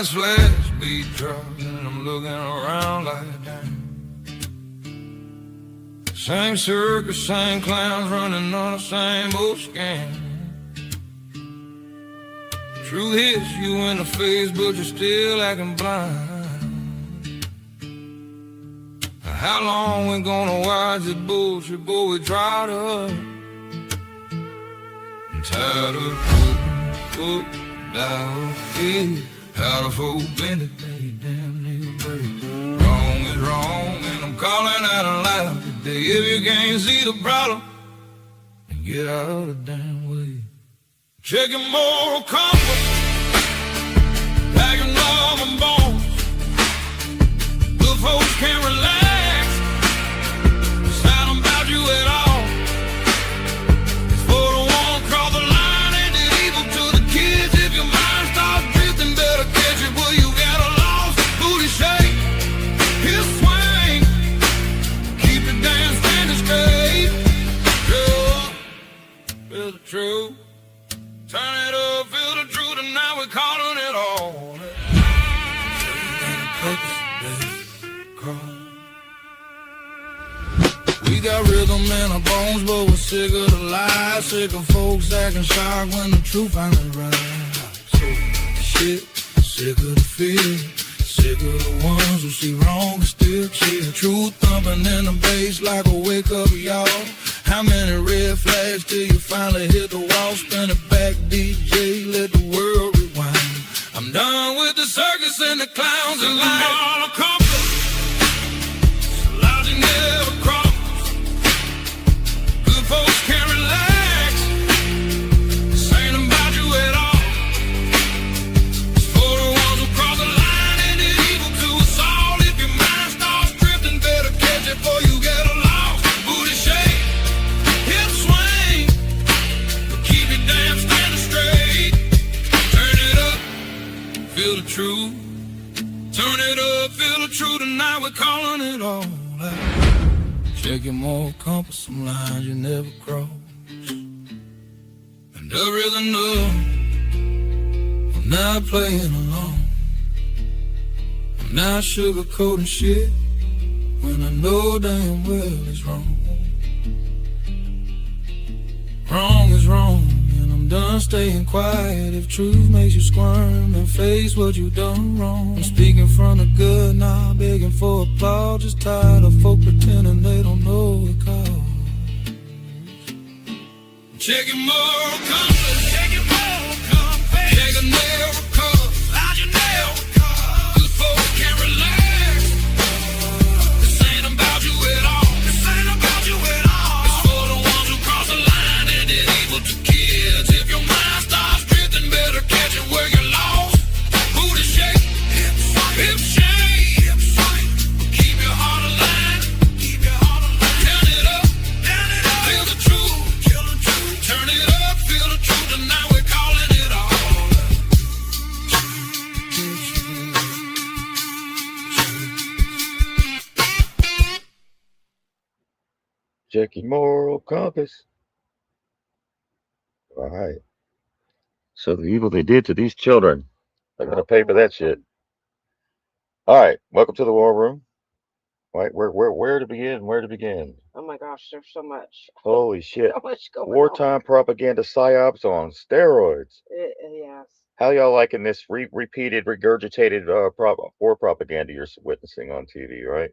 lights flash, beat drops, and I'm looking around like damn. Same circus, same clowns running on the same old scam. Truth hits you in the face, but you're still acting blind. How long we gonna watch this bullshit, boy, we dried up. I'm tired of put down, yeah. How the folk bend it, they damn near break. Wrong is wrong, and I'm calling out aloud today. If you can't see the problem, then get out of the damn way. Check your moral compass, packing love and bones. Good folks can't relax. You at all. It's for the one cross the line and it's evil to the kids. If your mind starts drifting, better catch it where you got a lost booty shake. His swing, keep it down, standing straight. Truth, feel the truth. Turn it up, feel the truth, and now we're calling it all. We got rhythm in our bones, but we're sick of the lies. Sick of folks acting shocked when the truth finally rise. Sick of the shit, sick of the fear. Sick of the ones who see wrong and still cheer. Truth thumping in the bass like a wake up, y'all. How many red flags till you finally hit the wall? Spin it back, DJ, let the world rewind. I'm done with the circus and the clowns and life. All accomplished, lies you never crossed. Folks can't relax. This ain't about you at all. It's for the ones who cross the line and it's evil to us all. If your mind starts drifting, better catch it before you get lost. Booty shake, hip swing, but keep your damn standing straight. Turn it up, feel the truth. Turn it up, feel the truth. Tonight we're calling it all out. Check your moral compass, some lines you never cross. And there is enough. I'm not playing along. I'm not sugarcoating shit when I know damn well it's wrong. Wrong is wrong, and I'm done staying quiet. If truth makes you squirm, then face what you done wrong. I'm speaking from the good, not begging for applause. Just tired of folk pretending they don't know what it costs. Check your moral compass, check your moral compass. Check a nail recover, how'd you nail recover? Good folks can't relax. This ain't about you at all. This ain't about you at all. It's for the ones who cross the line and it's evil to kids. If your mind starts drifting, better catch it where you're lost. Booty shake, hip shake, but keep your heart alive. Keep your heart alive. Turn it up, feel the truth. Kill the truth. Turn it up, feel the truth, and now we're calling it all. Check your moral compass. All right. So the evil they did to these children, they're gonna pay for that shit. All right. Welcome to the war room. All right. Where to begin? Where to begin? Oh my gosh, there's so much. Holy shit. So much going Wartime propaganda psyops on steroids. Yes. How y'all liking this repeated, regurgitated war propaganda you're witnessing on TV, right?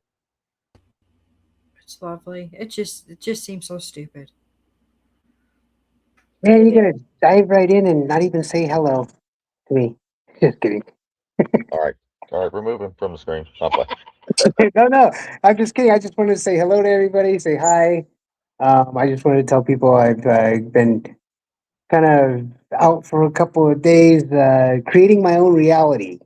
It's lovely. It just seems so stupid. Man, you're gonna dive right in and not even say hello to me. Just kidding. All right. Remove him from the screen. I'll play. No, I'm just kidding. I just wanted to say hello to everybody. Say hi. I just wanted to tell people I've been kind of out for a couple of days, creating my own reality.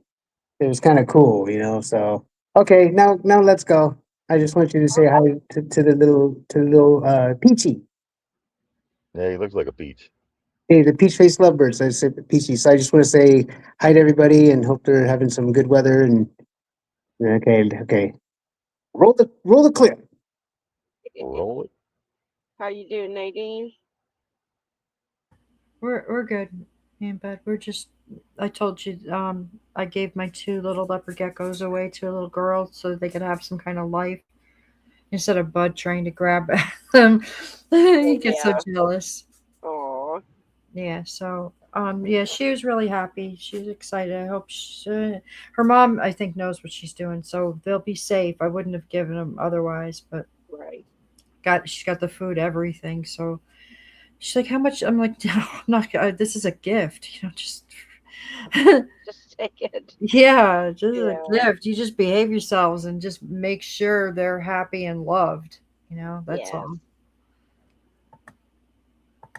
It was kind of cool, you know. So okay, now let's go. I just want you to say hi to the little Peachy. Yeah, he looks like a peach. Hey, the peach face lovebirds. I said Peachy. So I just want to say hi to everybody and hope they're having some good weather. And okay. Roll the clip. Roll it. How you doing, Nadine? We're good, man, bud. We're just I told you, I gave my 2 little leopard geckos away to a little girl so that they could have some kind of life instead of Bud trying to grab them. He gets so Yeah. jealous. Oh, Yeah, so yeah, she was really happy. She was excited. I hope her mom, I think, knows what she's doing, so they'll be safe. I wouldn't have given them otherwise, but right. she's got the food, everything. So she's like, "How much?" I'm like, "No, not. This is a gift. Just." Just take it. Yeah, just a Yeah. gift. You just behave yourselves and just make sure they're happy and loved. That's Yes. all.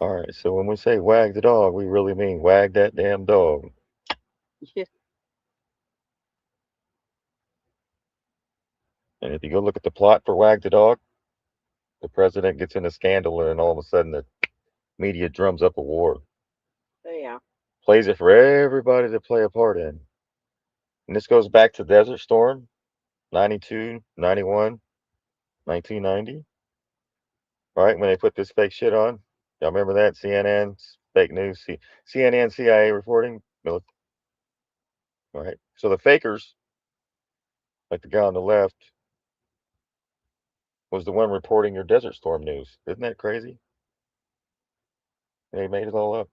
All right. So when we say wag the dog, we really mean wag that damn dog. Yeah. And if you go look at the plot for Wag the Dog, the president gets in a scandal, and all of a sudden the media drums up a war, Yeah. plays it for everybody to play a part in. And this goes back to Desert Storm, 92, 91, 1990, right? When they put this fake shit on. Y'all remember that? CNN, fake news, CNN, CIA reporting. Right? So the fakers, like the guy on the left, was the one reporting your Desert Storm news. Isn't that crazy? They made it all up.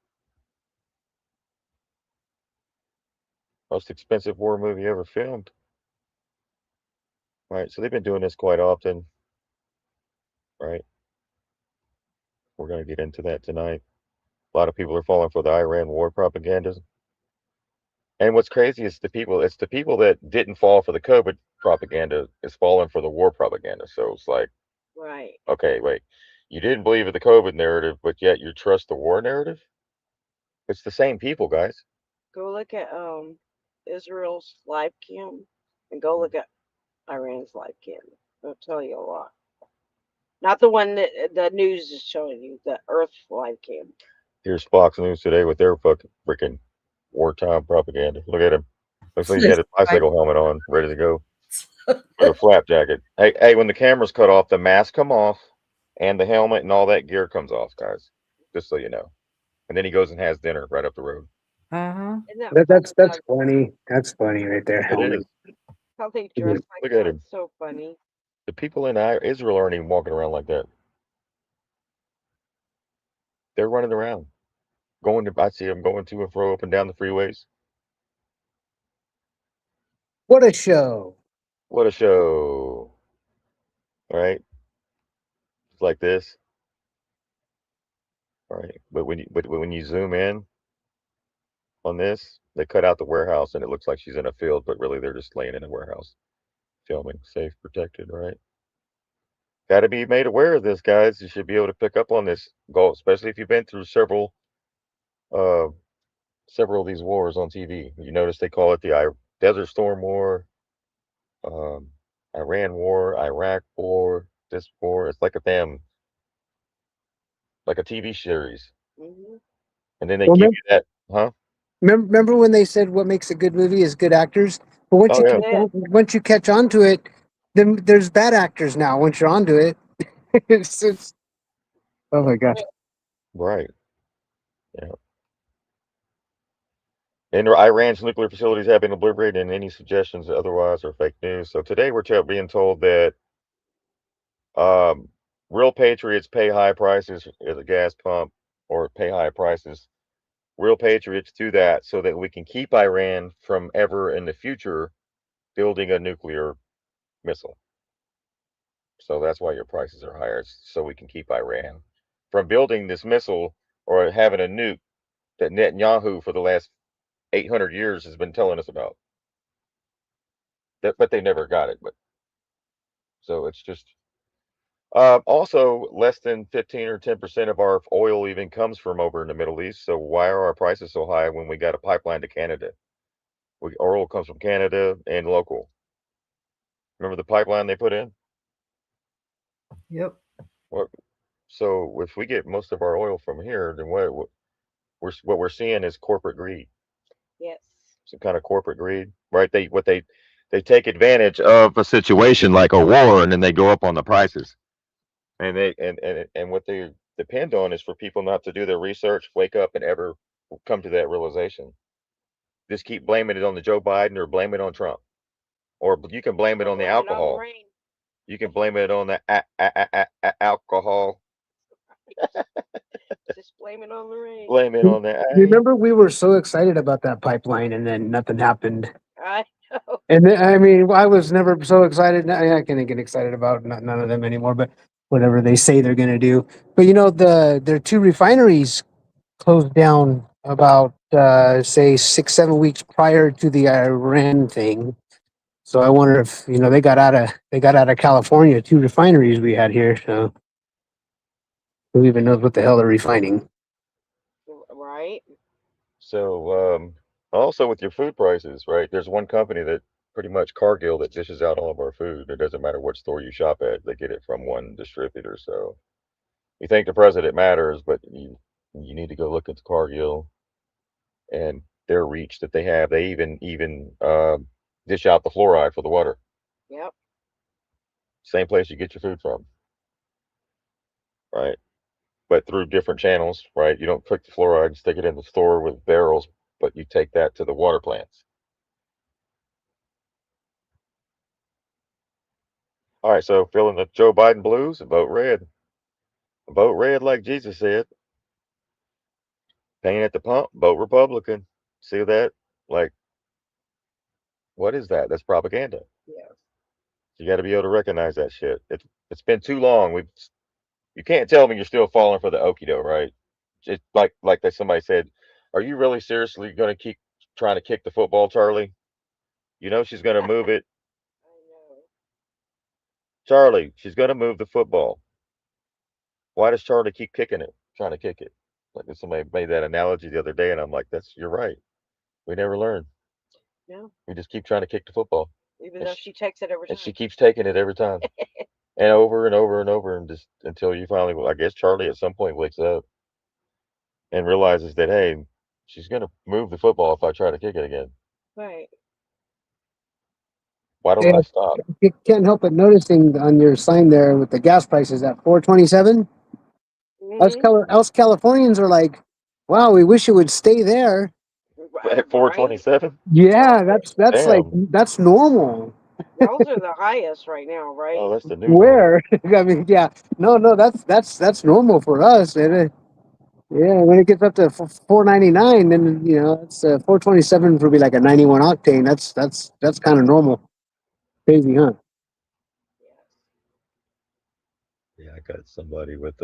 Most expensive war movie ever filmed. Right? So they've been doing this quite often, right? We're going to get into that tonight. A lot of people are falling for the Iran war propaganda. And what's crazy is it's the people that didn't fall for the COVID propaganda is falling for the war propaganda. So it's like, Right. okay, wait, you didn't believe in the COVID narrative, but yet you trust the war narrative? It's the same people, guys. Go look at Israel's live cam and go look at Iran's live cam. It'll tell you a lot. Not the one that the news is showing you, the Earth live cam. Here's Fox News today with their fucking freaking wartime propaganda. Look at him. Looks like he had his bicycle helmet on, ready to go. With a flap jacket. Hey, when the camera's cut off, the mask come off, and the helmet and all that gear comes off, guys. Just so you know. And then he goes and has dinner right up the road. Uh-huh. Isn't that That's funny funny. That's funny right there. It is. how they dress like Look that? at him. It's so funny. The people in Israel aren't even walking around like that. They're running around, I see them going to and fro up and down the freeways. What a show! What a show, right? It's like this, right? But when you zoom in on this, they cut out the warehouse and it looks like she's in a field, but really they're just laying in a warehouse, filming, safe, protected, right? Got to be made aware of this, guys. You should be able to pick up on this goal, especially if you've been through uh, several of these wars on TV. You notice they call it the Desert Storm War, um, Iran War, Iraq War, this war. It's like a like a TV series, Hmm. and then they Well, give you that, huh? remember when they said what makes a good movie is good actors? But Oh yeah, once you catch on to it, then there's bad actors now. Once you're onto it, it's oh my gosh. right. Yeah. And Iran's nuclear facilities have been obliterated, and any suggestions otherwise are fake news. So today we're being told that um, real patriots pay high prices at the gas pump or pay high prices. Real patriots do that so that we can keep Iran from ever in the future building a nuclear missile. So that's why your prices are higher, so we can keep Iran from building this missile or having a nuke that Netanyahu for the last 800 years has been telling us about. That, but they never got it. But so it's just also less than 15 or 10% of our oil even comes from over in the Middle East. So why are our prices so high when we got a pipeline to Canada? Oil comes from Canada and local. Remember the pipeline they put in? Yep. What? So if we get most of our oil from here, then what we're seeing is corporate greed. Yes. Some kind of corporate greed, right? They take advantage of a situation like a war, and then they go up on the prices. And what they depend on is for people not to do their research, wake up, and ever come to that realization. just keep blaming it on the Joe Biden or blame it on Trump, or you can blame it Or on the blame it on the alcohol. rain. You can blame it on the alcohol. Just blame it on the rain. Blame it on the. Remember, we were so excited about that pipeline, and then nothing happened. I know. And then, I mean, I was never so excited. I can't get excited about none of them anymore. But whatever they say they're going to do. But you know, their two refineries closed down about say 6-7 weeks prior to the Iran thing. So I wonder if they got out of California, two refineries we had here. So who even knows what the hell they're refining? Right. So also with your food prices, right? There's one company that pretty much Cargill that dishes out all of our food. It doesn't matter what store you shop at; they get it from one distributor. So you think the president matters, but you need to go look at Cargill and their reach that they have. They even dish out the fluoride for the water. Yep. Same place you get your food from, right? But through different channels, right? You don't cook the fluoride and stick it in the store with barrels, but you take that to the water plants. All right, so feeling the Joe Biden blues, vote red. Vote red, like Jesus said. Paying at the pump, vote Republican. See that? Like, what is that? That's propaganda. Yes. You got to be able to recognize that shit. It's been too long. You can't tell me you're still falling for the okie doke, right? Just like that somebody said, are you really seriously going to keep trying to kick the football, Charlie? You know she's going to move it. I know. Charlie, she's going to move the football. Why does Charlie keep kicking it, trying to kick it? Like somebody made that analogy the other day, and I'm like, you're right. We never learn. Yeah. We just keep trying to kick the football, Even and though she takes it every and time. she keeps taking it every time, and over and over and over, and just until you finally, well, I guess Charlie at some point wakes up and realizes that, hey, she's going to move the football if I try to kick it again. Right. Why don't I stop? You can't help but noticing on your sign there with the gas prices at 4.27. Us Californians are like, wow, we wish it would stay there. At 427? Yeah, that's like Damn. that's normal. Those are the highest right now, right? Oh, that's the new norm. Where? I mean, yeah, no, that's normal for us. Yeah, when it gets up to 4.99, then it's 4.27 would be like a 91 octane. That's kind of normal. Crazy, huh? Yeah, I got somebody with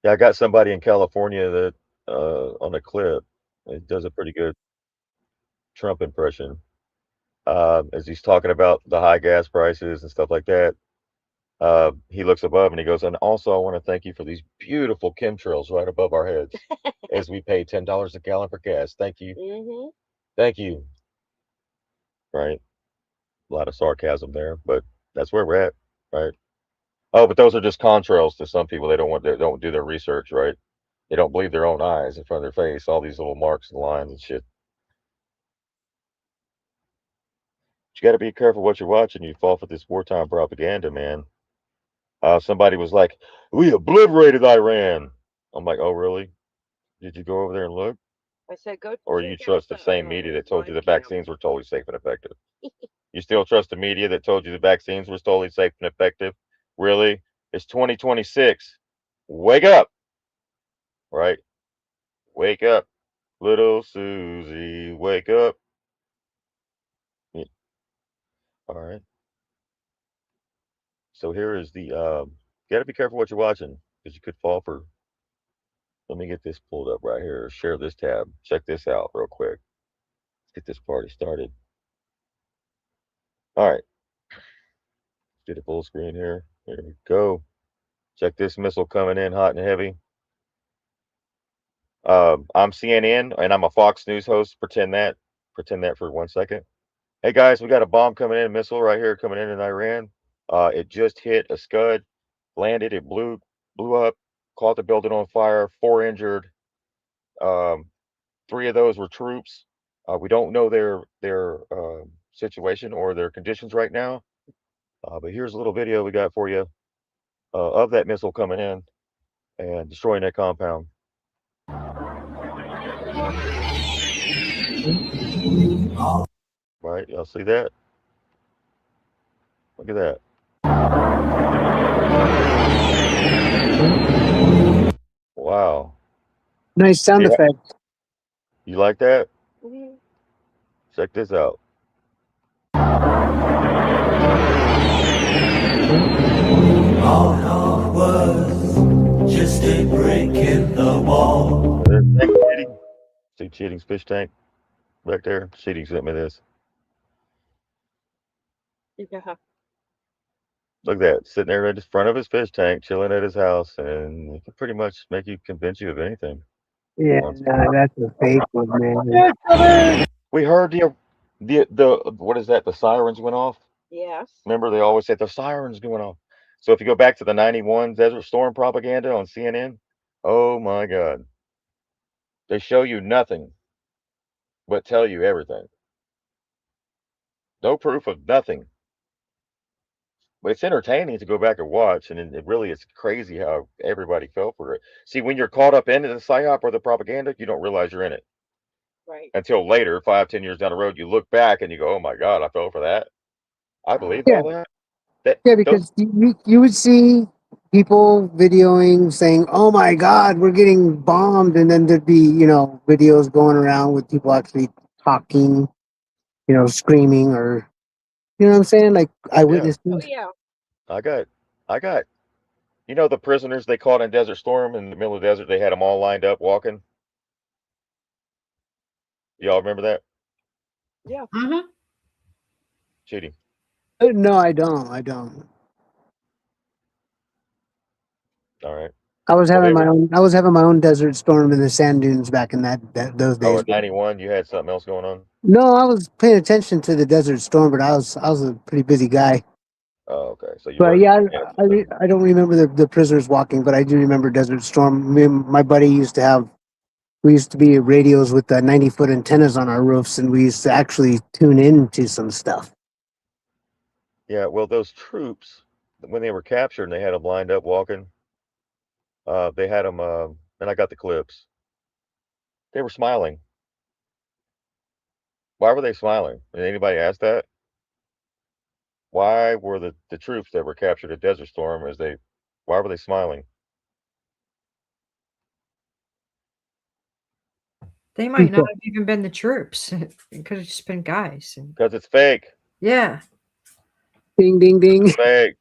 yeah, I got somebody in California that on a clip. It does a pretty good Trump impression. As he's talking about the high gas prices and stuff like that. He looks above and he goes, and also I want to thank you for these beautiful chemtrails right above our heads as we pay $10 a gallon for gas. Thank you. Mm-hmm. Thank you. Right. A lot of sarcasm there, but that's where we're at, right? Oh, but those are just contrails to some people. They don't do their research, right? They don't believe their own eyes in front of their face. All these little marks and lines and shit. You got to be careful what you're watching. You fall for this wartime propaganda, man. Somebody was like, "We obliterated Iran." I'm like, "Oh, really? Did you go over there and look, I said, go or check you out trust the the same media that told you the live cam. vaccines were totally safe and effective? You still trust the media that told you the vaccines were totally safe and effective? Really? It's 2026. Wake up, right? Wake up, little Susie. Wake up. Yeah, all right. So here is the. You got to be careful what you're watching because you could fall for. Let me get this pulled up right here. Share this tab. Check this out real quick. Let's get this party started. All right. Get it full screen here. Here we go. Check this missile coming in hot and heavy. I'm CNN and I'm a Fox News host. Pretend that. Pretend that for 1 second. Hey guys, we got a bomb coming in, a missile right here coming in Iran. It just hit a Scud, landed, it blew up, caught the building on fire, 4 injured. 3 of those were troops. We don't know their situation or their conditions right now. But here's a little video we got for you of that missile coming in and destroying that compound. Right? Y'all see that? Look at that. Wow. Nice sound Yeah. effect. You like that? Mhm. Check this out. Just a brick in the wall. There's tank cheating. See Cheating's fish tank back there? Cheating sent me this. Yeah. Look at that. Sitting there in the front of his fish tank, chilling at his house, and it can pretty much make you convince you of anything. Yeah, Once- no, that's a fake one, man. We heard the what is that? The sirens went off. Yes. Remember, they always said the sirens going off. So if you go back to the '91 Desert Storm propaganda on CNN, oh my God, they show you nothing but tell you everything. No proof of nothing. But it's entertaining to go back and watch, and it really is crazy how everybody fell for it. See, when you're caught up into the psyop or the propaganda, you don't realize you're in it Right. until later, 5, 10 years down the road. You look back and you go, "Oh my God, I fell for that. I believed Yeah, all that." That yeah, those because you would see people videoing saying, "Oh my God, we're getting bombed," and then there'd be videos going around with people actually talking, screaming or what I'm saying, like yeah, Oh eyewitnesses. yeah. I got, I got. You know the prisoners they caught in Desert Storm in the middle of the desert. They had them all lined up walking. Y'all remember that? Yeah. Mm-hmm. Cheating. No, I don't. I don't. All right. I was Well, having they my were. own. I was having my own desert storm in the sand dunes back in those Oh, days. in '91, you had something else going on. No, I was paying attention to the desert storm, but I was a pretty busy guy. Oh, okay. So you But weren't yeah, paying attention. I don't remember the prisoners walking, but I do remember Desert Storm. Me and my buddy used to have. We used to be radios with 90-foot antennas on our roofs, and we used to actually tune in to some stuff. Yeah. Well, those troops, when they were captured and they had them lined up walking, they had them, and I got the clips. They were smiling. Why were they smiling? Did anybody ask that? Why were the troops that were captured at Desert Storm why were they smiling? They might not have even been the troops. It could have just been guys. Because it's fake. Yeah. Ding, ding, ding. It's fake.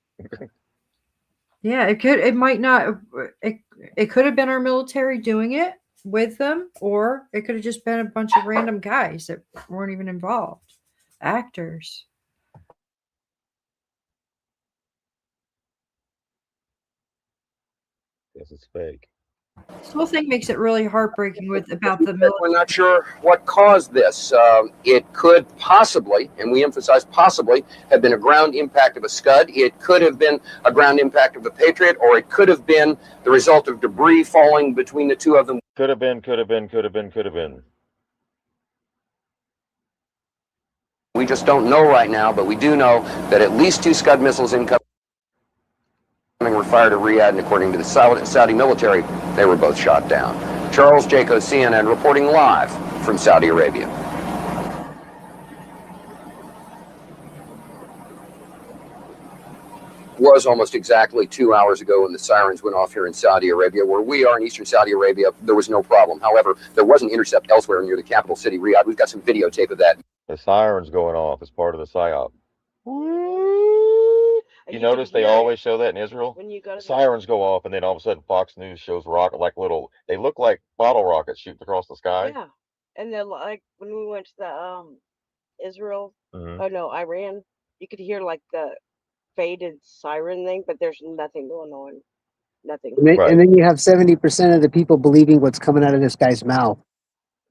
Yeah, it might not it could have been our military doing it with them, or it could have just been a bunch of random guys that weren't even involved. Actors. Yes, it's fake. This whole thing makes it really heartbreaking about the We're military. not sure what caused this. It could possibly, and we emphasize possibly, have been a ground impact of a Scud. It could have been a ground impact of the Patriot, or it could have been the result of debris falling between the two of them. Could have been, could have been, could have been, could have been. We just don't know right now, but we do know that at least 2 Scud missiles incoming were fired at Riyadh, and according to the Saudi military, they were both shot down. Charles Jaco, CNN, reporting live from Saudi Arabia. Was almost exactly 2 hours ago when the sirens went off here in Saudi Arabia. Where we are in eastern Saudi Arabia, there was no problem. However, there was an intercept elsewhere near the capital city, Riyadh. We've got some videotape of that. The sirens going off as part of the psyop. And You can notice they hear it always show that in Israel? when you go to the Sirens go off, and then all of a sudden Fox News shows they look like bottle rockets shooting across the sky. yeah. And then like when we went to the Israel, Mhm. oh no, Iran, you could hear like the faded siren thing, but there's nothing going on. Nothing. Right. And then you have 70% of the people believing what's coming out of this guy's mouth.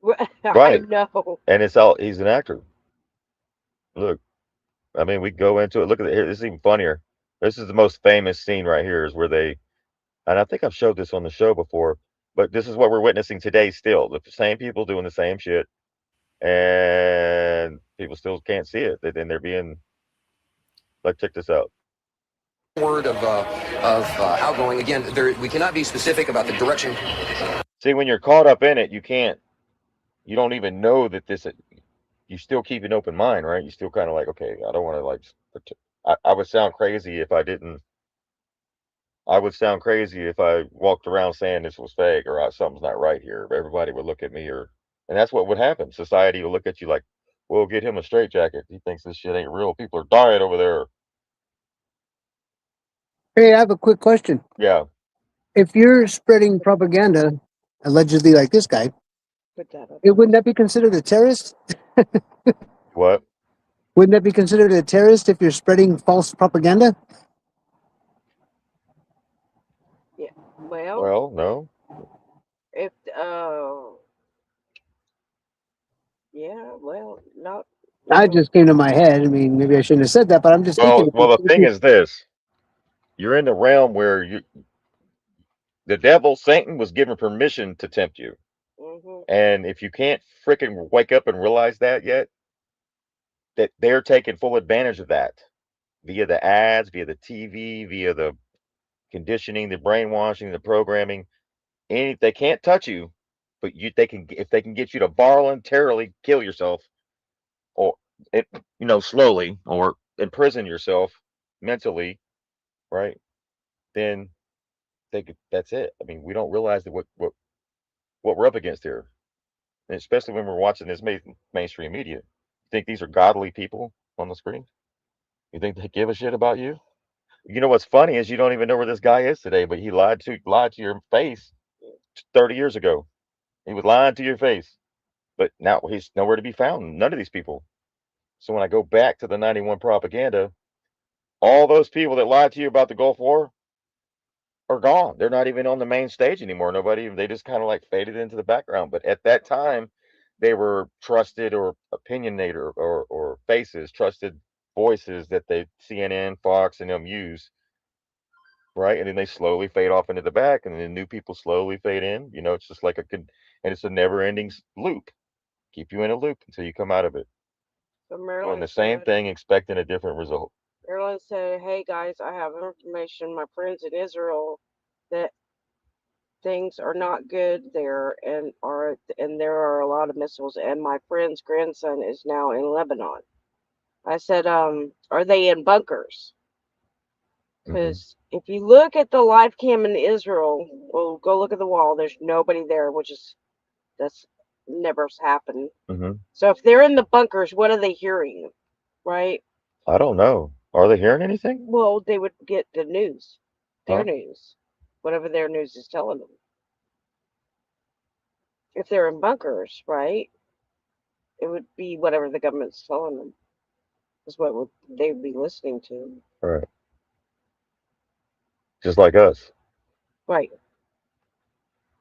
I Right. know. And he's an actor. Look, I mean, we go into it. Look at it here. This is even funnier. This is the most famous scene right here is where and I think I've showed this on the show before, but this is what we're witnessing today still. The same people doing the same shit, and people still can't see it. Then they're being, like, check this out. Word of outgoing. Again, we cannot be specific about the direction. See, when you're caught up in it, you don't even know that you still keep an open mind, right? You still kind of like, okay, I don't want to like. I would sound crazy if I didn't. I would sound crazy if I walked around saying this was fake or something's not right here. Everybody would look at me, and that's what would happen. Society will look at you like, "We'll get him a straitjacket. He thinks this shit ain't real. People are dying over there." Hey, I have a quick question. Yeah. If you're spreading propaganda, allegedly like this guy, Put that up. wouldn't that be considered a terrorist? What? Wouldn't that be considered a terrorist if you're spreading false propaganda? Yeah. Well, Well, no. if yeah, well, not. That just came to my head. I mean, maybe I shouldn't have said that, but I'm just thinking. Well, the thing is this: you're in the realm where the devil, Satan, was given permission to tempt you, Mm-hmm. and if you can't freaking wake up and realize that yet, that they're taking full advantage of that via the ads, via the TV, via the conditioning, the brainwashing, the programming. They can't touch you, but they can, if they can get you to voluntarily kill yourself, or it, slowly, or imprison yourself mentally, right? Then that's it. I mean, we don't realize that what we're up against here, and especially when we're watching this mainstream media. You think these are godly people on the screen? You think they give a shit about you? You know what's funny is you don't even know where this guy is today, but he lied to your face 30 years ago. He was lying to your face, but now he's nowhere to be found. None of these people. So when I go back to the 91 propaganda, all those people that lied to you about the Gulf War are gone. They're not even on the main stage anymore. They just kind of like faded into the background. But at that time, they were trusted or opinionated or faces, trusted voices that they CNN, Fox, and them use, right? And then they slowly fade off into the back, and then new people slowly fade in. It's just like and it's a never-ending loop. Keep you in a loop until you come out of it. So Doing Marilyn the same said, thing, expecting a different result. Marilyn said, "Hey guys, I have information. My friends in Israel that things are not good there, and there are a lot of missiles. And my friend's grandson is now in Lebanon." I said, "Are they in bunkers?" Hmm. Because if you look at the live cam in Israel, well, go look at the wall. There's nobody there, that's never happened. Hmm. So if they're in the bunkers, what are they hearing, right? I don't know. Are they hearing anything? Well, they would get the news, their Huh? news, whatever their news is telling them. If they're in bunkers, right, it would be whatever the government's telling them is what they would be listening to. Right. Just like us. Right.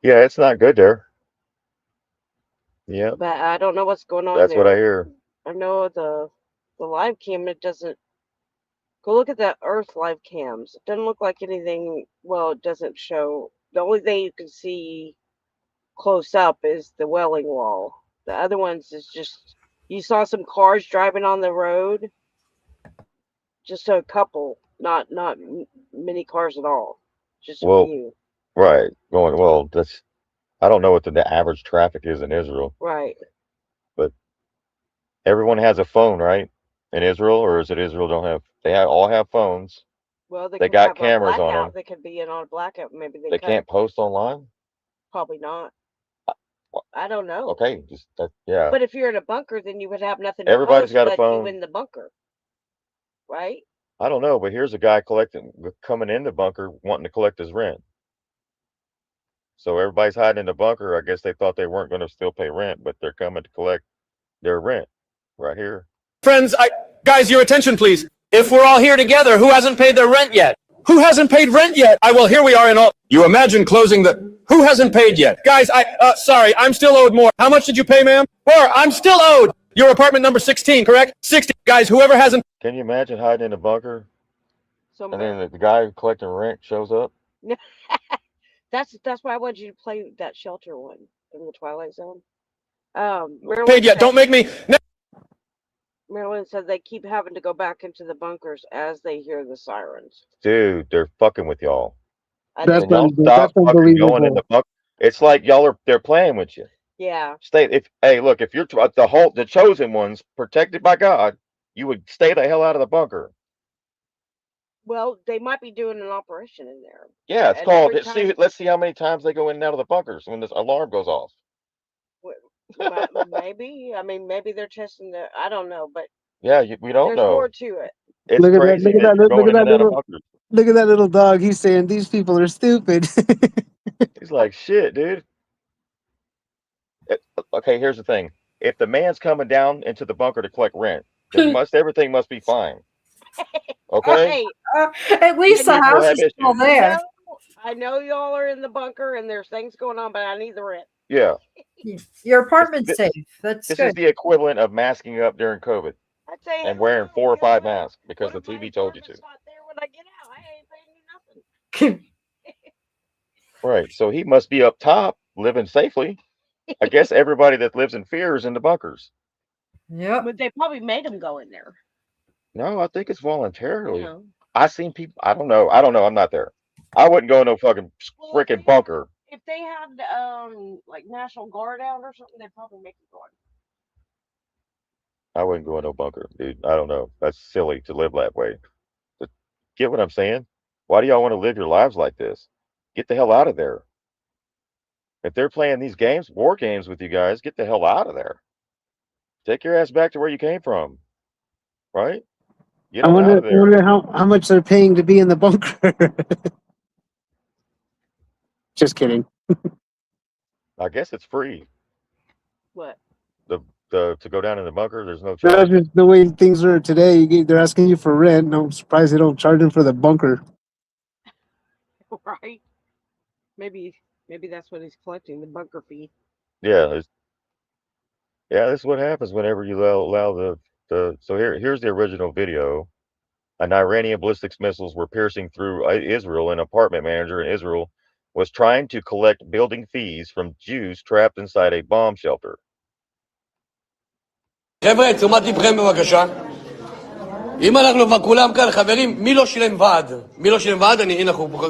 Yeah, it's not good there. Yeah, But I don't know what's going on that's what I there. hear. I know the live cam, it doesn't. Go look at the Earth live cams. It doesn't look like anything. Well, it doesn't show. The only thing you can see close up is the Welling Wall. The other ones is just you saw some cars driving on the road. Just a couple, not many cars at all. Just a Well, few. right. Well, I don't know what the average traffic is in Israel, Right. but everyone has a phone, right? In Israel, or is it Israel don't have? All have phones. Well, they They could got have a cameras on blackout. them. They could be in on a blackout. Maybe they They could. can't post online. Probably not. Wha- I don't know. Okay, just yeah. But if you're in a bunker, then you would have nothing to Everybody's post got a but you phone. in the bunker, right? I don't know, but here's a guy coming in the bunker wanting to collect his rent. So everybody's hiding in the bunker. I guess they thought they weren't going to still pay rent, but they're coming to collect their rent right here. Friends, guys, your attention, please. If we're all here together, who hasn't paid their rent yet? Who hasn't paid rent yet? Well, here we are in all. You imagine closing who hasn't paid yet? Guys, sorry, I'm still owed more. How much did you pay, ma'am? I'm still owed. Your apartment number 16, correct? 60. Guys, whoever hasn't. Can you imagine hiding in a bunker So and then the guy collecting rent shows up? that's why I wanted you to play that shelter one in the Twilight Zone. Paid yet? Don't make me. Marilyn said they keep having to go back into the bunkers as they hear the sirens. Dude, they're fucking with y'all. I That's And y'all know. stop that's fucking going in unbelievable. the bunker. It's like they're playing with you. Yeah. Look, if you're the chosen ones, protected by God, you would stay the hell out of the bunker. Well, they might be doing an operation in there. Yeah, it's And called. every time, Let's see how many times they go in and out of the bunkers when this alarm goes off. maybe. I mean, maybe they're testing the. I don't know, but Yeah, we don't there's more know. to it. It's Look at that! crazy Look at that that! you're Look going at in that and out of little! bunkers. Look at that little dog. He's saying these people are stupid. He's like, shit, dude. Okay, here's the thing. If the man's coming down into the bunker to collect rent, then everything must be fine. Okay? Hey, At least the People house have is still issues. there. I know y'all are in the bunker and there's things going on, but I need the rent. Yeah. Your This, apartment's this, safe. That's this is good. the equipment of masking up during COVID I'd say, and hell wearing no, 4 or guess 5 what? masks because What the if my TV told you to. apartment's not there when I get out? I ain't paying you nothing. Right. So he must be up top living safely. I guess everybody that lives in fear is in the bunkers. Yep. But they probably made him go in there. No, I think it's voluntarily. You know. I seen people. I don't know. I'm not there. I wouldn't go in no fucking Well, freaking bunker. If they had like National Guard out or something, they'd probably make him go in. I wouldn't go in no bunker, dude. I don't know. That's silly to live that way. But get what I'm saying? Why do y'all want to live your lives like this? Get the hell out of there. If they're playing these games, war games with you guys, get the hell out of there. Take your ass back to where you came from. Right? Get I on out wonder, of I there. wonder how much they're paying to be in the bunker. Just kidding. I guess it's free. What? To go down in the bunker, there's no That's charge. just the way things are today. They're asking you for rent. No, I'm surprised they don't charge them for the bunker. Right? Maybe that's what he's collecting, the bunker fee. Yeah, this is what happens whenever you allow the. So here's the original video. An Iranian ballistics missiles were piercing through Israel. An apartment manager in Israel was trying to collect building fees from Jews trapped inside a bomb shelter. חבר'ה, תשומת לבכם בבקשה. אם אנחנו כבר כולם כאן, חברים, מי לא שילם ועד? מי לא שילם ועד? הנה אנחנו פה.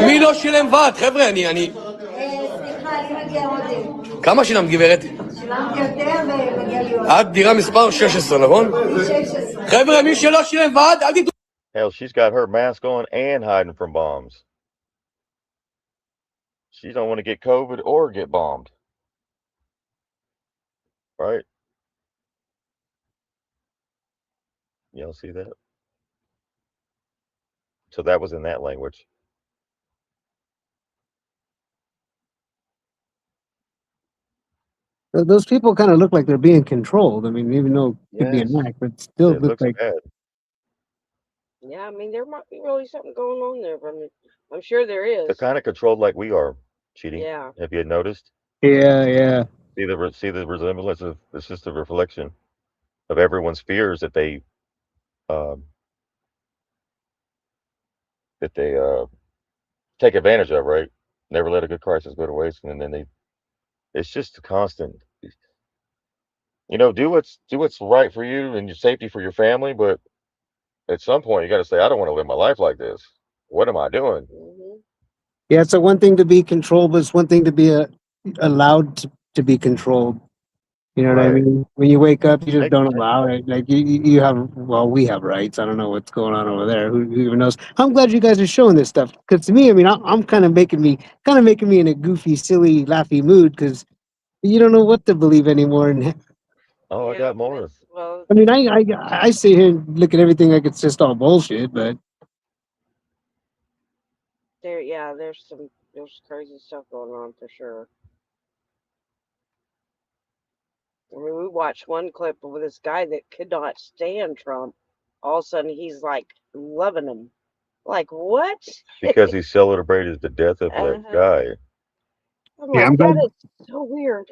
מי לא שילם ועד? חבר'ה, אני... סליחה, אני מגיע עודד. כמה שילמת, גברת? שילמתי יותר ומגיע לי עוד. את דירה מספר 16, נכון? 16. חבר'ה, מי שלא שילם ועד, אל תתנו... Hell, she's got her mask on and hiding from bombs. She don't want to get COVID or get bombed. Right? Y'all see that? So that was in that language. Those people kind of look like they're being controlled. I mean, even though it could be Yes. an act, but still It look looks like bad. Yeah, I mean there might be really something going on there. But I'm sure there They're is. kind of controlled like we are, cheating. Yeah. Have you noticed? yeah. See the resemblance of it's just a reflection of everyone's fears that they take advantage of, right? Never let a good crisis go to waste, and then it's just a constant. Do what's right for you and your safety for your family, but at some point you got to say, I don't want to live my life like this. What am I doing? Hmm. Yeah, it's one thing to be controlled, but it's one thing to be allowed to be controlled. You know what I Right. mean? When you wake up, you just Take- don't allow it. Like you have, well, we have rights. I don't know what's going on over there. Who even knows? I'm glad you guys are showing this stuff because to me, I mean, I'm kind of making me in a goofy, silly, laughy mood because you don't know what to believe anymore. And Oh, I got more. Well, I mean, I sit here and look at everything like it's just all bullshit, but there's crazy stuff going on for sure. I mean, we watched one clip of this guy that could not stand Trump. All of a sudden, he's like loving him. Like what? Because he celebrated the death of that Uh-huh. guy. I'm yeah, like, that is so weird.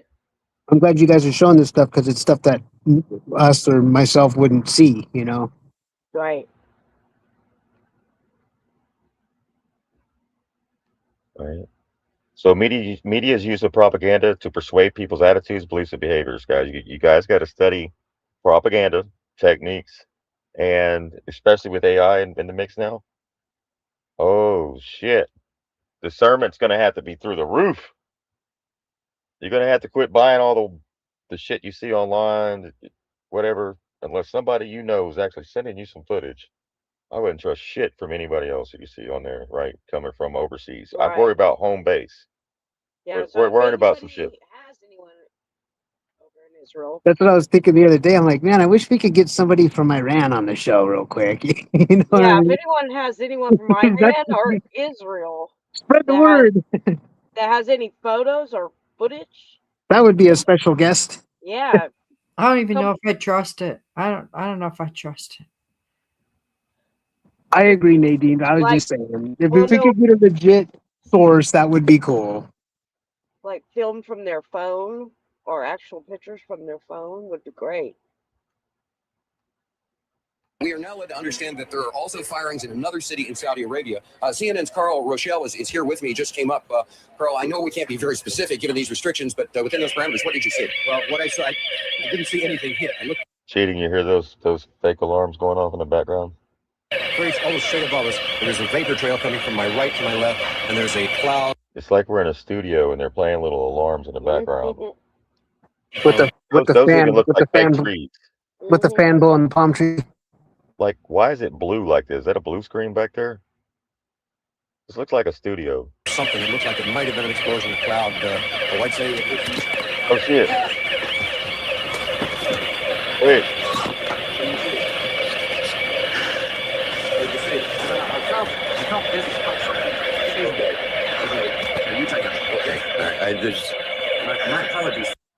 I'm glad you guys are showing this stuff because it's stuff that us or myself wouldn't see. You know. Right. Right. So media's use of propaganda to persuade people's attitudes, beliefs, and behaviors, guys. You guys got to study propaganda techniques, and especially with AI in the mix now. Oh shit, discernment's going to have to be through the roof. You're gonna have to quit buying all the shit you see online, whatever, unless somebody you know is actually sending you some footage. I wouldn't trust shit from anybody else that you see on there, right? Coming from overseas. I worry Right. about home base. Yeah. We're, So we're if worrying about some shit. anybody has anyone over in Israel, That's what I was thinking the other day. I'm like, man, I wish we could get somebody from Iran on the show real quick. You know what I yeah, if mean? anyone has anyone from Iran or Israel Spread the that has word. that has any photos or footage, That would be a special guest. yeah, I don't even come. know if I trust it. I don't know if I trust it. I agree, Nadine. I was Like, just saying, if well, we no, could get a legit source, that would be cool. like film from their phone or actual pictures from their phone would be great. We are now led to understand that there are also firings in another city in Saudi Arabia. CNN's Carl Rochelle is here with me. He just came up. Carl, I know we can't be very specific given these restrictions, but within those parameters, what did you see? Well, what I saw, I didn't see anything hit. I looked Cheating, you hear those fake alarms going off in the background? almost straight above us, and there's a vapor trail coming from my right to my left, and there's a cloud. It's like we're in a studio and they're playing little alarms in the background. With the Those even look like fake fan trees. with the fan blowing the palm tree. Like, why is it blue like this? Is that a blue screen back there? This looks like a studio. Something that looked like it might have been an explosion of cloud. I'd say Oh shit! Wait.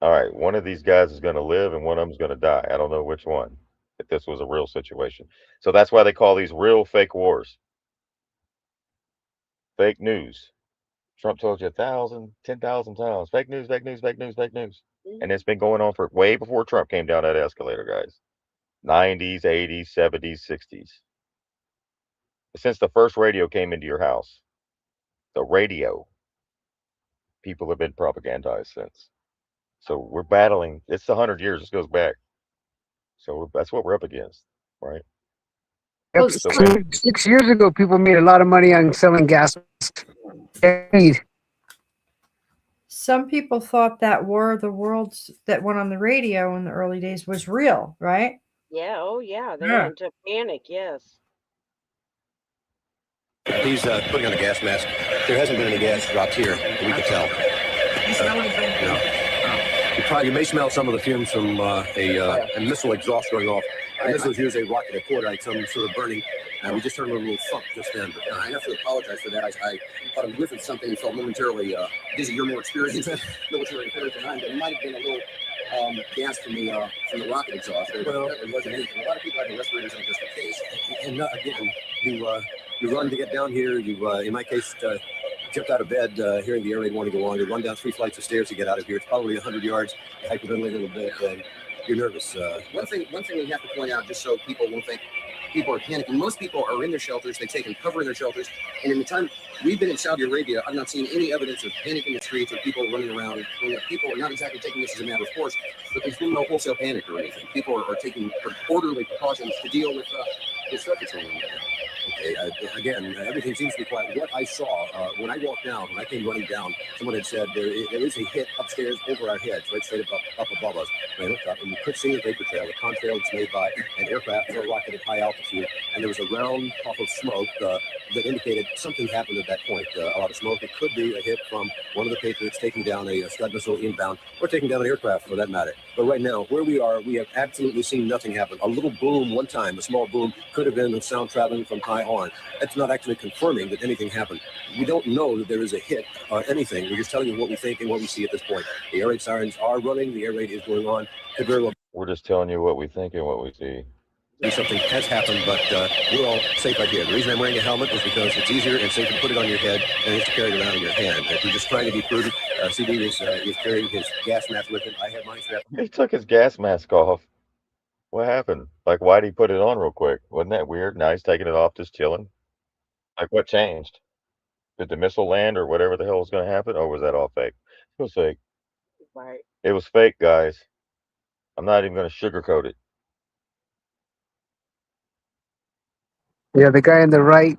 All right, one of these guys is going to live and one of them's going to die. I don't know which one, if this was a real situation. So that's why they call these real fake wars. Fake news. Trump told you 1,000, 10,000 times. Fake news, fake news, fake news, fake news. And it's been going on for way before Trump came down that escalator, guys. 90s, 80s, 70s, 60s. Since the first radio came into your house, the radio, people have been propagandized since. So we're battling. It's 100 years. This goes back. So that's what we're up against, right? Yep. So 6 years ago, people made a lot of money on selling gas. Some people thought that War of the Worlds that went on the radio in the early days was real, right? Yeah. Oh, yeah. They Yeah. went into panic. Yes. he's putting on a gas mask. There hasn't been any gas dropped here that we could tell. No. You may smell some of the fumes from a missile exhaust going off. Missiles use a rocket cordite, some sort of burning, and we just heard a little thump just then. But I have to apologize for that. I thought I whiffed something and felt momentarily dizzy. You're more experienced military affairs than I am, but it might have been a little gas from the rocket exhaust. Well, it wasn't anything. A lot of people have the respirators on just in case. And again, you run to get down here. You, in my case, jumped out of bed, hearing the air raid warning go on. You run down 3 flights of stairs to get out of here. It's probably 100 yards. Hyperventilate a little bit. You're nervous. One thing we have to point out, just so people won't think people are panicking. Most people are in their shelters. They've taken cover in their shelters. And in the time we've been in Saudi Arabia, I've not seen any evidence of panic in the streets or people running around. And people are not exactly taking this as a matter of course, but there's been no wholesale panic or anything. People are taking orderly precautions to deal with the stuff that's going on. Okay, again, everything seems to be quiet. What I saw when I walked down, when I came running down, someone had said there is a hit upstairs over our heads, right straight up above us. And I looked up and we could see a vapor trail, a contrail that's made by an aircraft or a rocket at high altitude. And there was a round puff of smoke that indicated something happened at that point. A lot of smoke. It could be a hit from one of the Patriots taking down a Scud missile inbound or taking down an aircraft for that matter. But right now, where we are, we have absolutely seen nothing happen. A little boom one time, a small boom, could have been the sound traveling from high on. That's not actually confirming that anything happened. We don't know that there is a hit or anything. We're just telling you what we think and what we see at this point. The air raid sirens are running. The air raid is going on. Could very well we're just telling you what we think and what we see. something has happened, but we're all safe right here. The reason I'm wearing a helmet is because it's easier and safer to put it on your head than it is to carry it around in your hand. If you're just trying to be prudent, CD is carrying his gas mask with him. I have mine strapped. He took his gas mask off. What happened? Like, why'd he put it on real quick? Wasn't that weird? Now he's taking it off, just chilling. Like, what changed? Did the missile land or whatever the hell was going to happen? Or was that all fake? It was fake. Right. It was fake, guys. I'm not even going to sugarcoat it. Yeah, the guy on the right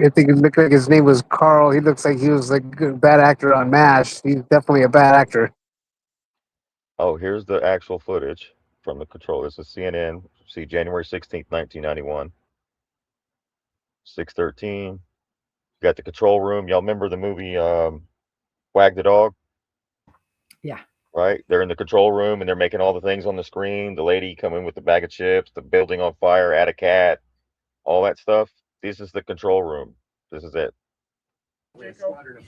I think it looked like his name was Carl. He looks like he was like a bad actor on MASH. He's definitely a bad actor. Oh, here's the actual footage from the control. This is CNN. See, January 16th, 1991, 6:13. Got the control room. Y'all remember the movie Wag the Dog? Yeah. Right? They're in the control room and they're making all the things on the screen. The lady come in with the bag of chips, the building on fire, add a cat, all that stuff. This is the control room. This is it.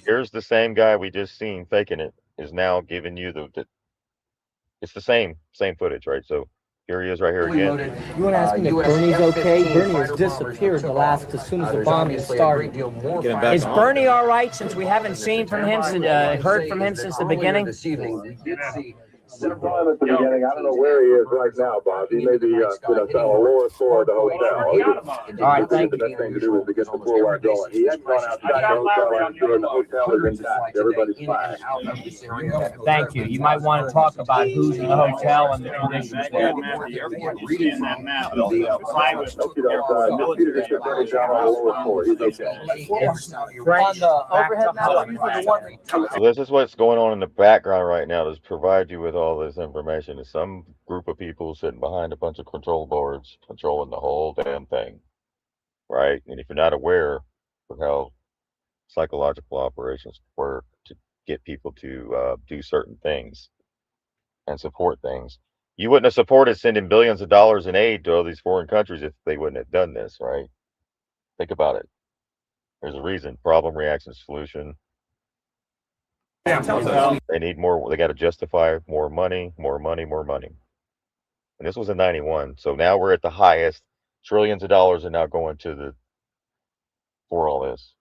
Here's the same guy we just seen faking it is now giving you the it's the same footage, right? So here he is right here again. You want to ask him if Bernie's okay? Bernie has disappeared as soon as the bombing started. Is Bernie all right since we haven't seen from him, heard from him since the beginning? This evening, we did see several at the beginning. I don't know where he is right now, Bob. He may be, on a lower floor of the hotel. All right, thank you. The best thing to do is to get the floor wide going. He has gone outside the hotel. I'm sure the hotel is intact. Everybody's fine. Thank you. You might want to talk about who's in the hotel and the conditions there. So this is what's going on in the background right now to provide you with all this information. Is some group of people sitting behind a bunch of control boards controlling the whole damn thing, right? And if you're not aware of how psychological operations work to get people to do certain things and support things, you wouldn't have supported sending billions of dollars in aid to all these foreign countries if they wouldn't have done this, right? Think about it. There's a reason. Problem, reaction, solution. They need more. They got to justify more money, more money, more money. And this was in 91. So now we're at the highest. Trillions of dollars are now going to for all this.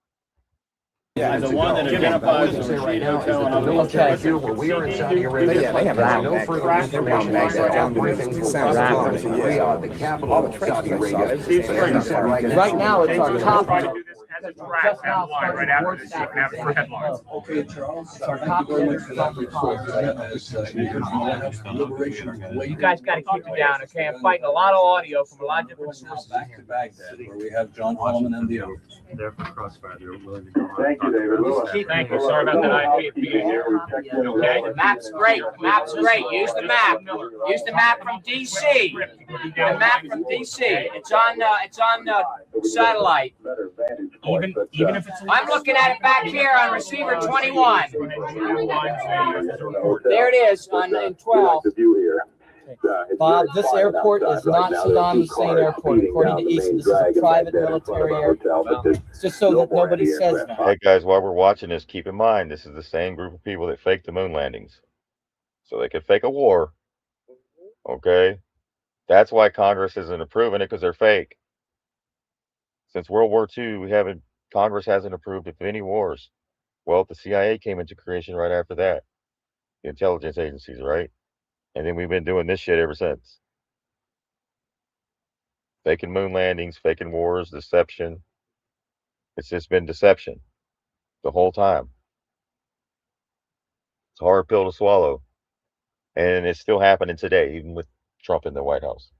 Yeah, the one that identifies the Rashid Hotel and other hotels where we are in Saudi Arabia. They have no further information on everything will pass from Riyadh, the capital of Saudi Arabia. Right now, it's our top. As a draft down the line right after this, you can have it for headlines. Okay, Charles. It's our top You guys got to keep it down, okay? I'm fighting a lot of audio from a lot of different sources Back to Baghdad, where we have John Holman and the others. They're from Crossfire. They're willing to go. Thank you, David. Thank you. Sorry about that. IP being here. Okay, the map's great. The map's great. Use the map. Use the map from DC. The map from DC. It's on satellite. Even if it's. I'm looking at it back here on receiver 21. There it is in 12. Bob, this airport is not Saddam Hussein Airport. According to Easton, this is a private military airport. Just so that nobody says that. Hey guys, while we're watching this, keep in mind this is the same group of people that faked the moon landings, so they could fake a war. Okay, that's why Congress isn't approving it, because they're fake. Since World War II, Congress hasn't approved of any wars. Well, the CIA came into creation right after that. The intelligence agencies, right? And then we've been doing this shit ever since. Faking moon landings, faking wars, deception. It's just been deception the whole time. It's a hard pill to swallow. And it's still happening today, even with Trump in the White House.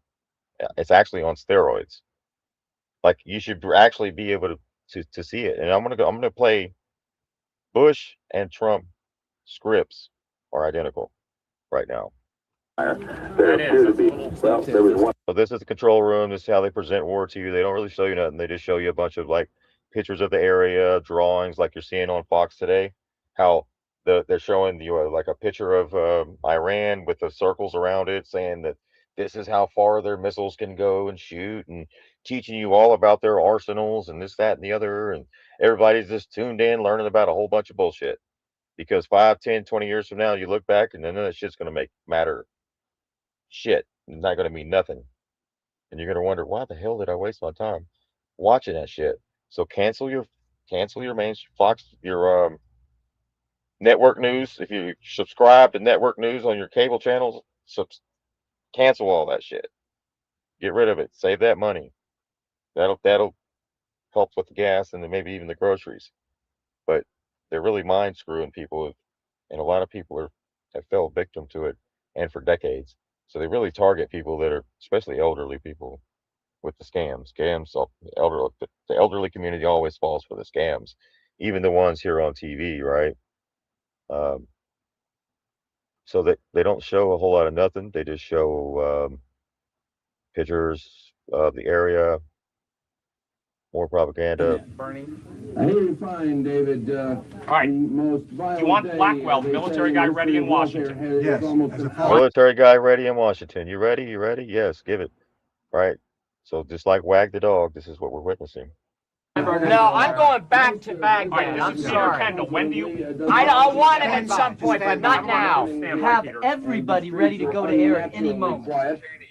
It's actually on steroids. Like, you should actually be able to see it. And I'm gonna play Bush and Trump scripts are identical right now. So this is the control room. This is how they present war to you. They don't really show you nothing. They just show you a bunch of like pictures of the area, drawings like you're seeing on Fox today. How they're showing you like a picture of Iran with the circles around it, saying that this is how far their missiles can go and shoot, and teaching you all about their arsenals and this, that, and the other. And everybody's just tuned in, learning about a whole bunch of bullshit. Because 5, 10, 20 years from now, you look back and none of that shit's going to matter. Shit. It's not going to mean nothing. And you're going to wonder, why the hell did I waste my time watching that shit? So cancel your main Fox, your network news. If you subscribe to network news on your cable channels, cancel all that shit. Get rid of it. Save that money. That'll help with the gas and then maybe even the groceries. But they're really mind screwing people, and a lot of people have fell victim to it, and for decades. So they really target people that are, especially elderly people, with the scams. The elderly community always falls for the scams, even the ones here on TV, right? Um, so they don't show a whole lot of nothing. They just show pictures of the area, more propaganda. I hear you fine, David. All right. Do you want Blackwell, the military guy, ready in Washington? Yes. Military guy ready in Washington. You ready? You ready? Yes, give it. Right. So just like Wag the dog, this is what we're witnessing. No, I'm going back to All right, Baghdad. this I'm is Peter sorry. Kendall. When do you? I want him at some point, but not now. Have everybody ready to go to air at any moment.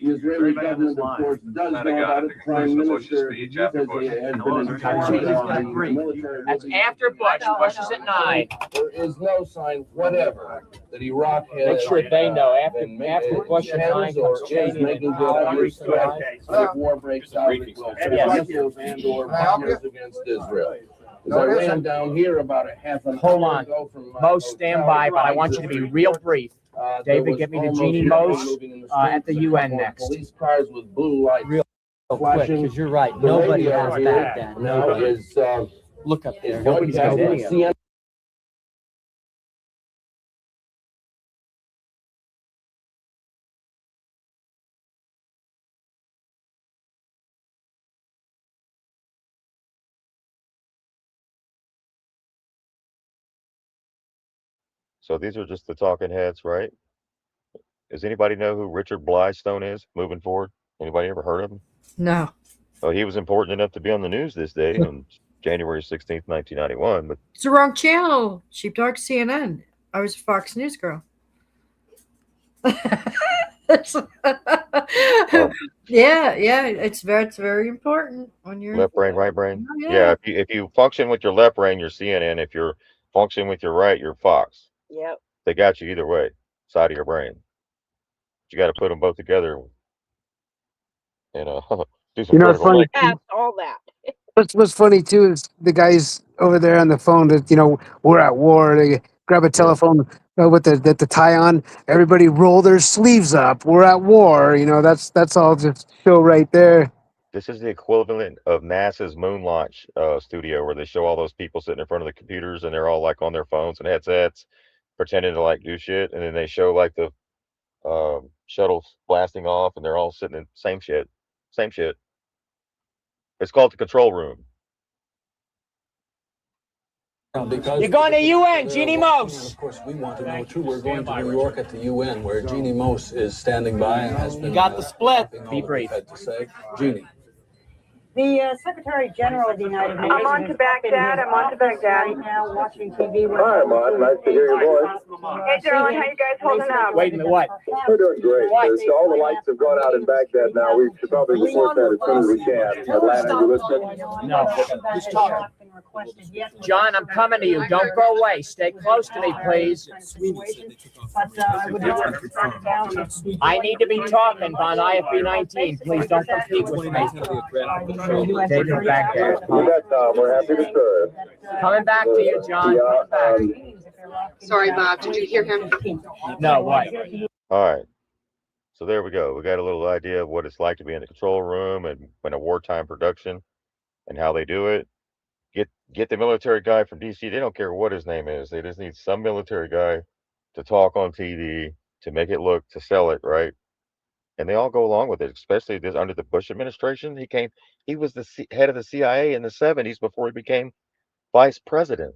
The Israeli government, of course, does know about it. The Prime Minister has been informed the military. That's after Bush. Bush is at 9. There is no sign whatever that Iraq has. Make sure they know. After Bush at 9 comes Cheney making and good if war breaks out, it will missiles and/or bombers against Israel. As I ran down here about a half an Hold hour on. ago from my Most hotel stand by, but I right want you to be here, real brief. there David, was get me to almost Jeannie nobody Mose moving in the at the streets. A UN couple of next. Police cars with blue lights. Real quick, flashing. because you're right. The Nobody radio has here Baghdad. now Nobody. is Look up there. Nobody's got broadcasting video. CNN. So these are just the talking heads, right? Does anybody know who Richard Blystone is moving forward? Anybody ever heard of him? No. Oh, he was important enough to be on the news this day on January 16th, 1991. But It's the wrong channel. Sheepdog CNN. I was a Fox News girl. Yeah, it's very important when you're left brain, right brain. Oh, Yeah, if you function with your left brain, you're CNN. If you're functioning with your right, you're Fox. Yep. They got you either way, side of your brain. You got to put them both together and do some You know, it's critical funny. thinking. Past all that. What's funny too is the guys over there on the phone that, we're at war. They grab a telephone with the tie on. Everybody roll their sleeves up. We're at war. That's all just show right there. This is the equivalent of NASA's moon launch studio, where they show all those people sitting in front of the computers and they're all like on their phones and headsets, pretending to like do shit, and then they show like the shuttles blasting off, and they're all sitting in same shit. It's called the control room. You're going to UN, Jeannie Mose. Of course, we want to know too. We're going to New York at the UN, where Jeannie Mose is standing by and has been. You got the split. Be brief. To say, Jeannie. The Secretary General of the United Nations. I'm on to Baghdad. Right now, watching TV. Hi, Ahmad. Nice to hear your voice. Hey, darling, how you guys holding up? Wait a minute, what? We're doing great. All the lights have gone out in Baghdad now. We should probably report that as soon as we can. Atlanta, you listening? No. Who's talking? John, I'm coming to you. Don't go away. Stay close to me, please. I need to be talking on IFB 19. Please don't compete with me. David Baghdad. We're happy to serve. Coming back to you, John. Coming back. Sorry, Bob. Did you hear him? No, what? All right. So there we go. We got a little idea of what it's like to be in the control room and in a wartime production and how they do it. Get the military guy from DC. They don't care what his name is. They just need some military guy to talk on TV, to make it look, to sell it, right? And they all go along with it, especially this under the Bush administration. He was the head of the CIA in the 70s before he became vice president.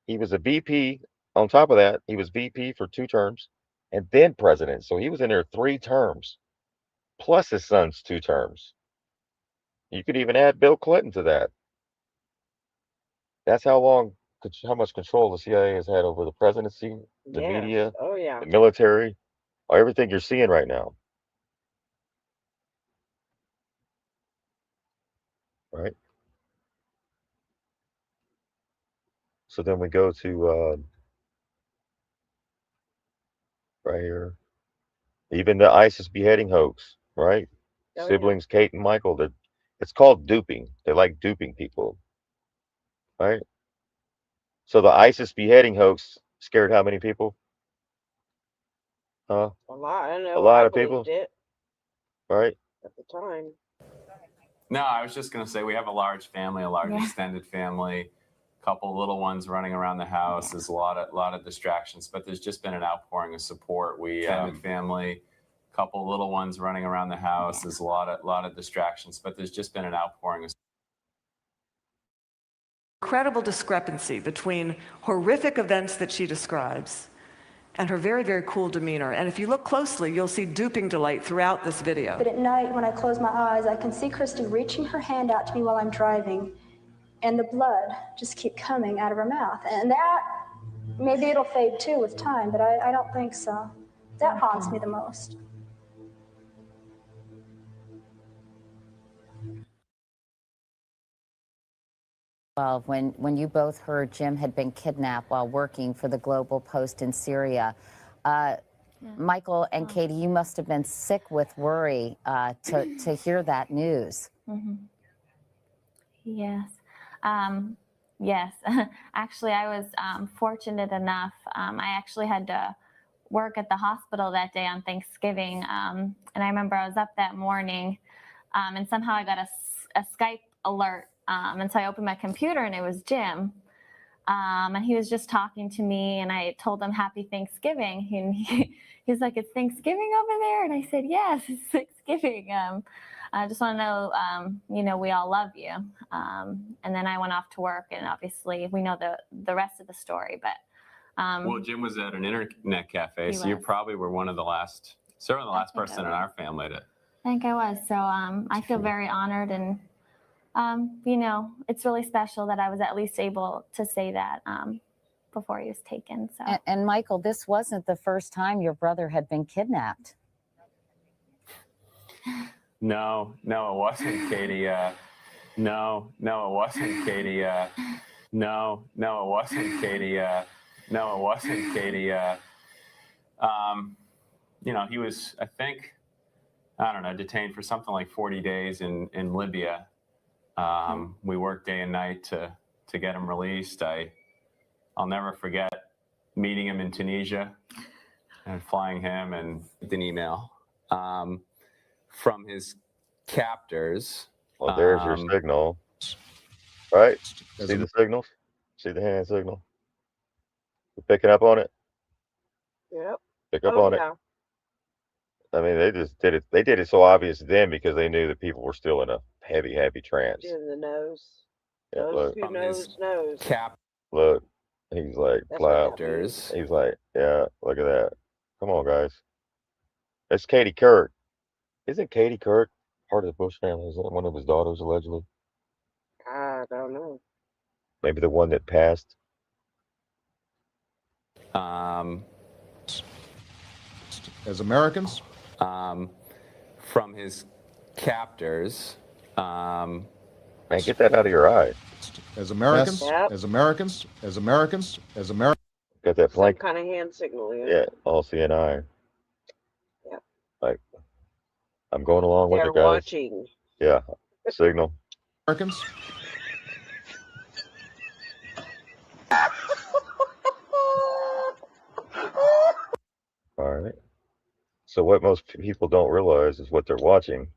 He was a VP. On top of that, he was VP for 2 terms and then president. So he was in there 3 terms, plus his son's 2 terms. You could even add Bill Clinton to that. That's how much control the CIA has had over the presidency, the media, Oh, yeah. the military, everything you're seeing right now. Right. So then we go to right here, even the ISIS beheading hoax, right? Oh, Siblings Kate and Michael. It's called duping. They like duping people, right? So the ISIS beheading hoax scared how many people? A lot. I know. A lot I of people. believed it Right. at the time. No, I was just going to say we have a large family, a large Yeah. extended family, couple little ones running around the house. There's a lot of distractions, but there's just been an outpouring of support. We family, couple little ones running around the house. There's a lot of distractions, but there's just been an outpouring of Incredible discrepancy between horrific events that she describes and her very, very cool demeanor. And if you look closely, you'll see duping delight throughout this video. But at night, when I close my eyes, I can see Christy reaching her hand out to me while I'm driving, and the blood just keep coming out of her mouth. And that, maybe it'll fade too with time, but I don't think so. That haunts me the most. When you both heard Jim had been kidnapped while working for the Global Post in Syria, Michael and Katie, you must have been sick with worry to hear that news. Mm-hmm. Yes. Yes. Actually, I was fortunate enough. I actually had to work at the hospital that day on Thanksgiving. And I remember I was up that morning and somehow I got a Skype alert. And so I opened my computer and it was Jim. And he was just talking to me and I told him Happy Thanksgiving. And he's like, it's Thanksgiving over there? And I said, yes, it's Thanksgiving. I just want to know, we all love you. And then I went off to work and obviously we know the rest of the story, but. Well, Jim was at an internet cafe, so you probably were one of the last, certainly the last person in our family to. I think I was. So I feel very honored and, it's really special that I was at least able to say that before he was taken. So. And Michael, this wasn't the first time your brother had been kidnapped. No, it wasn't, Katie. No, it wasn't, Katie. No, it wasn't, Katie. No, it wasn't, Katie. He was, I think, detained for something like 40 days in Libya. We worked day and night to get him released. I'll never forget meeting him in Tunisia and flying him and an email from his captors. Well, there's your signal. Right? See the signals? See the hand signal? You picking up on it? Yep. Pick up on it. I mean, they just did it. They did it so obvious then because they knew that people were still in a heavy trance. In the nose. Yeah, Those look. who knows. Look, he's like, That's flap. what that He's like, yeah, look at that. Come on, guys. That's Katie Kirk. Isn't Katie Kirk part of the Bush family? Is that one of his daughters, allegedly? I don't know. Maybe the one that passed. As Americans? From his captors. Man, get that out of your eye. As Americans? Yep. As Americans? As Americans? As Americans? Got that blank. Kind of hand signal. Yeah, all CNI. Yeah. Like, I'm going along with They're it, guys. watching. Yeah, signal. Americans? All right. So what most people don't realize is what they're watching.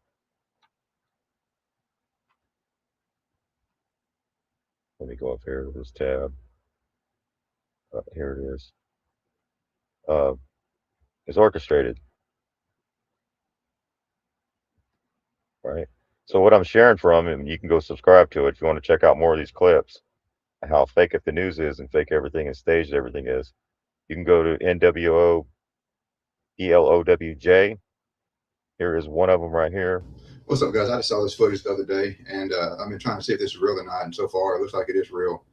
Let me go up here to this tab. Here it is. It's orchestrated. Right. So what I'm sharing from, and you can go subscribe to it if you want to check out more of these clips, how fake it the news is and fake everything and staged everything is. You can go to NWO ELOWJ. Here is one of them right here. What's up, guys? I just saw this footage the other day, and I've been trying to see if this is real or not, and so far it looks like it is real.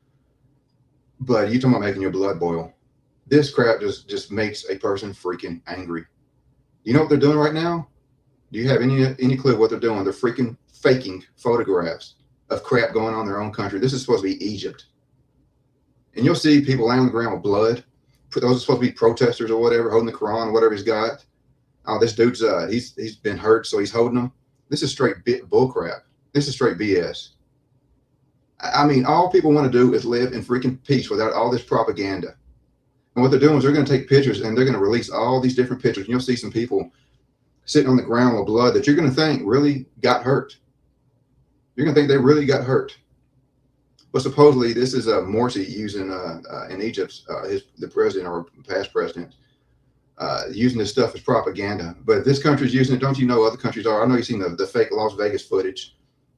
But you talking about making your blood boil. This crap just makes a person freaking angry. You know what they're doing right now? Do you have any clue what they're doing? They're freaking faking photographs of crap going on in their own country. This is supposed to be Egypt. And you'll see people laying on the ground with blood. Those are supposed to be protesters or whatever, holding the Quran or whatever he's got. Oh, this dude's he's been hurt, so he's holding them. This is straight bull crap. This is straight BS. I mean, all people want to do is live in freaking peace without all this propaganda. And what they're doing is they're going to take pictures and they're going to release all these different pictures. And you'll see some people sitting on the ground with blood that you're going to think really got hurt. You're gonna think they really got hurt. But supposedly this is Morsi using in Egypt, the president or past president, using this stuff as propaganda. But if this country's using it, don't you know other countries are? I know you've seen the fake Las Vegas footage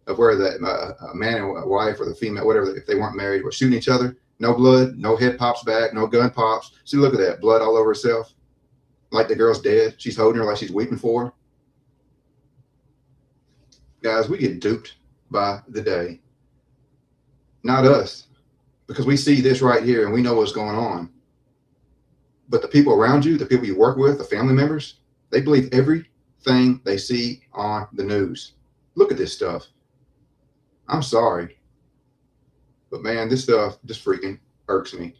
of where the man and wife or the female, whatever, if they weren't married, were shooting each other. No blood, no head pops back, no gun pops. See, look at that, blood all over herself. Like the girl's dead. She's holding her like she's weeping for her. Guys, we get duped by the day. Not us, because we see this right here and we know what's going on. But the people around you, the people you work with, the family members, they believe everything they see on the news. Look at this stuff. I'm sorry. But man, this stuff just freaking irks me.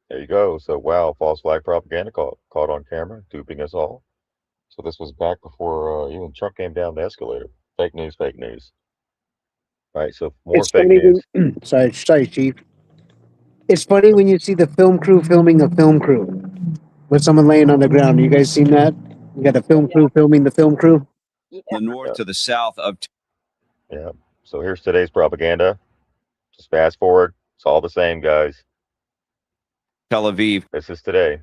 There you go. So, wow, false flag propaganda caught on camera, duping us all. So this was back before even Trump came down the escalator. Fake news, fake news. All right, so more It's fake funny news. when, sorry, Chief. It's funny when you see the film crew filming a film crew with someone laying on the ground. You guys seen that? You got a film crew filming the film crew. The north to the south of. Yeah. So here's today's propaganda. Just fast forward. It's all the same, guys. Tel Aviv. This is today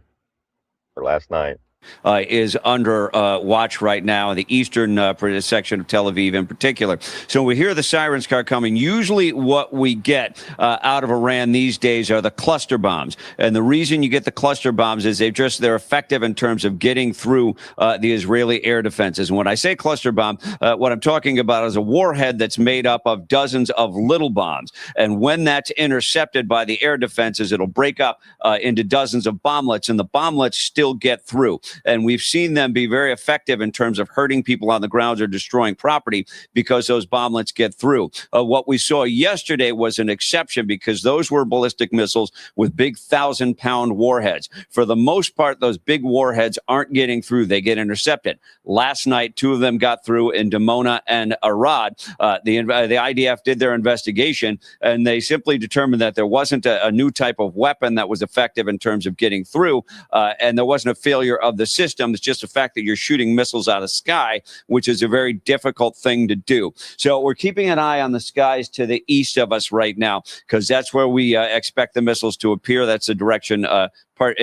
or last night. Is under watch right now in the eastern section of Tel Aviv in particular. So we hear the sirens car coming. Usually what we get out of Iran these days are the cluster bombs. And the reason you get the cluster bombs is they're effective in terms of getting through the Israeli air defenses. And when I say cluster bomb, what I'm talking about is a warhead that's made up of dozens of little bombs. And when that's intercepted by the air defenses, it'll break up into dozens of bomblets, and the bomblets still get through. And we've seen them be very effective in terms of hurting people on the ground or destroying property because those bomblets get through. What we saw yesterday was an exception because those were ballistic missiles with big 1,000-pound warheads. For the most part, those big warheads aren't getting through. They get intercepted. Last night, 2 of them got through in Dimona and Arad. The IDF did their investigation, and they simply determined that there wasn't a new type of weapon that was effective in terms of getting through, and there wasn't a failure of the system. It's just the fact that you're shooting missiles out of the sky, which is a very difficult thing to do. So we're keeping an eye on the skies to the east of us right now, because that's where we expect the missiles to appear. That's the direction where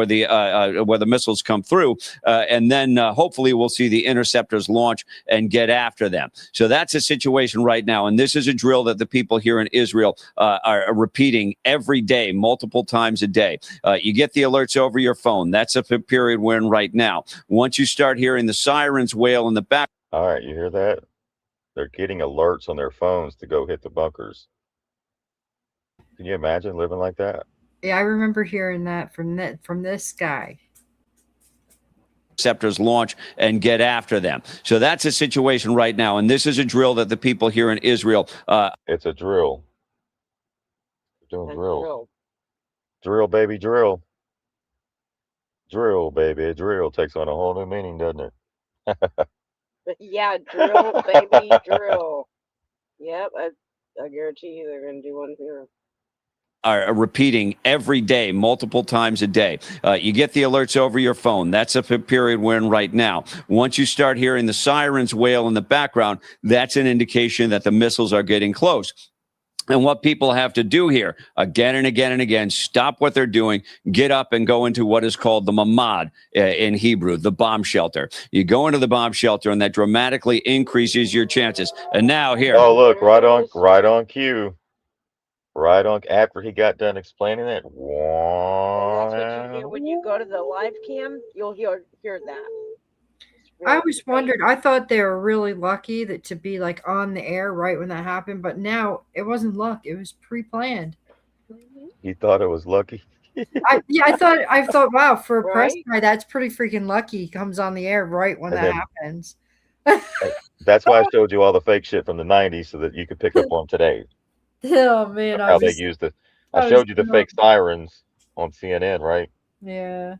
the missiles come through, and then hopefully we'll see the interceptors launch and get after them. So that's a situation right now, and this is a drill that the people here in Israel are repeating every day, multiple times a day. You get the alerts over your phone. That's a period we're in right now. Once you start hearing the sirens wail in the back. All right, you hear that? They're getting alerts on their phones to go hit the bunkers. Can you imagine living like that? Yeah, I remember hearing that from this guy. Interceptors launch and get after them. So that's a situation right now, and this is a drill that the people here in Israel. It's a drill. They're doing drills. Drill, baby, drill. Drill, baby, drill takes on a whole new meaning, doesn't it? Yeah, drill, baby, drill. Yep, I guarantee you they're going to do one here. Are repeating every day, multiple times a day. You get the alerts over your phone. That's a period we're in right now. Once you start hearing the sirens wail in the background, that's an indication that the missiles are getting close. And what people have to do here, again and again and again, stop what they're doing, get up and go into what is called the mamad in Hebrew, the bomb shelter. You go into the bomb shelter, and that dramatically increases your chances. And now here. Oh, look, right on cue. Right on after he got done explaining it. And that's what you hear when you go to the live cam. You'll hear that. I always wondered. I thought they were really lucky to be like on the air right when that happened, but now it wasn't luck; it was pre-planned. You thought it was lucky? I thought, wow, for a press guy, that's pretty freaking lucky. He comes on the air right when that happens. That's why I showed you all the fake shit from the '90s so that you could pick up on today. Oh man, how they used it. I showed you the fake sirens on CNN, right? Yeah.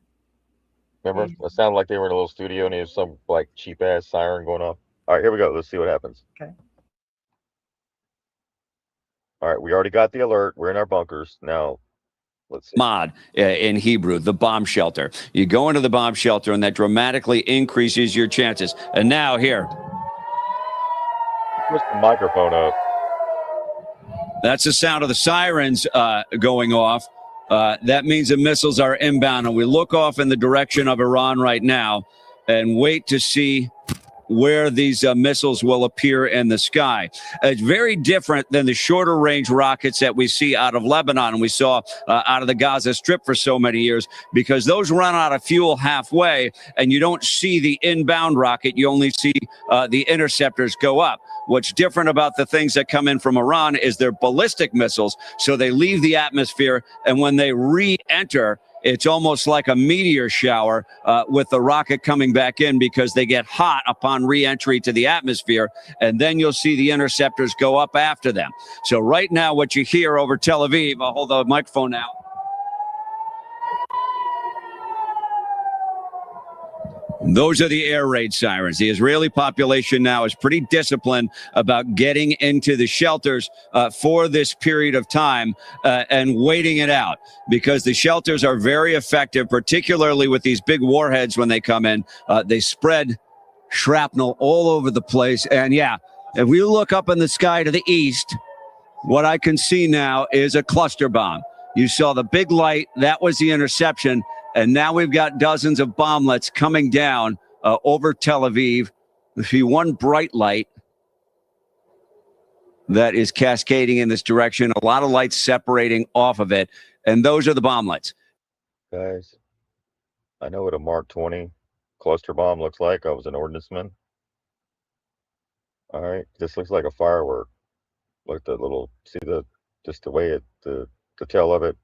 Remember? It sounded like they were in a little studio and there's some like cheap ass siren going off. All right, here we go. Let's see what happens. Okay. All All right, we already got the alert. We're in our bunkers now. Let's see. Mod in Hebrew, the bomb shelter. You go into the bomb shelter, and that dramatically increases your chances. And now here. Push the microphone up. That's the sound of the sirens going off. That means the missiles are inbound, and we look off in the direction of Iran right now and wait to see where these missiles will appear in the sky. It's very different than the shorter range rockets that we see out of Lebanon and we saw out of the Gaza Strip for so many years, because those run out of fuel halfway and you don't see the inbound rocket. You only see the interceptors go up. What's different about the things that come in from Iran is they're ballistic missiles. So they leave the atmosphere, and when they re-enter, it's almost like a meteor shower with the rocket coming back in, because they get hot upon re-entry to the atmosphere, and then you'll see the interceptors go up after them. So right now, what you hear over Tel Aviv, I'll hold the microphone now. Those are the air raid sirens. The Israeli population now is pretty disciplined about getting into the shelters for this period of time and waiting it out, because the shelters are very effective, particularly with these big warheads when they come in. They spread shrapnel all over the place. And yeah, if we look up in the sky to the east, what I can see now is a cluster bomb. You saw the big light. That was the interception. And now we've got dozens of bomblets coming down over Tel Aviv. You see one bright light that is cascading in this direction. A lot of lights separating off of it. And those are the bomblets. Guys, I know what a Mark 20 cluster bomb looks like. I was an ordnanceman. All right, this looks like a firework. Look at the little, see just the way the tail of it.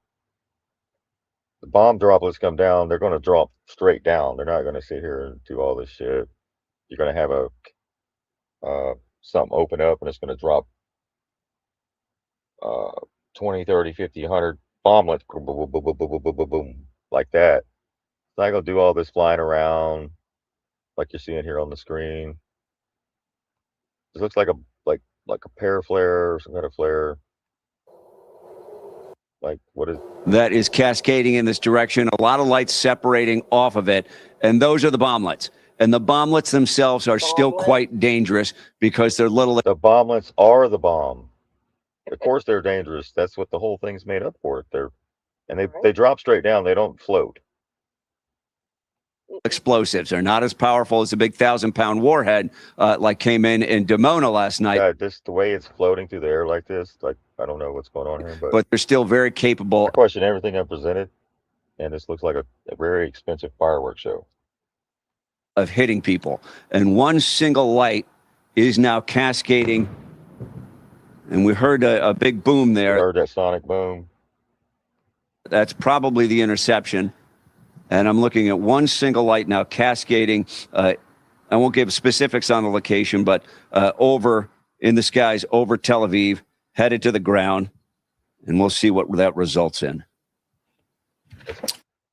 The bomb droplets come down, they're going to drop straight down. They're not going to sit here and do all this shit. You're going to have something open up, and it's going to drop 20, 30, 50, 100 bomblets, boom, boom, boom, boom, boom, boom, boom, boom, boom, like that. It's not going to do all this flying around like you're seeing here on the screen. This looks like a pear flare or some kind of flare. Like, what is that is cascading in this direction? A lot of lights separating off of it, and those are the bomblets. And the bomblets themselves are still quite dangerous because they're little. The bomblets are the bomb. Of course, they're dangerous. That's what the whole thing's made up for. They drop straight down. They don't float. Explosives are not as powerful as a big 1,000-pound warhead like came in Dimona last night. Yeah, just the way it's floating through the air like this, like I don't know what's going on here, but they're still very capable. I question everything I presented, and this looks like a very expensive fireworks show of hitting people. And one single light is now cascading, and we heard a big boom there. We heard that sonic boom. That's probably the interception. And I'm looking at one single light now cascading. I won't give specifics on the location, but over in the skies over Tel Aviv, headed to the ground, and we'll see what that results in.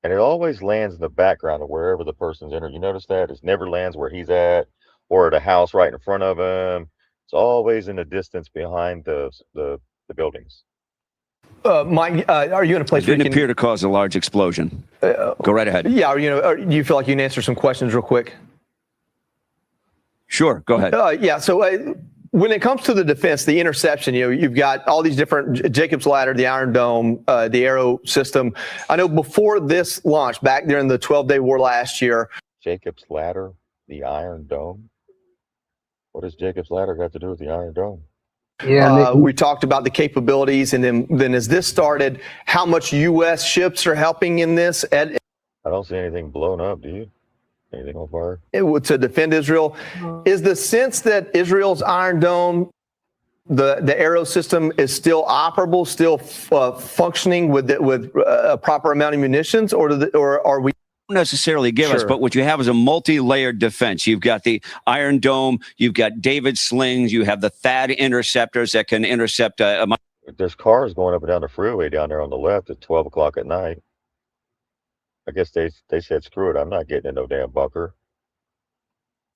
And it always lands in the background of wherever the person's in. You notice that? It never lands where he's at or at a house right in front of him. It's always in the distance behind the buildings. Mike, are you in a place where it didn't appear to cause a large explosion? Go right ahead. Yeah, do you feel like you can answer some questions real quick? Sure, go ahead. Yeah, so when it comes to the defense, the interception, you've got all these different Jacob's Ladder, the Iron Dome, the Arrow system. I know before this launch, back during the 12-day war last year. Jacob's Ladder, the Iron Dome? What does Jacob's Ladder got to do with the Iron Dome? Yeah, we talked about the capabilities, and then as this started, how much U.S. ships are helping in this? I don't see anything blown up, do you? Anything on fire? To defend Israel. Is the sense that Israel's Iron Dome, the Arrow system, is still operable, still functioning with a proper amount of munitions, or are we? Necessarily give us, but what you have is a multi-layered defense. You've got the Iron Dome, you've got David slings, you have the THAAD interceptors that can intercept There's cars going up and down the freeway down there on the left at 12 o'clock at night. I guess they said, screw it, I'm not getting in no damn bunker.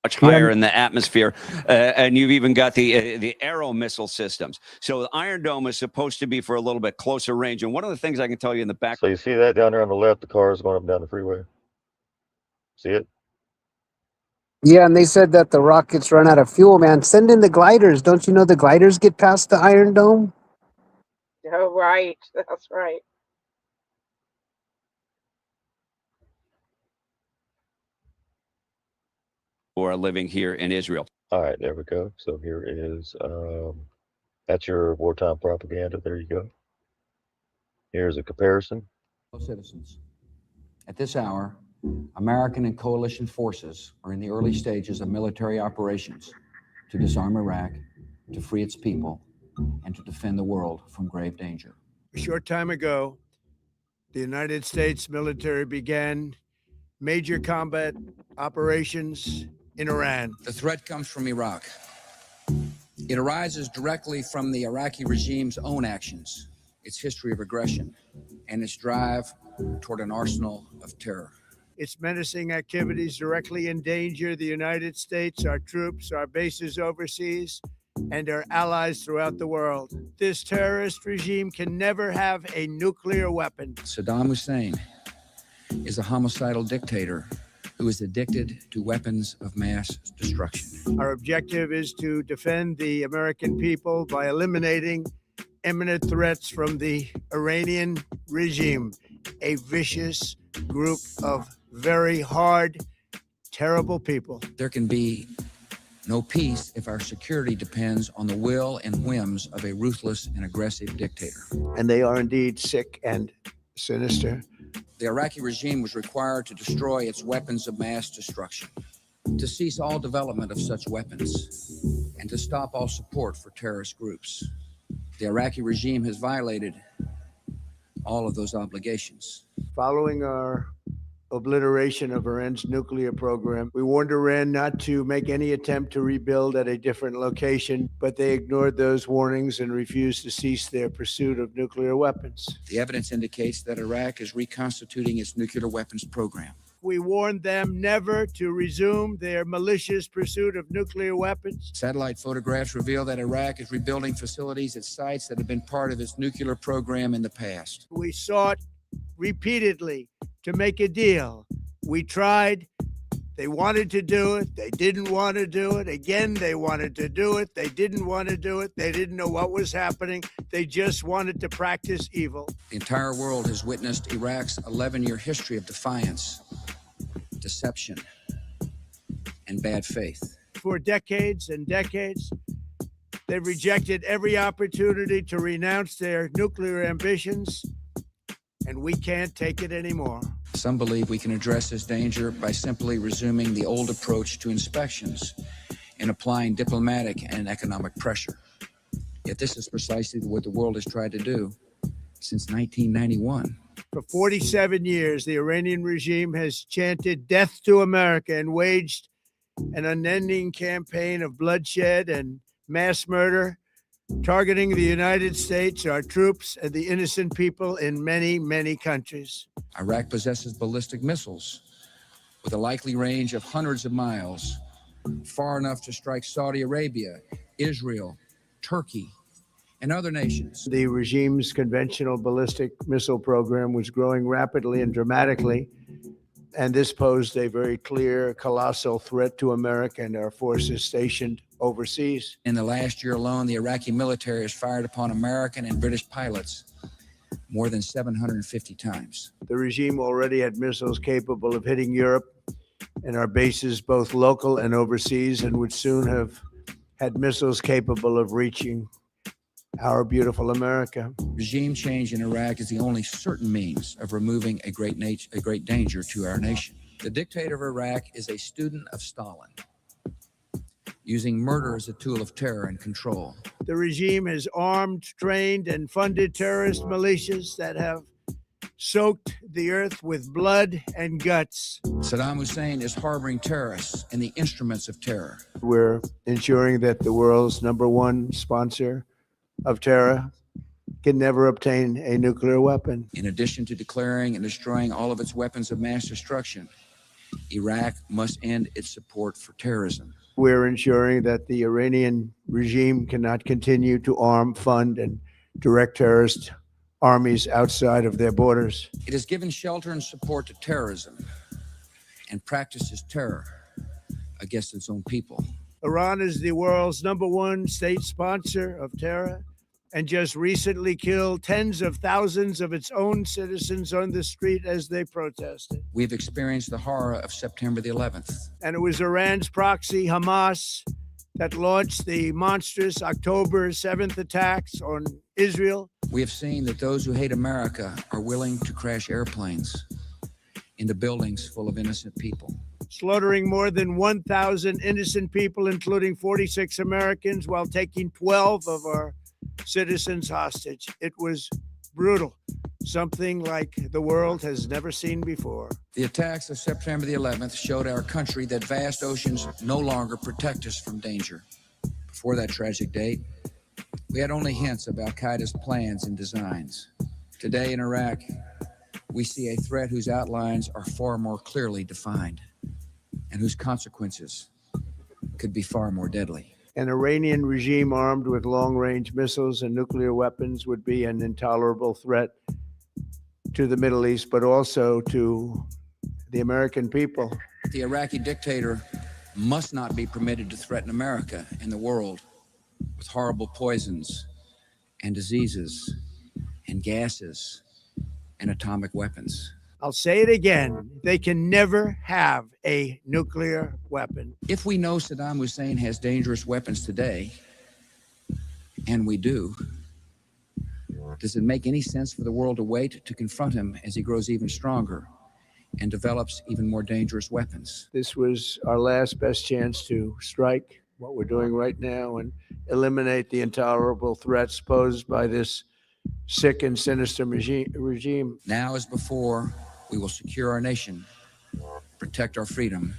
much higher in the atmosphere, and you've even got the aero missile systems. So the Iron Dome is supposed to be for a little bit closer range. And one of the things I can tell you in the back. So you see that down there on the left, the cars going up and down the freeway. See it? Yeah, and they said that the rockets run out of fuel, man. Send in the gliders. Don't you know the gliders get past the Iron Dome? Oh, right. That's right. Who are living here in Israel. All right, there we go. So here is, that's your wartime propaganda. There you go. Here's a comparison. Citizens. At this hour, American and coalition forces are in the early stages of military operations to disarm Iraq, to free its people, and to defend the world from grave danger. A short time ago, the United States military began major combat operations in Iran. The threat comes from Iraq. It arises directly from the Iraqi regime's own actions, its history of aggression, and its drive toward an arsenal of terror. Its menacing activities directly endanger the United States, our troops, our bases overseas, and our allies throughout the world. This terrorist regime can never have a nuclear weapon. Saddam Hussein is a homicidal dictator who is addicted to weapons of mass destruction. Our objective is to defend the American people by eliminating imminent threats from the Iranian regime, a vicious group of very hard, terrible people. There can be no peace if our security depends on the will and whims of a ruthless and aggressive dictator. And they are indeed sick and sinister. The Iraqi regime was required to destroy its weapons of mass destruction, to cease all development of such weapons, and to stop all support for terrorist groups. The Iraqi regime has violated all of those obligations. Following our obliteration of Iran's nuclear program, we warned Iran not to make any attempt to rebuild at a different location, but they ignored those warnings and refused to cease their pursuit of nuclear weapons. The evidence indicates that Iraq is reconstituting its nuclear weapons program. We warned them never to resume their malicious pursuit of nuclear weapons. Satellite photographs reveal that Iraq is rebuilding facilities at sites that have been part of its nuclear program in the past. We sought repeatedly to make a deal. We tried. They wanted to do it. They didn't want to do it. Again, they wanted to do it. They didn't want to do it. They didn't know what was happening. They just wanted to practice evil. The entire world has witnessed Iraq's 11-year history of defiance, deception, and bad faith. For decades and decades, they rejected every opportunity to renounce their nuclear ambitions, and we can't take it anymore. Some believe we can address this danger by simply resuming the old approach to inspections and applying diplomatic and economic pressure. Yet this is precisely what the world has tried to do since 1991. For 47 years, the Iranian regime has chanted death to America and waged an unending campaign of bloodshed and mass murder, targeting the United States, our troops, and the innocent people in many, many countries. Iraq possesses ballistic missiles with a likely range of hundreds of miles, far enough to strike Saudi Arabia, Israel, Turkey, and other nations. The regime's conventional ballistic missile program was growing rapidly and dramatically, and this posed a very clear, colossal threat to America and our forces stationed overseas. In the last year alone, the Iraqi military has fired upon American and British pilots more than 750 times. The regime already had missiles capable of hitting Europe and our bases, both local and overseas, and would soon have had missiles capable of reaching our beautiful America. Regime change in Iraq is the only certain means of removing a great danger to our nation. The dictator of Iraq is a student of Stalin, using murder as a tool of terror and control. The regime has armed, trained, and funded terrorist militias that have soaked the earth with blood and guts. Saddam Hussein is harboring terrorists and the instruments of terror. We're ensuring that the world's #1 sponsor of terror can never obtain a nuclear weapon. In addition to declaring and destroying all of its weapons of mass destruction, Iraq must end its support for terrorism. We're ensuring that the Iranian regime cannot continue to arm, fund, and direct terrorist armies outside of their borders. It has given shelter and support to terrorism and practices terror against its own people. Iran is the world's #1 state sponsor of terror and just recently killed tens of thousands of its own citizens on the street as they protested. We've experienced the horror of September the 11th. And it was Iran's proxy, Hamas, that launched the monstrous October 7th attacks on Israel. We have seen that those who hate America are willing to crash airplanes into buildings full of innocent people, slaughtering more than 1,000 innocent people, including 46 Americans, while taking 12 of our citizens hostage. It was brutal, something like the world has never seen before. The attacks of September the 11th showed our country that vast oceans no longer protect us from danger. Before that tragic date, we had only hints of al-Qaeda's plans and designs. Today in Iraq, we see a threat whose outlines are far more clearly defined and whose consequences could be far more deadly. An Iranian regime armed with long-range missiles and nuclear weapons would be an intolerable threat to the Middle East, but also to the American people. The Iraqi dictator must not be permitted to threaten America and the world with horrible poisons and diseases and gases and atomic weapons. I'll say it again, they can never have a nuclear weapon. If we know Saddam Hussein has dangerous weapons today, and we do, does it make any sense for the world to wait to confront him as he grows even stronger and develops even more dangerous weapons? This was our last best chance to strike what we're doing right now and eliminate the intolerable threats posed by this sick and sinister regime. Now as before, we will secure our nation, protect our freedom,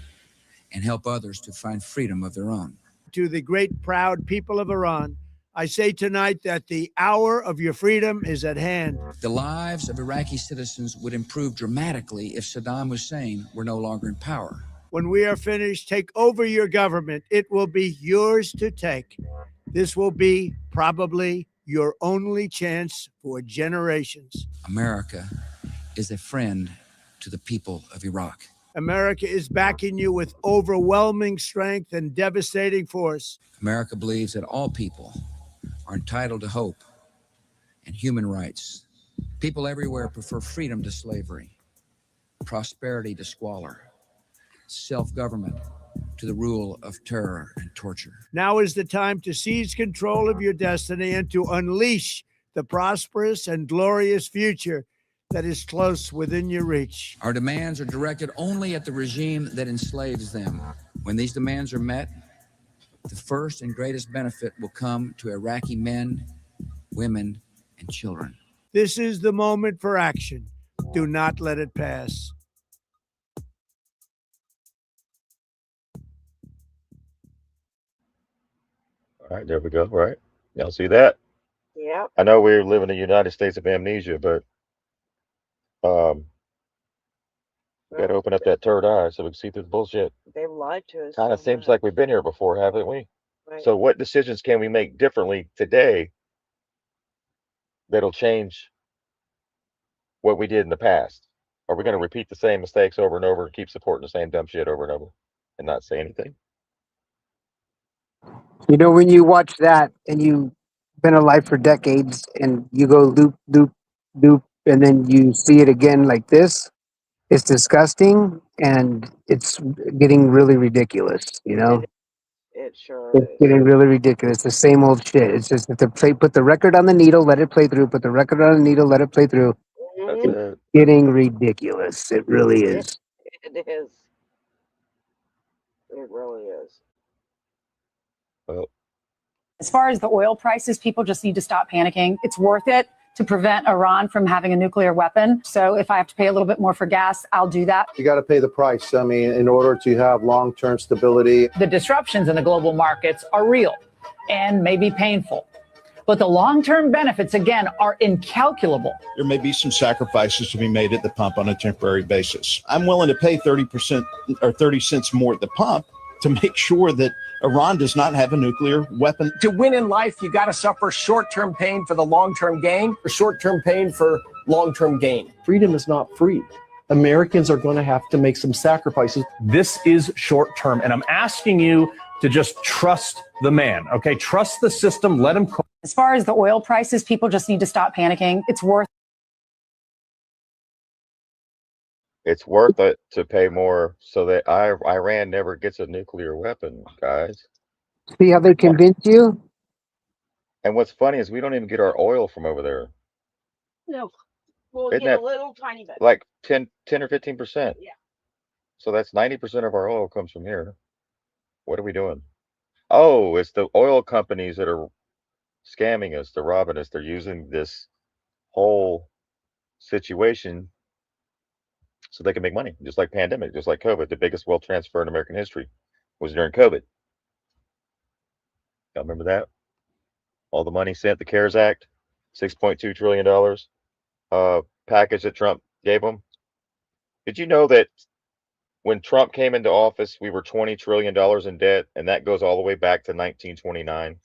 and help others to find freedom of their own. To the great, proud people of Iran, I say tonight that the hour of your freedom is at hand. The lives of Iraqi citizens would improve dramatically if Saddam Hussein were no longer in power. When we are finished, take over your government. It will be yours to take. This will be probably your only chance for generations. America is a friend to the people of Iraq. America is backing you with overwhelming strength and devastating force. America believes that all people are entitled to hope and human rights. People everywhere prefer freedom to slavery, prosperity to squalor, self-government to the rule of terror and torture. Now is the time to seize control of your destiny and to unleash the prosperous and glorious future that is close within your reach. Our demands are directed only at the regime that enslaves them. When these demands are met, the first and greatest benefit will come to Iraqi men, women, and children. This is the moment for action. Do not let it pass. All right, there we go. Right. Y'all see that? Yeah. I know we live in the United States of amnesia, but we got to open up that third eye so we can see through the bullshit. They've lied to us. Kind of so seems much. like we've been here before, haven't we? Right. So what decisions can we make differently today that'll change what we did in the past? Are we going to repeat the same mistakes over and over and keep supporting the same dumb shit over and over and not say anything? You know, when you watch that and you've been alive for decades and you go loop, loop, loop, and then you see it again like this, it's disgusting and it's getting really ridiculous, you know? It sure It's is. getting really ridiculous. The same old shit. It's just that put the record on the needle, let it play through, put the record on the needle, let it play through. That's It's it. getting ridiculous. It really is. It is. It really is. Well, As far as the oil prices, people just need to stop panicking. It's worth it to prevent Iran from having a nuclear weapon. So if I have to pay a little bit more for gas, I'll do that. You got to pay the price. I mean, in order to have long-term stability. The disruptions in the global markets are real and may be painful. but the long-term benefits, again, are incalculable. There may be some sacrifices to be made at the pump on a temporary basis. I'm willing to pay 30% or 30 cents more at the pump to make sure that Iran does not have a nuclear weapon. To win in life, you got to suffer short-term pain for the long-term gain, or short-term pain for long-term gain. Freedom is not free. Americans are going to have to make some sacrifices. This is short-term, and I'm asking you to just trust the man, okay? Trust the system, let him. As far as the oil prices, people just need to stop panicking. It's worth it to pay more so that Iran never gets a nuclear weapon, guys. See how they convince you? And what's funny is we don't even get our oil from over there. No. We'll Isn't get that a little tiny bit. like 10 or 15%? Yeah. So that's 90% of our oil comes from here. What are we doing? Oh, it's the oil companies that are scamming us. They're robbing us. They're using this whole situation so they can make money, just like pandemic, just like COVID. The biggest wealth transfer in American history was during COVID. Y'all remember that? All the money sent, the CARES Act, $6.2 trillion package that Trump gave them. Did you know that when Trump came into office, we were $20 trillion in debt, and that goes all the way back to 1929.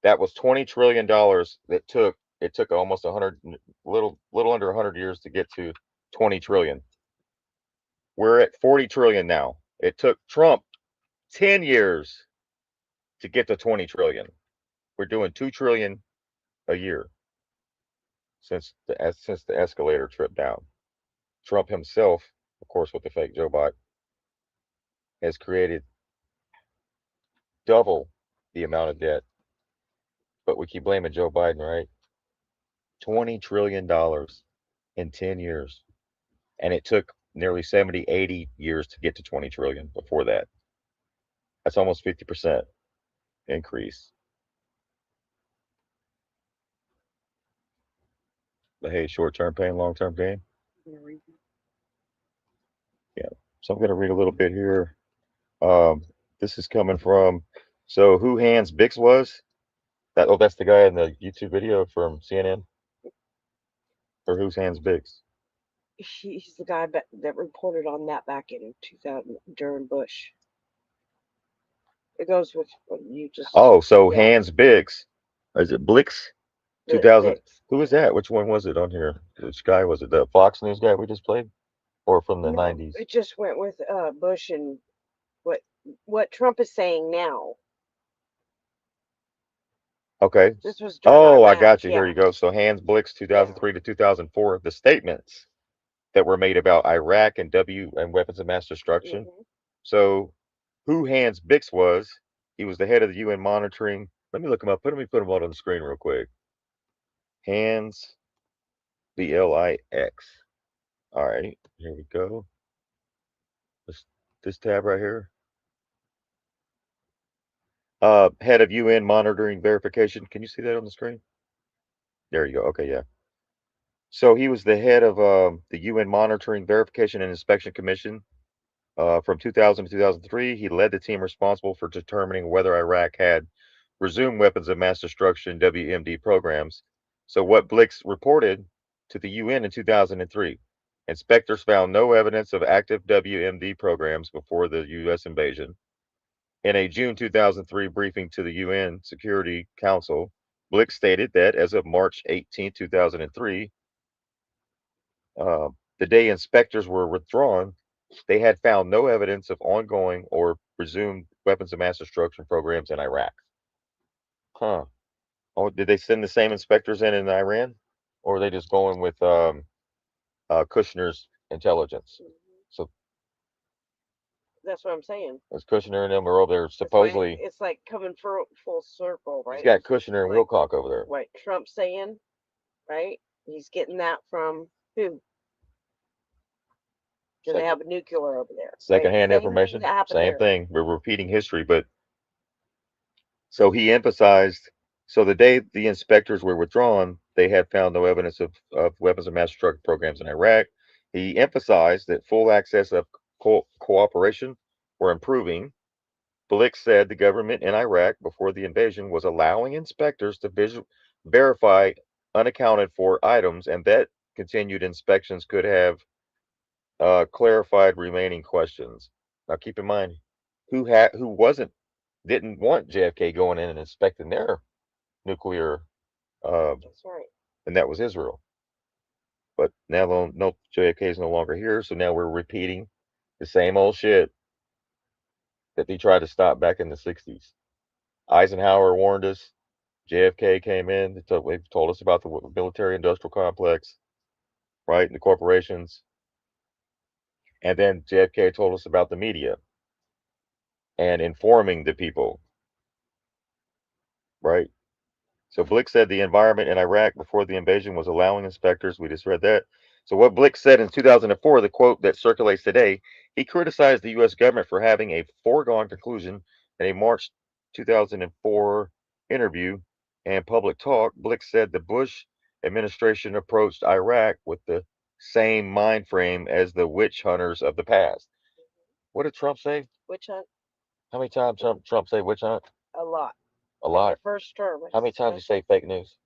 That was $20 trillion that took almost 100, little under 100 years to get to 20 trillion. We're at 40 trillion now. It took Trump 10 years to get to 20 trillion. We're doing 2 trillion a year since the escalator trip down. Trump himself, of course, with the fake Joe Biden, has created double the amount of debt. But we keep blaming Joe Biden, right? $20 trillion in 10 years. And it took nearly 70, 80 years to get to 20 trillion before that. That's almost 50% increase. But hey, short-term pain, long-term gain. Yeah. So I'm going to read a little bit here. This is coming from, so who Hans Bix was? That's the guy in the YouTube video from CNN? Or who's Hans Bix? He's the guy that reported on that back in 2000 during Bush. It goes with what you just. Oh, so yeah. Hans Bix. Is it Blix? 2000. Bix. Who is that? Which one was it on here? Which guy was it? The Fox News guy we just played? Or from the 90s? It just went with Bush and what Trump is saying now. Okay. This was I got you. Yeah. Here you go. So Hans Blix, 2003 to 2004, the statements that were made about Iraq and weapons of mass destruction. Mm-hmm. So who Hans Bix was, he was the head of the UN monitoring. Let me look him up. Let me put him on the screen real quick. Hans, B-L-I-X. All right, here we go. This tab right here. Head of UN monitoring verification. Can you see that on the screen? There you go. Okay, yeah. So he was the head of the UN Monitoring Verification and Inspection Commission from 2000 to 2003. He led the team responsible for determining whether Iraq had resumed weapons of mass destruction WMD programs. So what Blix reported to the UN in 2003, inspectors found no evidence of active WMD programs before the U.S. invasion. In a June 2003 briefing to the UN Security Council, Blix stated that as of March 18, 2003, the day inspectors were withdrawn, they had found no evidence of ongoing or resumed weapons of mass destruction programs in Iraq. Huh. Oh, did they send the same inspectors in Iran? Or are they just going with Kushner's intelligence? So that's what I'm saying. As Kushner and them are over there supposedly. It's like coming full circle, right? He's got Kushner and Wilcock over there. What Trump's saying, right? He's getting that from who? Do they have a nuclear over there? Secondhand information. Same thing. We're repeating history, but so he emphasized. So the day the inspectors were withdrawn, they had found no evidence of weapons of mass destruction programs in Iraq. He emphasized that full access of cooperation were improving Blick said the government in Iraq before the invasion was allowing inspectors to verify unaccounted for items, and that continued inspections could have clarified remaining questions. Now, keep in mind, who didn't want JFK going in and inspecting their nuclear, That's right. and that was Israel. But now no JFK is no longer here, so now we're repeating the same old shit that they tried to stop back in the 60s. Eisenhower warned us. JFK came in. They told us about the military-industrial complex, right, and the corporations. And then JFK told us about the media and informing the people, right? So Blick said the environment in Iraq before the invasion was allowing inspectors. We just read that. So what Blick said in 2004, the quote that circulates today, he criticized the U.S. government for having a foregone conclusion in a March 2004 interview and public talk. Blick said the Bush administration approached Iraq with the same mind frame as the witch hunters of the past. What did Trump say? Witch hunt? How many times Trump say witch hunt? A lot. A lot. The first term. How many times you say fake news?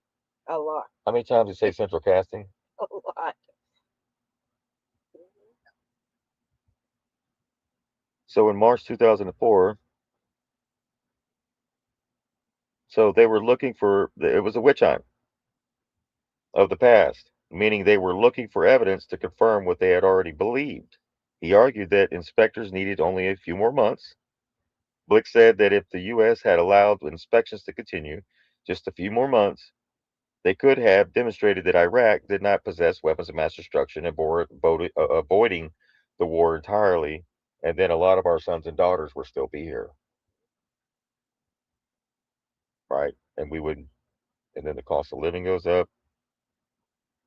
A lot. How many times you say central casting? A lot. So in March 2004, so they were looking for, it was a witch hunt of the past, meaning they were looking for evidence to confirm what they had already believed. He argued that inspectors needed only a few more months. Blick said that if the U.S. had allowed inspections to continue just a few more months, they could have demonstrated that Iraq did not possess weapons of mass destruction, avoiding the war entirely, and then a lot of our sons and daughters would still be here. Right? And then the cost of living goes up,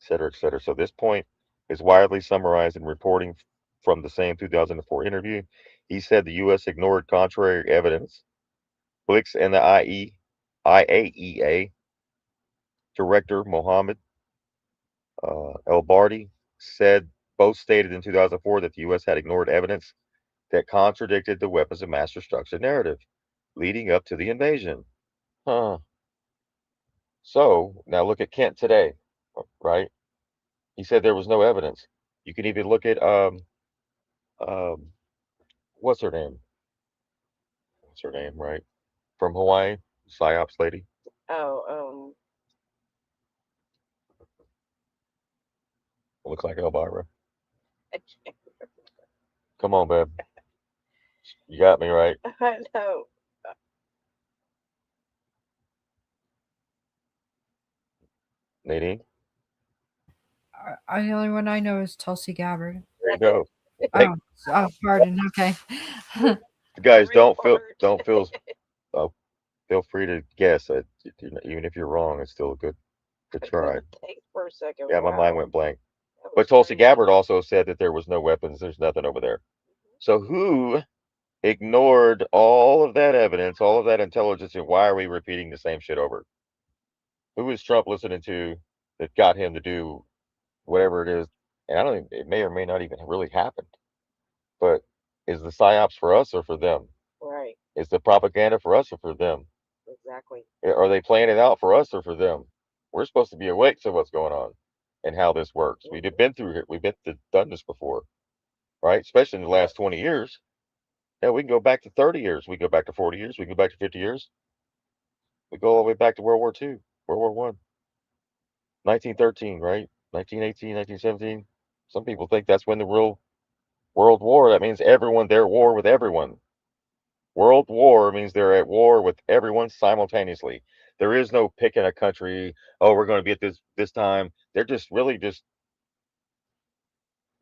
et cetera, et cetera. So this point is widely summarized in reporting from the same 2004 interview. He said the U.S. ignored contrary evidence. Blix and the IAEA director Mohammed El-Bardi both stated in 2004 that the U.S. had ignored evidence that contradicted the weapons of mass destruction narrative leading up to the invasion. Huh. So now look at Kent today, right? He said there was no evidence. You can even look at what's her name? What's her name, right? From Hawaii, Psyops lady. Oh, Looks like Elvira. Come on, babe. You got me right. I know. Nadine? The only one I know is Tulsi Gabbard. There you go. Oh, pardon. Okay. Guys, don't feel free to guess. Even if you're wrong, it's still a good try. Think for a second. Yeah, my mind went blank. But Tulsi Gabbard also said that there was no weapons. There's nothing over there. So who ignored all of that evidence, all of that intelligence, and why are we repeating the same shit over? Who is Trump listening to that got him to do whatever it is? And I don't think it may or may not even really happened. But is the psyops for us or for them? Right. Is the propaganda for us or for them? Exactly. Are they playing it out for us or for them? We're supposed to be awake to what's going on and how this works. We've been through it. We've done this before, right? Especially in the last 20 years. Yeah, we can go back to 30 years. We can go back to 40 years. We can go back to 50 years. We go all the way back to World War II, World War I, 1913, right? 1918, 1917. Some people think that's when the real World War, that means everyone, they're at war with everyone. World War means they're at war with everyone simultaneously. There is no picking a country. Oh, we're going to be at this time. They're just really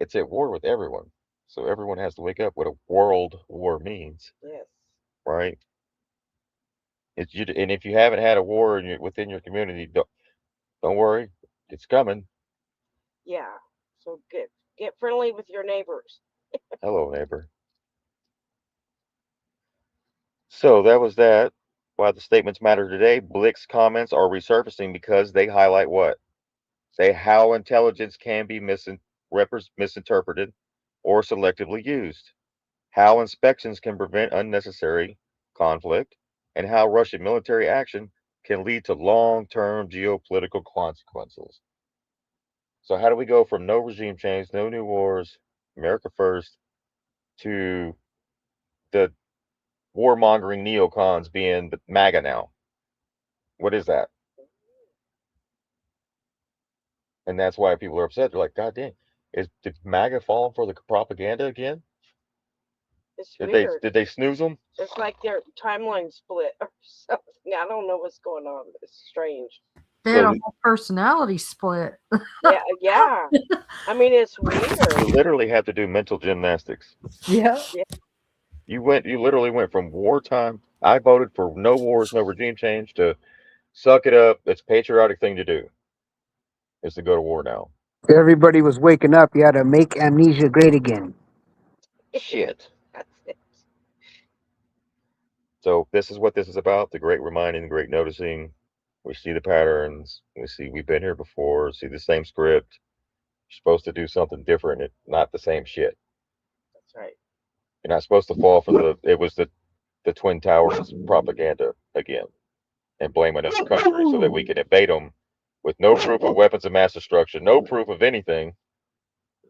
it's at war with everyone. So everyone has to wake up what a world war means. Yes. Right? And if you haven't had a war within your community, don't worry, it's coming. Yeah. So get friendly with your neighbors. Hello, neighbor. So that was that. Why the statements matter today. Blick's comments are resurfacing because they highlight what? Say how intelligence can be misinterpreted or selectively used. How inspections can prevent unnecessary conflict and how Russian military action can lead to long-term geopolitical consequences. So how do we go from no regime change, no new wars, America first, to the warmongering neocons being the MAGA now? What is that? And that's why people are upset. They're like, God damn, did MAGA fall for the propaganda again? It's Did weird. they snooze them? It's like their timeline split or something. I don't know what's going on. It's strange. They had a whole personality split. Yeah. I mean, it's weird. You literally have to do mental gymnastics. Yeah. You literally went from wartime. I voted for no wars, no regime change, to suck it up. It's a patriotic thing to do. Is to go to war now. Everybody was waking up. You had to make amnesia great again. Shit. That's it. So this is what this is about: the great reminding, the great noticing. We see the patterns. We see we've been here before. See the same script. You're supposed to do something different, not the same shit. That's right. You're not supposed to fall for the Twin Towers propaganda again and blame another country so that we can invade them with no proof of weapons of mass destruction, no proof of anything,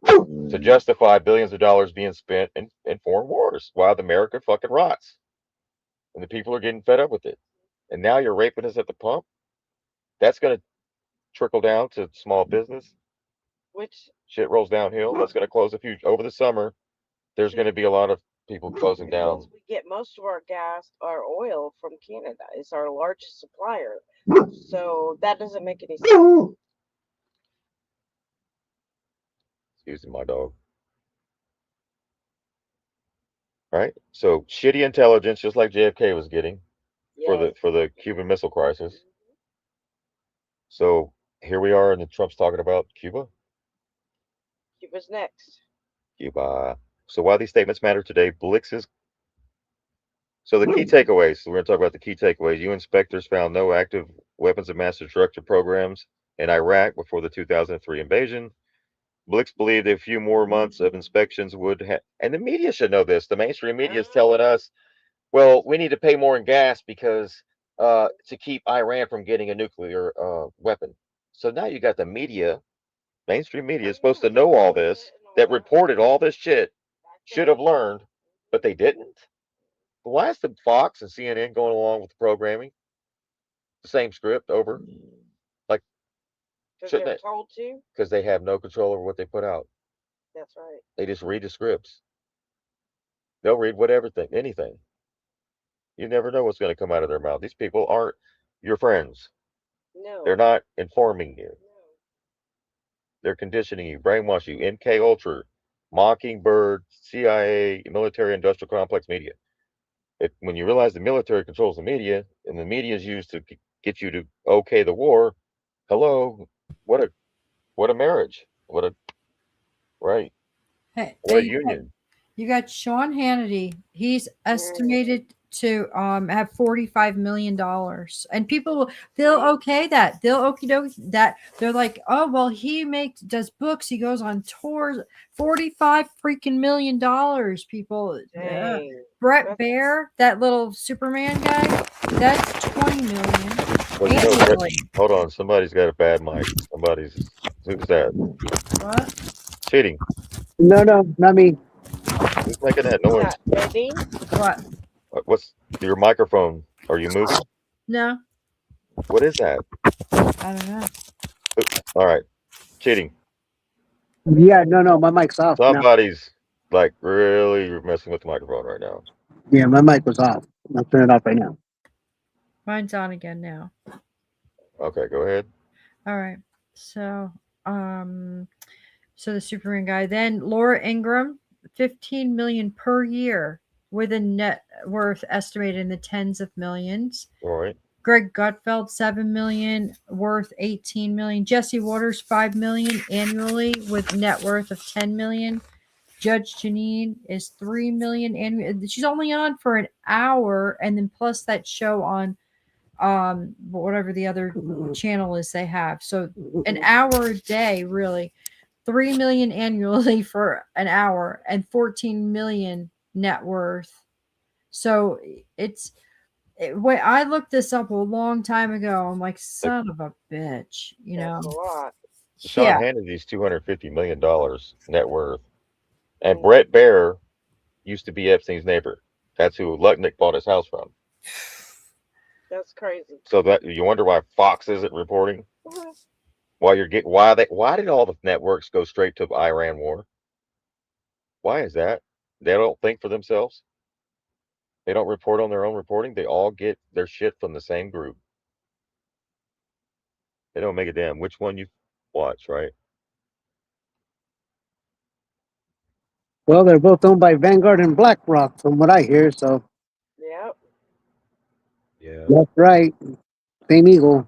to justify billions of dollars being spent in foreign wars while America fucking rots. And the people are getting fed up with it. And now you're raping us at the pump? That's going to trickle down to small business. Which shit rolls downhill. That's going to close over the summer. There's going to be a lot of people closing down. we get most of our gas, our oil from Canada. It's our largest supplier. So that doesn't make any sense. Excuse my dog. Right? So shitty intelligence, just like JFK was getting for the Cuban Missile Crisis. So here we are, and Trump's talking about Cuba. Cuba's next. Cuba. So why these statements matter today? Blix's. So the key takeaways. So we're going to talk about the key takeaways. UN inspectors found no active weapons of mass destruction programs in Iraq before the 2003 invasion. Blix believed a few more months of inspections would have, and the media should know this. The mainstream media is telling us, well, we need to pay more in gas because to keep Iran from getting a nuclear weapon. So now you got the media, mainstream media is supposed to know all this, that reported all this shit, should have learned, but they didn't. Why is the Fox and CNN going along with the programming? The same script over? Like, Because they're told to? Because they have no control over what they put out. That's right. They just read the scripts. They'll read whatever thing, anything. You never know what's going to come out of their mouth. These people aren't your friends. No. They're not informing you. They're conditioning you, brainwash you. MK Ultra, Mockingbird, CIA, military industrial complex media. When you realize the military controls the media, and the media is used to get you to okay the war, hello, what a marriage. Right. Hey, What a union. You got Sean Hannity. He's estimated to have $45 million, and people they'll okay that they'll okie doke that they're like, oh well, he does books, he goes on tours, $45 freaking million. People, Brett Baer, that little Superman guy, that's $20 million. Well, hold on, somebody's got a bad mic. Who's that? What? Cheating. No, not me. Who's making that noise? What? What's your microphone? Are you moving? No. What is that? I don't know. All right. Cheating. Yeah, no, my mic's off. Somebody's like really messing with the microphone right now. Yeah, my mic was off. I'll turn it off right now. Mine's on again now. Okay, go ahead. All right. So the Superman guy. Then Laura Ingraham, 15 million per year, with a net worth estimated in the tens of millions. All right. Greg Gutfeld, 7 million, worth 18 million. Jesse Waters, 5 million annually, with net worth of 10 million. Judge Janine is 3 million annually. She's only on for an hour, and then plus that show on whatever the other channel is they have. So an hour a day, really. 3 million annually for an hour, and 14 million net worth. So when I looked this up a long time ago, I'm like, son of a bitch, you know. That's a lot. Sean Yeah. Hannity's $250 million net worth. And Brett Baer used to be Epstein's neighbor. That's who Lutnick bought his house from. That's crazy. So that you wonder why Fox isn't reporting? Why did all the networks go straight to the Iran war? Why is that? They don't think for themselves. They don't report on their own reporting. They all get their shit from the same group. They don't make a damn which one you watch, right? Well, they're both owned by Vanguard and BlackRock, from what I hear. So Yep. Yeah. that's right. Same eagle.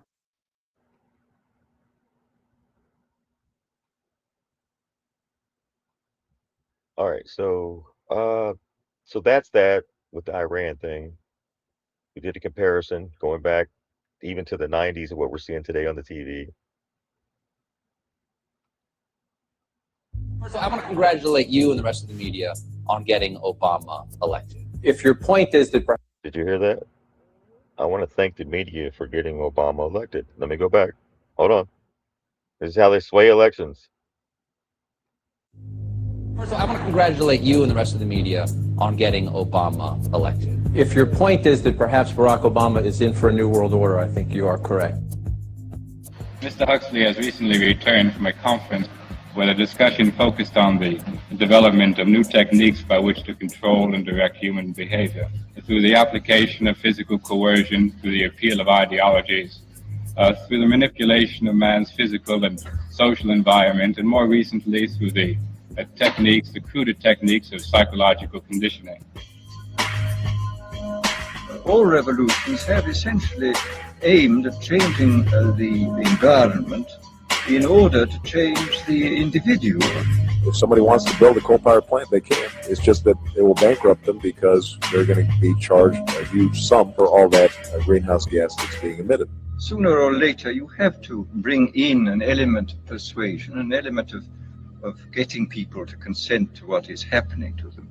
All right, so that's that with the Iran thing. We did a comparison going back even to the 90s of what we're seeing today on the TV. First of all, I want to congratulate you and the rest of the media on getting Obama elected. If your point is that... Did you hear that? I want to thank the media for getting Obama elected. Let me go back. Hold on. This is how they sway elections. First of all, I want to congratulate you and the rest of the media on getting Obama elected. If your point is that perhaps Barack Obama is in for a new world order, I think you are correct. Mr. Huxley has recently returned from a conference where the discussion focused on the development of new techniques by which to control and direct human behavior through the application of physical coercion, through the appeal of ideologies, through the manipulation of man's physical and social environment, and more recently through the techniques, the cruder techniques of psychological conditioning. All revolutions have essentially aimed at changing the environment in order to change the individual. If somebody wants to build a coal-fired plant, they can. It's just that it will bankrupt them because they're going to be charged a huge sum for all that greenhouse gas that's being emitted. Sooner or later, you have to bring in an element of persuasion, an element of getting people to consent to what is happening to them.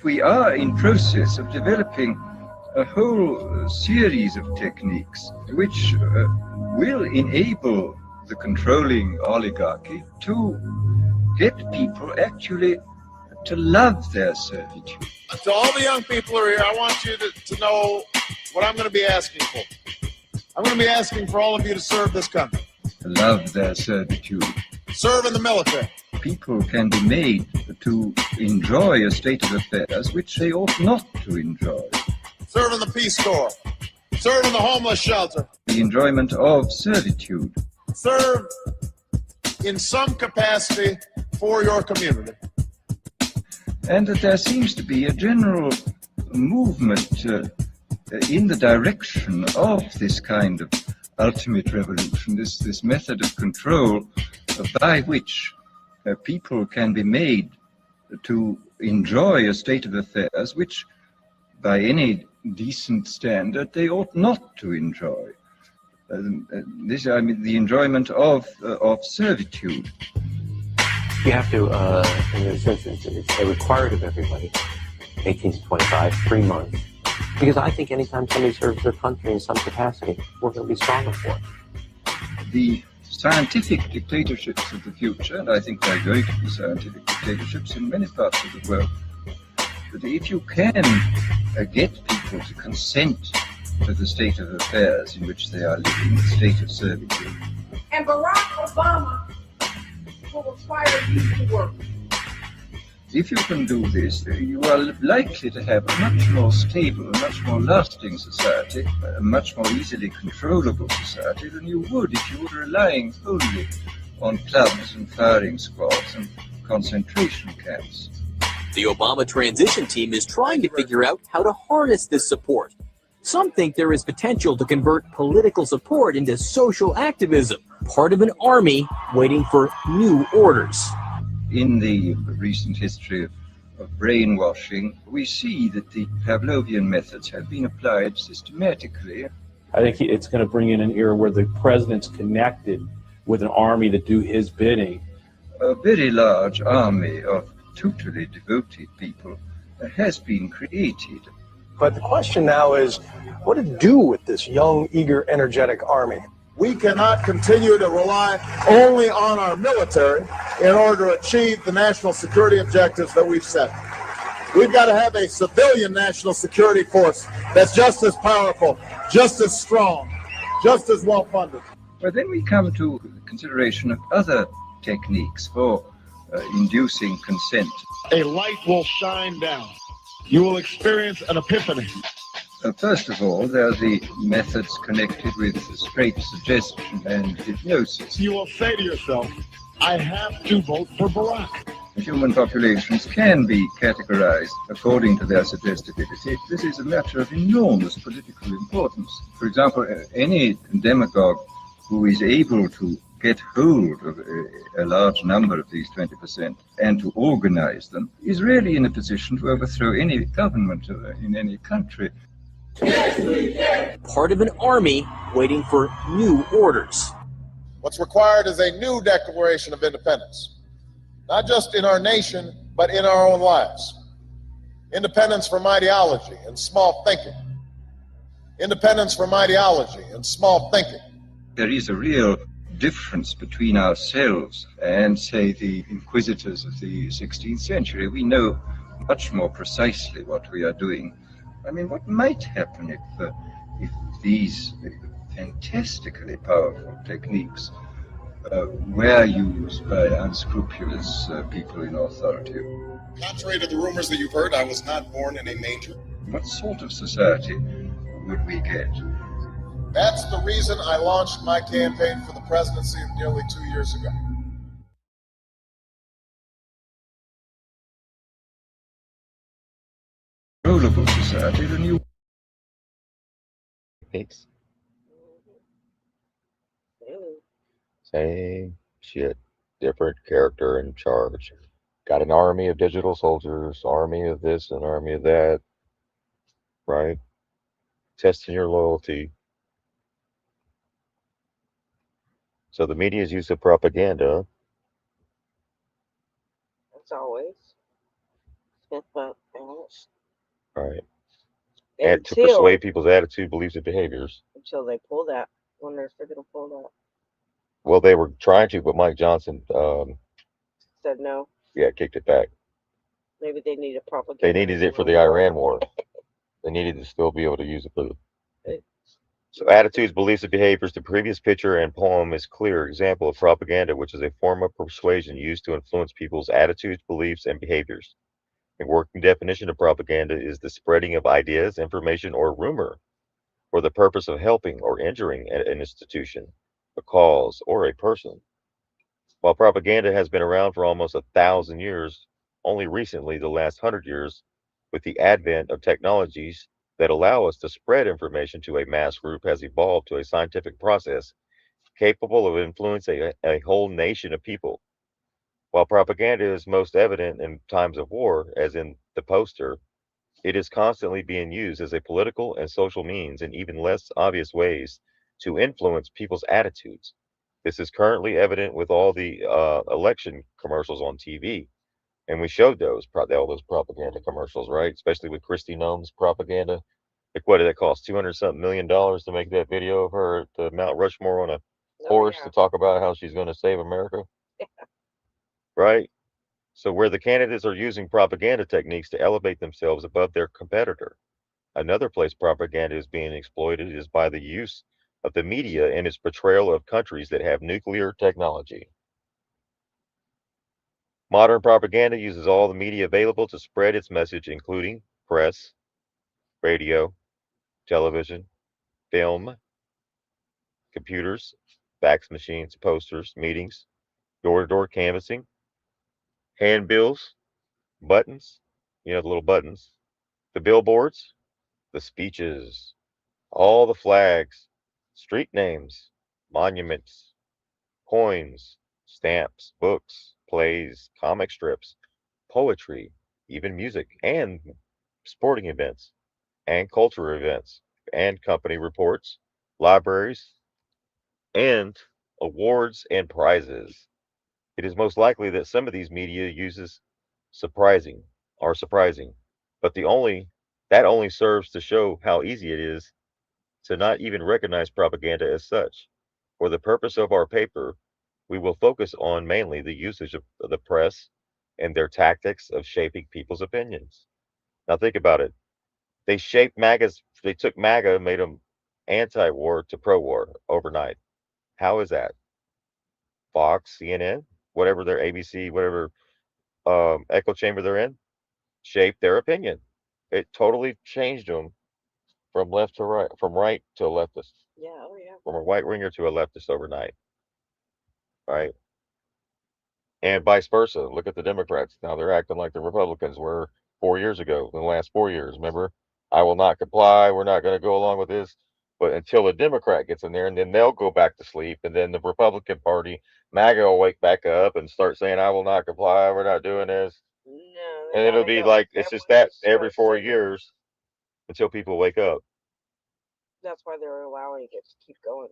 We are in process of developing a whole series of techniques which will enable the controlling oligarchy to get people actually to love their servitude. To all the young people who are here, I want you to know what I'm going to be asking for. I'm going to be asking for all of you to serve this country. To love their servitude. Serve in the military. People can be made to enjoy a state of affairs which they ought not to enjoy. Serve in the Peace Corps. Serve in the homeless shelter. The enjoyment of servitude. Serve in some capacity for your community. And that there seems to be a general movement in the direction of this kind of ultimate revolution, this method of control by which people can be made to enjoy a state of affairs which, by any decent standard, they ought not to enjoy. I mean, the enjoyment of servitude. You have to, in this instance, it's required of everybody, 18 to 25, 3 months. Because I think anytime somebody serves their country in some capacity, we're going to be stronger for it. The scientific dictatorships of the future, and I think there are going to be scientific dictatorships in many parts of the world, but if you can get people to consent to the state of affairs in which they are living, the state of servitude. And Barack Obama will require you to work. If you can do this, you are likely to have a much more stable, a much more lasting society, a much more easily controllable society than you would if you were relying wholly on clubs and firing squads and concentration camps. The Obama transition team is trying to figure out how to harness this support. Some think there is potential to convert political support into social activism, part of an army waiting for new orders. In the recent history of brainwashing, we see that the Pavlovian methods have been applied systematically. I think it's going to bring in an era where the president's connected with an army that do his bidding. A very large army of totally devoted people has been created. But the question now is, what to do with this young, eager, energetic army? We cannot continue to rely only on our military in order to achieve the national security objectives that we've set. We've got to have a civilian national security force that's just as powerful, just as strong, just as well funded. But then we come to the consideration of other techniques for inducing consent. A light will shine down. You will experience an epiphany. First of all, there are the methods connected with straight suggestion and hypnosis. You will say to yourself, I have to vote for Barack. Human populations can be categorized according to their suggestibility. This is a matter of enormous political importance. For example, any demagogue who is able to get hold of a large number of these 20% and to organize them is really in a position to overthrow any government in any country. Part of an army waiting for new orders. What's required is a new Declaration of Independence, not just in our nation, but in our own lives. Independence from ideology and small thinking. Independence from ideology and small thinking. There is a real difference between ourselves and, say, the inquisitors of the 16th century. We know much more precisely what we are doing. I mean, what might happen if these fantastically powerful techniques were used by unscrupulous people in authority? Contrary to the rumors that you've heard, I was not born in a manger. What sort of society would we get? That's the reason I launched my campaign for the presidency nearly 2 years ago. Controllable society, then you... Thanks. Same shit, different character in charge. Got an army of digital soldiers, army of this, an army of that, right? Testing your loyalty. So the media's use of propaganda. As always. Right. And to persuade people's attitude, beliefs, and behaviors. Until they pull that. Wonder if they're going to pull that. Well, they were trying to, but Mike Johnson Said no. yeah, kicked it back. Maybe they need a propaganda. They needed it for the Iran war. They needed to still be able to use it for the... So attitudes, beliefs, and behaviors. The previous picture and poem is clear example of propaganda, which is a form of persuasion used to influence people's attitudes, beliefs, and behaviors. A working definition of propaganda is the spreading of ideas, information, or rumor for the purpose of helping or injuring an institution, a cause, or a person. While propaganda has been around for almost 1,000 years, only recently, the last 100 years, with the advent of technologies that allow us to spread information to a mass group, has evolved to a scientific process capable of influencing a whole nation of people. While propaganda is most evident in times of war, as in the poster, it is constantly being used as a political and social means in even less obvious ways to influence people's attitudes. This is currently evident with all the election commercials on TV. And we showed all those propaganda commercials, right? Especially with Kristi Noem's propaganda. Like, what did that cost? $200-something million to make that video of her at the Mount Rushmore on a horse to talk about how she's going to save America? Right? So where the candidates are using propaganda techniques to elevate themselves above their competitor, another place propaganda is being exploited is by the use of the media in its portrayal of countries that have nuclear technology. Modern propaganda uses all the media available to spread its message, including press, radio, television, film, computers, fax machines, posters, meetings, door-to-door canvassing, handbills, buttons, the little buttons, the billboards, the speeches, all the flags, street names, monuments, coins, stamps, books, plays, comic strips, poetry, even music, and sporting events, and cultural events, and company reports, libraries, and awards and prizes. It is most likely that some of these media uses surprising. But that only serves to show how easy it is to not even recognize propaganda as such. For the purpose of our paper, we will focus on mainly the usage of the press and their tactics of shaping people's opinions. Now think about it. They took MAGA and made them anti-war to pro-war overnight. How is that? Fox, CNN, whatever their ABC, whatever echo chamber they're in, shaped their opinion. It totally changed them from left to right, from right to a leftist, Yeah, oh yeah. from a right winger to a leftist overnight, right? And vice versa. Look at the Democrats. Now they're acting like the Republicans were 4 years ago, in the last 4 years. Remember, I will not comply. We're not going to go along with this. But until a Democrat gets in there, and then they'll go back to sleep, and then the Republican Party, MAGA, will wake back up and start saying, "I will not comply. We're not doing this." No, And it'll be like it's just that every 4 years until people wake up. That's why they're allowing it to keep going.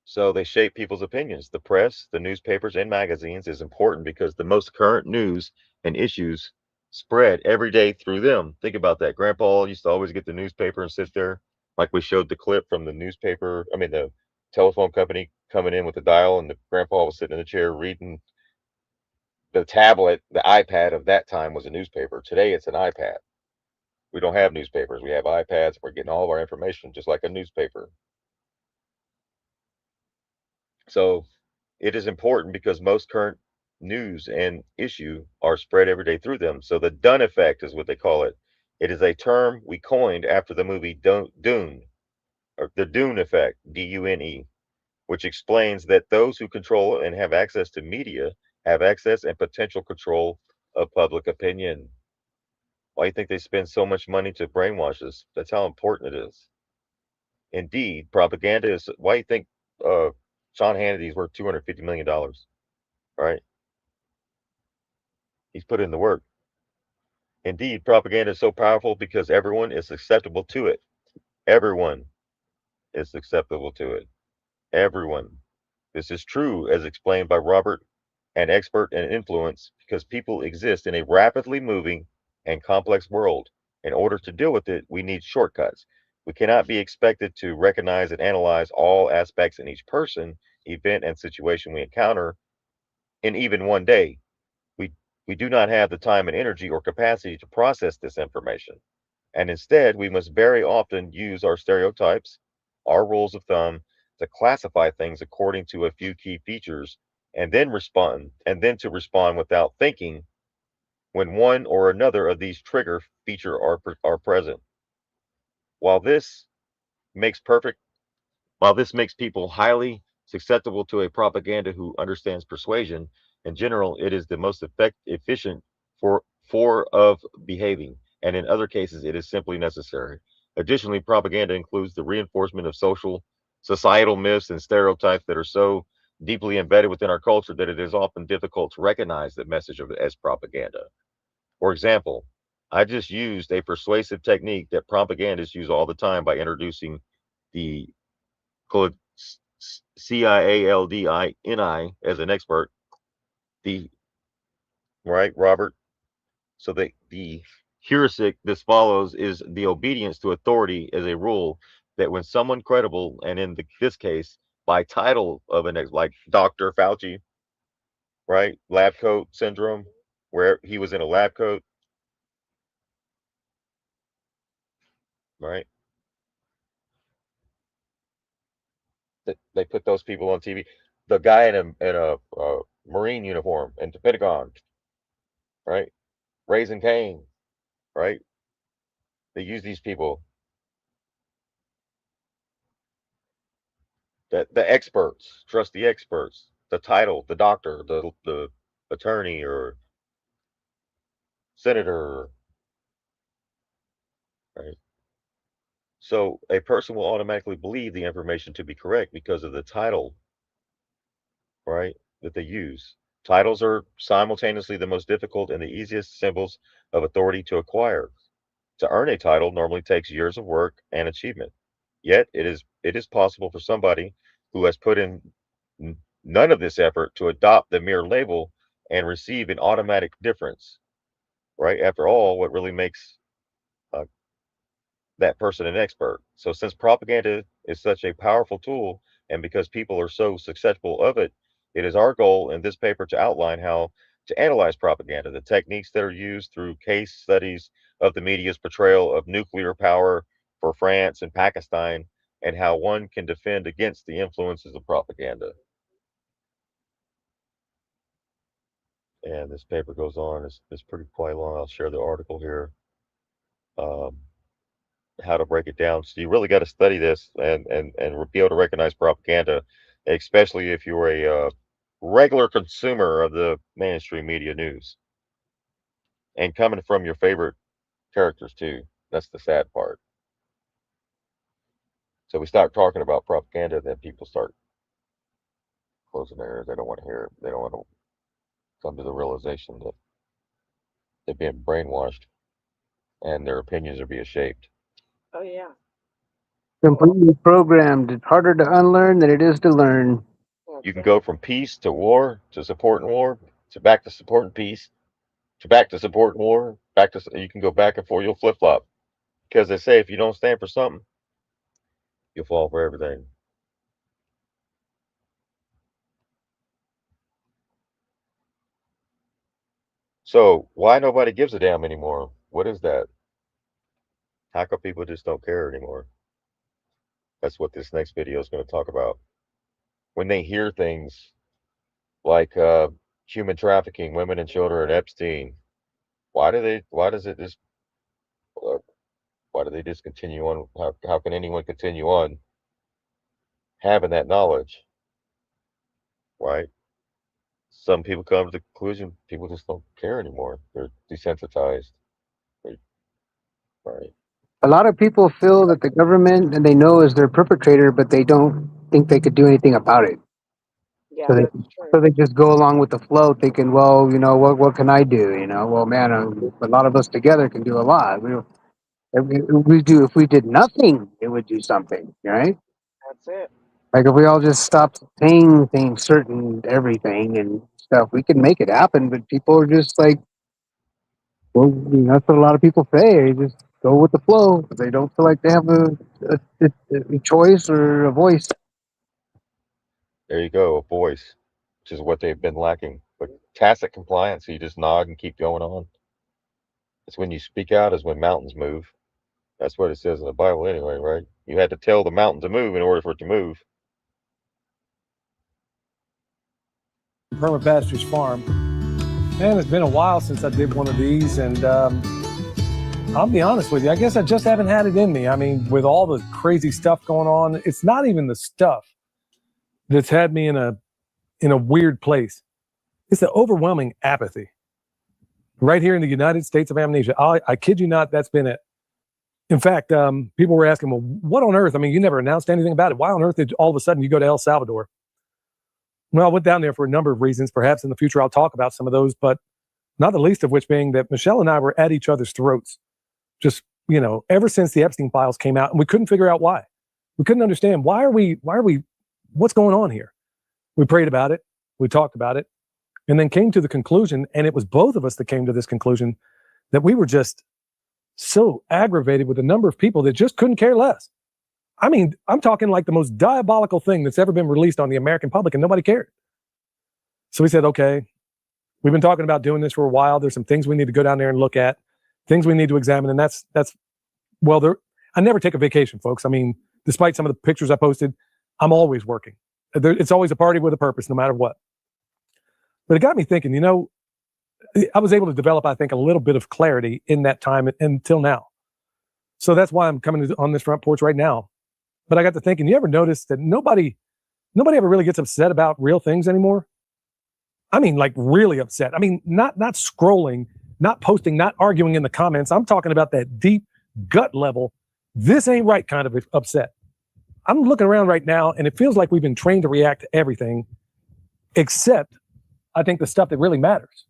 So they shape people's opinions. The press, the newspapers, and magazines is important because the most current news and issues spread every day through them. Think about that. Grandpa used to always get the newspaper and sit there, like we showed the clip from the newspaper. I mean, the telephone company coming in with the dial, and the grandpa was sitting in the chair reading the tablet. The iPad of that time was a newspaper. Today, it's an iPad. We don't have newspapers. We have iPads. We're getting all of our information just like a newspaper. So it is important because most current news and issue are spread every day through them. So the Dune effect is what they call it. It is a term we coined after the movie Dune, or the Dune effect, Dune, which explains that those who control and have access to media have access and potential control of public opinion. Why do you think they spend so much money to brainwash us? That's how important it is. Indeed, propaganda is why you think Sean Hannity's worth $250 million, right? He's put in the work. Indeed, propaganda is so powerful because everyone is susceptible to it. Everyone is susceptible to it. Everyone. This is true, as explained by Robert, an expert in influence, because people exist in a rapidly moving and complex world. In order to deal with it, we need shortcuts. We cannot be expected to recognize and analyze all aspects in each person, event, and situation we encounter in even one day. We, we do not have the time and energy or capacity to process this information. And instead, we must very often use our stereotypes, our rules of thumb, to classify things according to a few key features and then to respond without thinking when one or another of these trigger feature are present. While this makes perfect While this makes people highly susceptible to a propaganda who understands persuasion, in general, it is the most efficient for of behaving, and in other cases, it is simply necessary. Additionally, propaganda includes the reinforcement of societal myths and stereotypes that are so deeply embedded within our culture that it is often difficult to recognize the message of it as propaganda. For example, I just used a persuasive technique that propagandists use all the time by introducing the called CIALDINI as an expert. The right, Robert. So the heuristic this follows is the obedience to authority as a rule that when someone credible, and in this case by title of an like Dr. Fauci, right, lab coat syndrome, where he was in a lab coat, right? They put those people on TV. The guy in a Marine uniform in the Pentagon, right, raising Cain, right? They use these people, the experts, trust the experts, the title, the doctor, the attorney or senator, right? So a person will automatically believe the information to be correct because of the title, right, that they use. Titles are simultaneously the most difficult and the easiest symbols of authority to acquire. To earn a title normally takes years of work and achievement. Yet it is possible for somebody who has put in none of this effort to adopt the mere label and receive an automatic difference. right? After all, what really makes uh, that person an expert? So since propaganda is such a powerful tool, and because people are so successful of it, it is our goal in this paper to outline how to analyze propaganda, the techniques that are used through case studies of the media's portrayal of nuclear power for France and Pakistan, and how one can defend against the influences of propaganda. And this paper goes on. It's pretty quite long. I'll share the article here. Um, how to break it down. So you really got to study this and be able to recognize propaganda, especially if you're a regular consumer of the mainstream media news and coming from your favorite characters too. That's the sad part. So we start talking about propaganda, then people start closing their ears. They don't want to hear it. They don't want to come to the realization that they're being brainwashed and their opinions are being shaped. Oh yeah. Completely programmed. It's harder to unlearn than it is to learn. You can go from peace to war to supporting war to back to supporting peace to back to supporting war, back to you can go back and forth. You'll flip flop because they say if you don't stand for something, you'll fall for everything. So why nobody gives a damn anymore? What is that? How come people just don't care anymore? That's what this next video is going to talk about. When they hear things like human trafficking, women and children, Epstein, why does it just why do they just continue on? How can anyone continue on having that knowledge? Right? Some people come to the conclusion people just don't care anymore. They're desensitized. Right. A lot of people feel that the government and they know is their perpetrator, but they don't think they could do anything about it. Yeah, So that's true. they just go along with the flow, thinking, well, you know, what can I do? You know, well, man, a lot of us together can do a lot. If we did nothing, it would do something, right? That's it. Like if we all just stopped paying things, certain everything and stuff, we could make it happen. But people are just like, well, you know, that's what a lot of people say. They just go with the flow. They don't feel like they have a choice or a voice. There you go, a voice, which is what they've been lacking. But tacit compliance, so you just nod and keep going on. It's when you speak out is when mountains move. That's what it says in the Bible anyway, right? You had to tell the mountain to move in order for it to move. Perma Pastures Farm. Man, it's been a while since I did one of these, and I'll be honest with you, I guess I just haven't had it in me. I mean, with all the crazy stuff going on, it's not even the stuff that's had me in a weird place. It's the overwhelming apathy. Right here in the United States of Amnesia. I kid you not, that's been it. In fact, people were asking, well, what on earth? I mean, you never announced anything about it. Why on earth did all of a sudden you go to El Salvador? Well, I went down there for a number of reasons. Perhaps in the future I'll talk about some of those, but not the least of which being that Michelle and I were at each other's throats. Just, you know, ever since the Epstein files came out, and we couldn't figure out why. We couldn't understand why are we, what's going on here? We prayed about it. We talked about it, and then came to the conclusion, and it was both of us that came to this conclusion, that we were just so aggravated with a number of people that just couldn't care less. I mean, I'm talking like the most diabolical thing that's ever been released on the American public, and nobody cared. So we said, okay, we've been talking about doing this for a while. There's some things we need to go down there and look at, things we need to examine. And I never take a vacation, folks. I mean, despite some of the pictures I posted, I'm always working. It's always a party with a purpose, no matter what. But it got me thinking, you know, I was able to develop, I think, a little bit of clarity in that time until now. So that's why I'm coming on this front porch right now. But I got to thinking, you ever notice that nobody ever really gets upset about real things anymore? I mean, like really upset. I mean, not scrolling, not posting, not arguing in the comments. I'm talking about that deep gut level, this ain't right kind of upset. I'm looking around right now, and it feels like we've been trained to react to everything, except I think the stuff that really matters.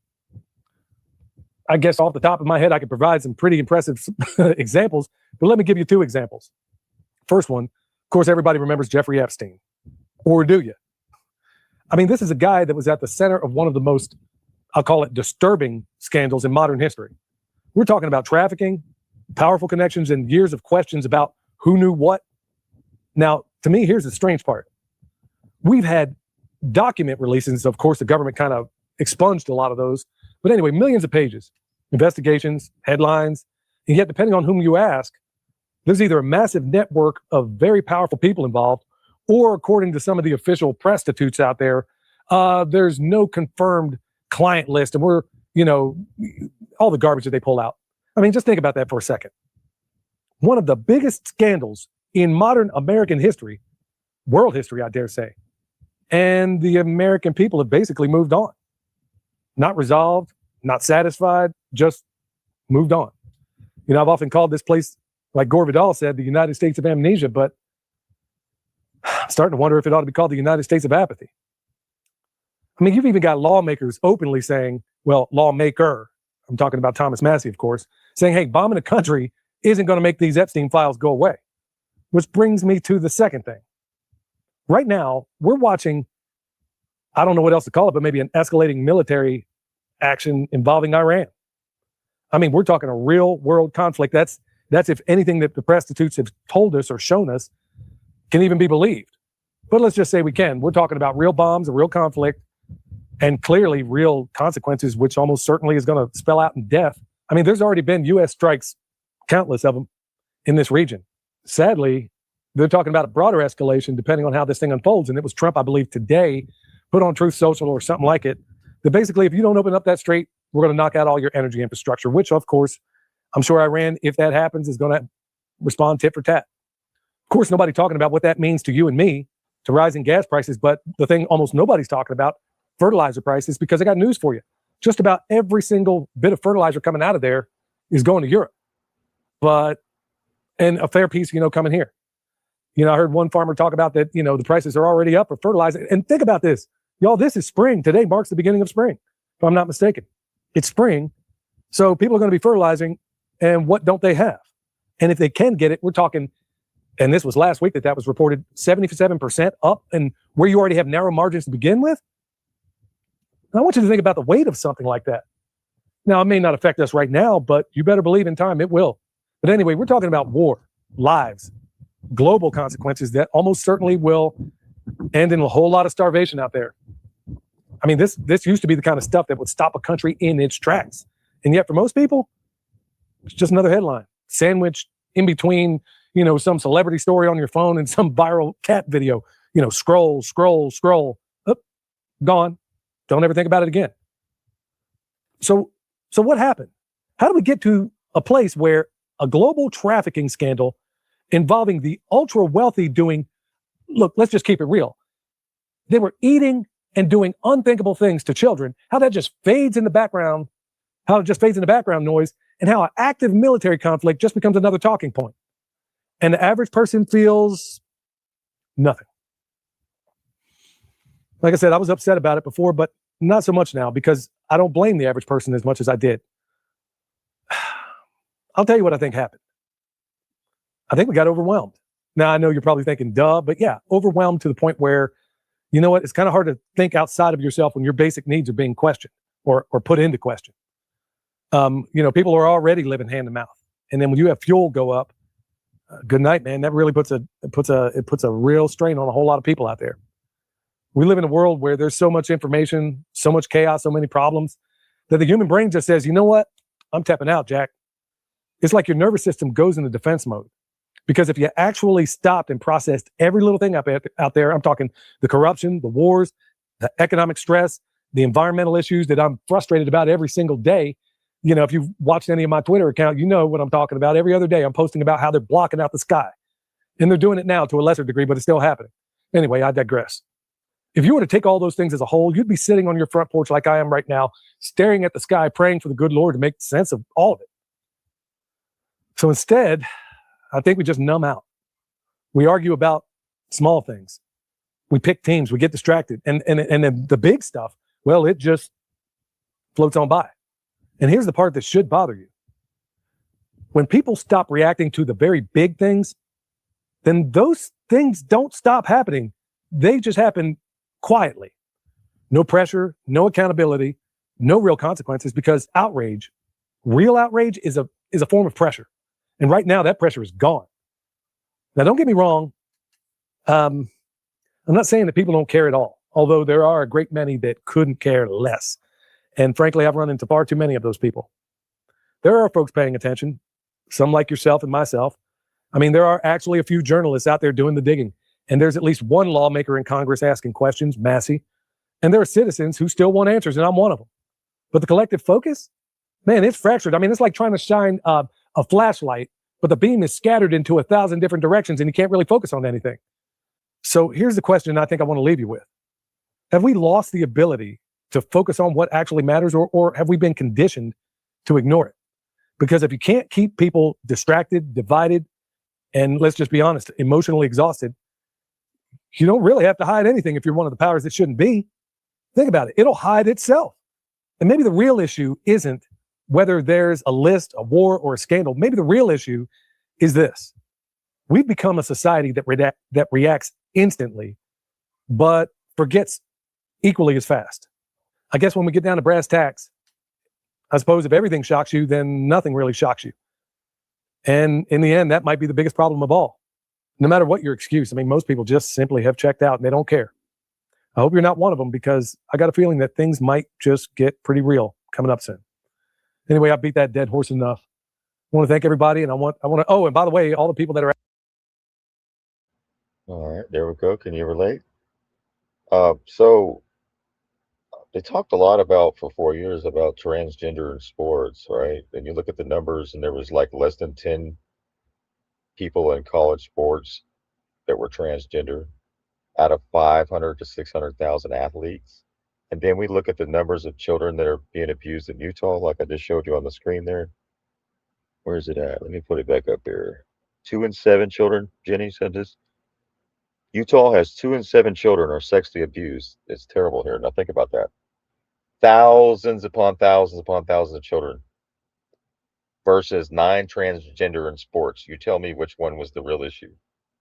I guess off the top of my head, I could provide some pretty impressive examples, but let me give you two examples. First one, of course, everybody remembers Jeffrey Epstein. Or do you? I mean, this is a guy that was at the center of one of the most, I'll call it disturbing scandals in modern history. We're talking about trafficking, powerful connections, and years of questions about who knew what. Now, to me, here's the strange part. We've had document releases. Of course, the government kind of expunged a lot of those. But anyway, millions of pages, investigations, headlines. And yet, depending on whom you ask, there's either a massive network of very powerful people involved, or according to some of the official prostitutes out there, there's no confirmed client list. And we're, all the garbage that they pull out. I mean, just think about that for a second. One of the biggest scandals in modern American history, world history, I dare say. And the American people have basically moved on. Not resolved, not satisfied, just moved on. I've often called this place, like Gore Vidal said, the United States of amnesia, but I'm starting to wonder if it ought to be called the United States of apathy. I mean, you've even got lawmakers openly saying, well, lawmaker, I'm talking about Thomas Massey, of course, saying, hey, bombing a country isn't going to make these Epstein files go away. Which brings me to the second thing. Right now, we're watching, I don't know what else to call it, but maybe an escalating military action involving Iran. I mean, we're talking a real world conflict. That's if anything that the prostitutes have told us or shown us can even be believed. But let's just say we can. We're talking about real bombs, a real conflict, and clearly real consequences, which almost certainly is going to spell out in death. I mean, there's already been U.S. strikes, countless of them, in this region. Sadly, they're talking about a broader escalation depending on how this thing unfolds. And it was Trump, I believe, today, put on Truth Social or something like it, that basically, if you don't open up that strait, we're going to knock out all your energy infrastructure, which, of course, I'm sure Iran, if that happens, is going to respond tit for tat. Of course, nobody talking about what that means to you and me, to rising gas prices. But the thing almost nobody's talking about, fertilizer prices, because I got news for you. Just about every single bit of fertilizer coming out of there is going to Europe. And a fair piece, coming here. I heard one farmer talk about that, the prices are already up for fertilizer. And think about this. Y'all, this is spring. Today marks the beginning of spring, if I'm not mistaken. It's spring. So people are going to be fertilizing, and what don't they have? And if they can get it, we're talking, and this was last week that was reported, 77% up, and where you already have narrow margins to begin with. And I want you to think about the weight of something like that. Now, it may not affect us right now, but you better believe in time it will. But anyway, we're talking about war, lives, global consequences that almost certainly will end in a whole lot of starvation out there. I mean, this used to be the kind of stuff that would stop a country in its tracks. And yet for most people, it's just another headline sandwiched in between, some celebrity story on your phone and some viral cat video, scroll, gone. Don't ever think about it again. So what happened? How did we get to a place where a global trafficking scandal involving the ultra wealthy doing, look, let's just keep it real. They were eating and doing unthinkable things to children, how that just fades in the background, noise, and how an active military conflict just becomes another talking point. And the average person feels nothing. Like I said, I was upset about it before, but not so much now, because I don't blame the average person as much as I did. I'll tell you what I think happened. I think we got overwhelmed. Now, I know you're probably thinking, duh, but yeah, overwhelmed to the point where, you know what, it's kind of hard to think outside of yourself when your basic needs are being questioned or put into question. People are already living hand to mouth. And then when you have fuel go up, good night, man, that really puts a real strain on a whole lot of people out there. We live in a world where there's so much information, so much chaos, so many problems, that the human brain just says, you know what, I'm tapping out, Jack. It's like your nervous system goes into defense mode. Because if you actually stopped and processed every little thing out there, I'm talking the corruption, the wars, the economic stress, the environmental issues that I'm frustrated about every single day. If you've watched any of my Twitter account, you know what I'm talking about. Every other day, I'm posting about how they're blocking out the sky. And they're doing it now to a lesser degree, but it's still happening. Anyway, I digress. If you were to take all those things as a whole, you'd be sitting on your front porch like I am right now, staring at the sky, praying for the good Lord to make sense of all of it. So instead, I think we just numb out. We argue about small things. We pick teams. We get distracted. And then the big stuff, well, it just floats on by. And here's the part that should bother you. When people stop reacting to the very big things, then those things don't stop happening. They just happen quietly. No pressure, no accountability, no real consequences, because outrage Real outrage is a form of pressure. And right now that pressure is gone. Now, don't get me wrong. I'm not saying that people don't care at all, although there are a great many that couldn't care less. And frankly, I've run into far too many of those people. There are folks paying attention, some like yourself and myself. I mean, there are actually a few journalists out there doing the digging. And there's at least one lawmaker in Congress asking questions, Massey. And there are citizens who still want answers, and I'm one of them. But the collective focus, man, it's fractured. I mean, it's like trying to shine a flashlight, but the beam is scattered into 1,000 different directions, and you can't really focus on anything. So here's the question I think I want to leave you with. Have we lost the ability to focus on what actually matters, or have we been conditioned to ignore it? Because if you can't keep people distracted, divided, and let's just be honest, emotionally exhausted, you don't really have to hide anything if you're one of the powers that shouldn't be. Think about it. It'll hide itself. And maybe the real issue isn't whether there's a list, a war, or a scandal. Maybe the real issue is this. We've become a society that reacts instantly, but forgets equally as fast. I guess when we get down to brass tacks, I suppose if everything shocks you, then nothing really shocks you. And in the end, that might be the biggest problem of all. No matter what your excuse, I mean, most people just simply have checked out and they don't care. I hope you're not one of them, because I got a feeling that things might just get pretty real coming up soon. Anyway, I beat that dead horse enough. I want to thank everybody, and I want to, oh, and by the way, all the people that are. All right, there we go. Can you relate? So they talked a lot about, for 4 years, about transgender in sports, right? And you look at the numbers, and there was like less than 10 people in college sports that were transgender out of 500 to 600,000 athletes. And then we look at the numbers of children that are being abused in Utah, like I just showed you on the screen there. Where is it at? Let me put it back up here. 2 in 7 children, Jenny said this. Utah has 2 in 7 children are sexually abused. It's terrible here. Now think about that. Thousands upon thousands upon thousands of children versus 9 transgender in sports. You tell me which one was the real issue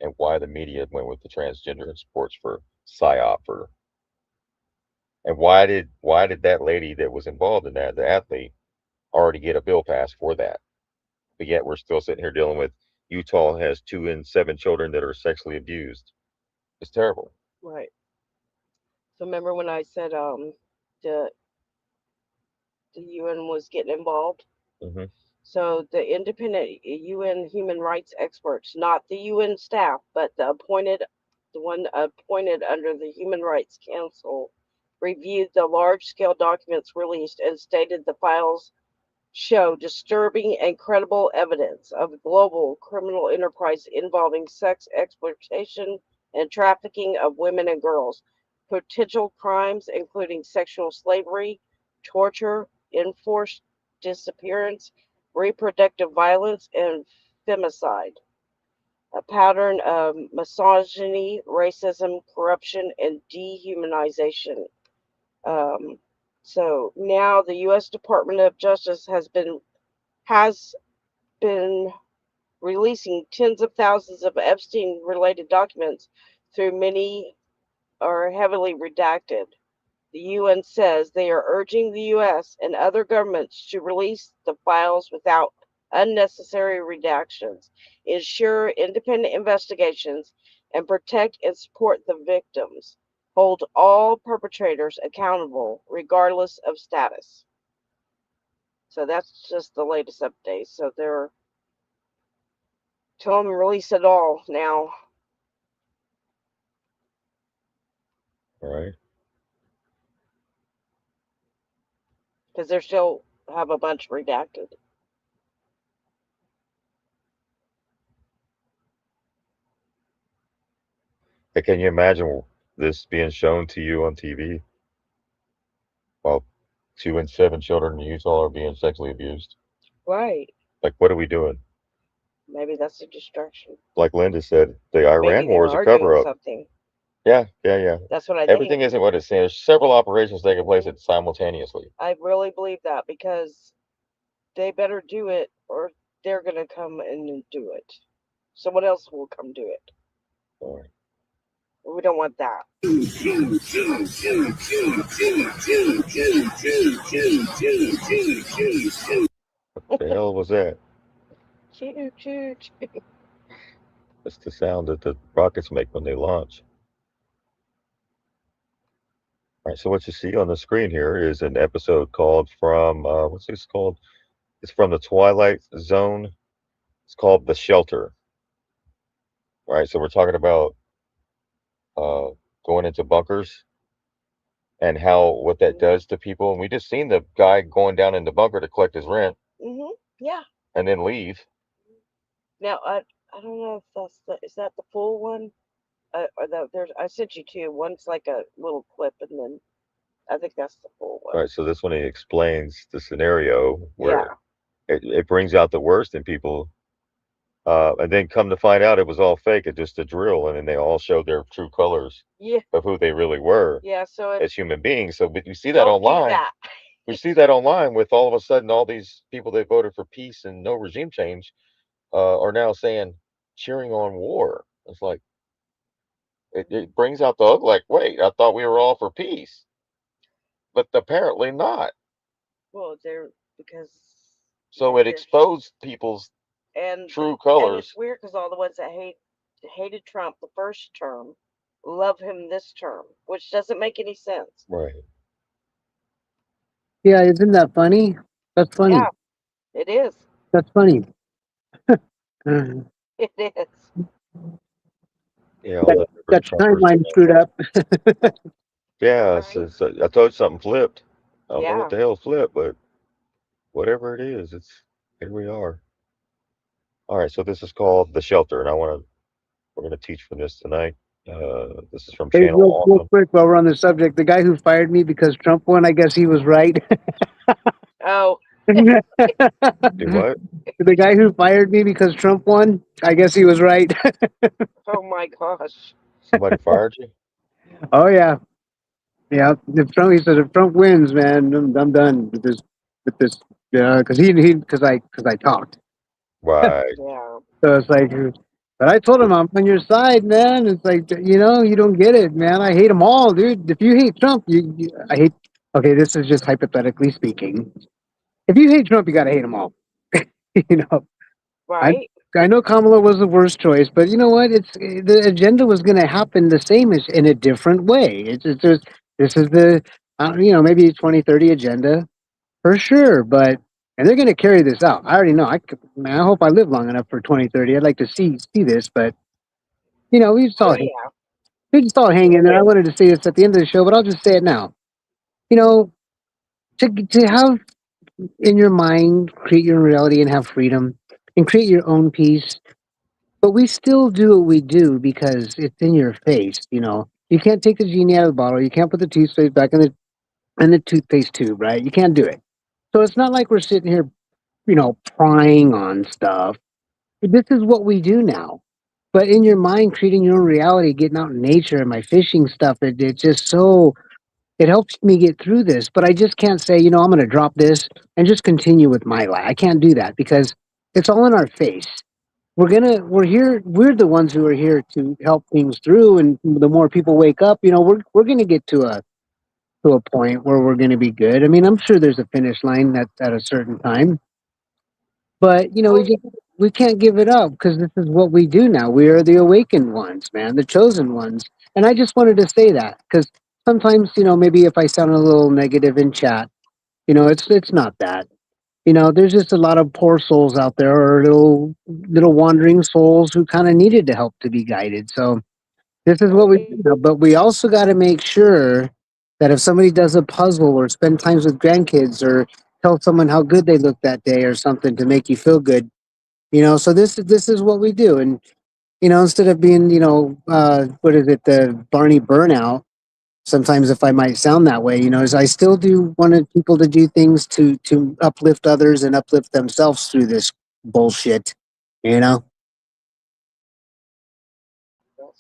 and why the media went with the transgender in sports for Psyops. And why did that lady that was involved in that, the athlete, already get a bill passed for that? But yet we're still sitting here dealing with Utah has 2 in 7 children that are sexually abused. It's terrible. Right. So remember when I said the UN was getting involved? Mm-hmm. So the independent UN human rights experts, not the UN staff, but the one appointed under the Human Rights Council, reviewed the large-scale documents released and stated the files show disturbing and credible evidence of global criminal enterprise involving sex exploitation and trafficking of women and girls, potential crimes including sexual slavery, torture, enforced disappearance, reproductive violence, and femicide. A pattern of misogyny, racism, corruption, and dehumanization. So now the U.S. Department of Justice has been releasing tens of thousands of Epstein-related documents, through many are heavily redacted. The UN says they are urging the U.S. and other governments to release the files without unnecessary redactions, ensure independent investigations, and protect and support the victims. Hold all perpetrators accountable, regardless of status. So that's just the latest update. So they're telling them to release it all now. All right. Because they still have a bunch redacted. Hey, can you imagine this being shown to you on TV while 2 in 7 children in Utah are being sexually abused? Right. Like, what are we doing? Maybe that's a distraction. Like Linda said, the Iran war is a cover-up. Something. Yeah. That's what I think. Everything isn't what it seems. There's several operations taking place simultaneously. I really believe that, because they better do it or they're going to come and do it. Someone else will come do it. All right. We don't want that. The hell was that? Choo choo choo. That's the sound that the rockets make when they launch. All right, so what you see on the screen here is an episode called from, what's this called? It's from the Twilight Zone. It's called The Shelter. All right, so we're talking about going into bunkers and what that does to people. And we just seen the guy going down in the bunker to collect his rent Yeah. and then leave. Now I don't know if is that the full one? There's I sent you two. One's like a little clip, and then I think that's the full one. All right, so this one he explains the scenario where Yeah. it brings out the worst in people. And then come to find out it was all fake, it just a drill, and then they all showed their true colors Yeah. of who they really were Yeah. So as human beings. So but you see that don't do online. that. We see that online with all of a sudden all these people that voted for peace and no regime change are now cheering on war. It's like it brings out the ugly. Like, wait, I thought we were all for peace, but apparently not. Well, because So it exposed people's true colors. And it's weird because all the ones that hated Trump the first term love him this term, which doesn't make any sense. Right. Yeah, isn't that funny? That's funny. Yeah, it is. That's funny. It is. Yeah, all the Got your timeline screwed up. Yeah, so I told you something flipped. I don't know Yeah. what the hell flipped, but whatever it is, here we are. All right, so this is called The Shelter, and we're gonna teach from this tonight. This is from Hey, Channel real Awesome. quick while we're on the subject, the guy who fired me because Trump won, I guess he was right. Oh. Do what? The guy who fired me because Trump won, I guess he was right. Oh my gosh. Somebody fired you? Oh yeah, yeah. He said if Trump wins, man, I'm done with this. Because I talked. Right. Yeah. So it's like, but I told him I'm on your side, man. It's like, you don't get it, man. I hate them all, dude. If you hate Trump, I hate. Okay, this is just hypothetically speaking. If you hate Trump, you gotta hate them all. Right. I know Kamala was the worst choice, but you know what? The agenda was going to happen the same as in a different way. It's just this is the maybe 2030 agenda for sure, and they're going to carry this out. I already know. I hope I live long enough for 2030. I'd like to see this, but we just all hang in there. I wanted to say this at the end of the show, but I'll just say it now. To have in your mind, create your reality and have freedom and create your own peace. But we still do what we do because it's in your face. You can't take the genie out of the bottle. You can't put the toothpaste back in the toothpaste tube, right? You can't do it. So it's not like we're sitting here, prying on stuff. This is what we do now. But in your mind, creating your own reality, getting out in nature and my fishing stuff, it's just so it helps me get through this. But I just can't say, I'm going to drop this and just continue with my life. I can't do that because it's all in our face. We're the ones who are here to help things through, and the more people wake up, we're gonna get to a point where we're gonna be good. I mean, I'm sure there's a finish line at a certain time, but we can't give it up because this is what we do now. We are the awakened ones, man, the chosen ones. And I just wanted to say that because sometimes, maybe if I sound a little negative in chat, it's not that. There's just a lot of poor souls out there, or little wandering souls who kind of needed to help to be guided. So this is what we do. But we also got to make sure that if somebody does a puzzle or spend times with grandkids or tell someone how good they look that day or something to make you feel good, so this is what we do. And instead of being what is it, the Barney burnout, sometimes if I might sound that way, is I still do want people to do things to uplift others and uplift themselves through this bullshit, That's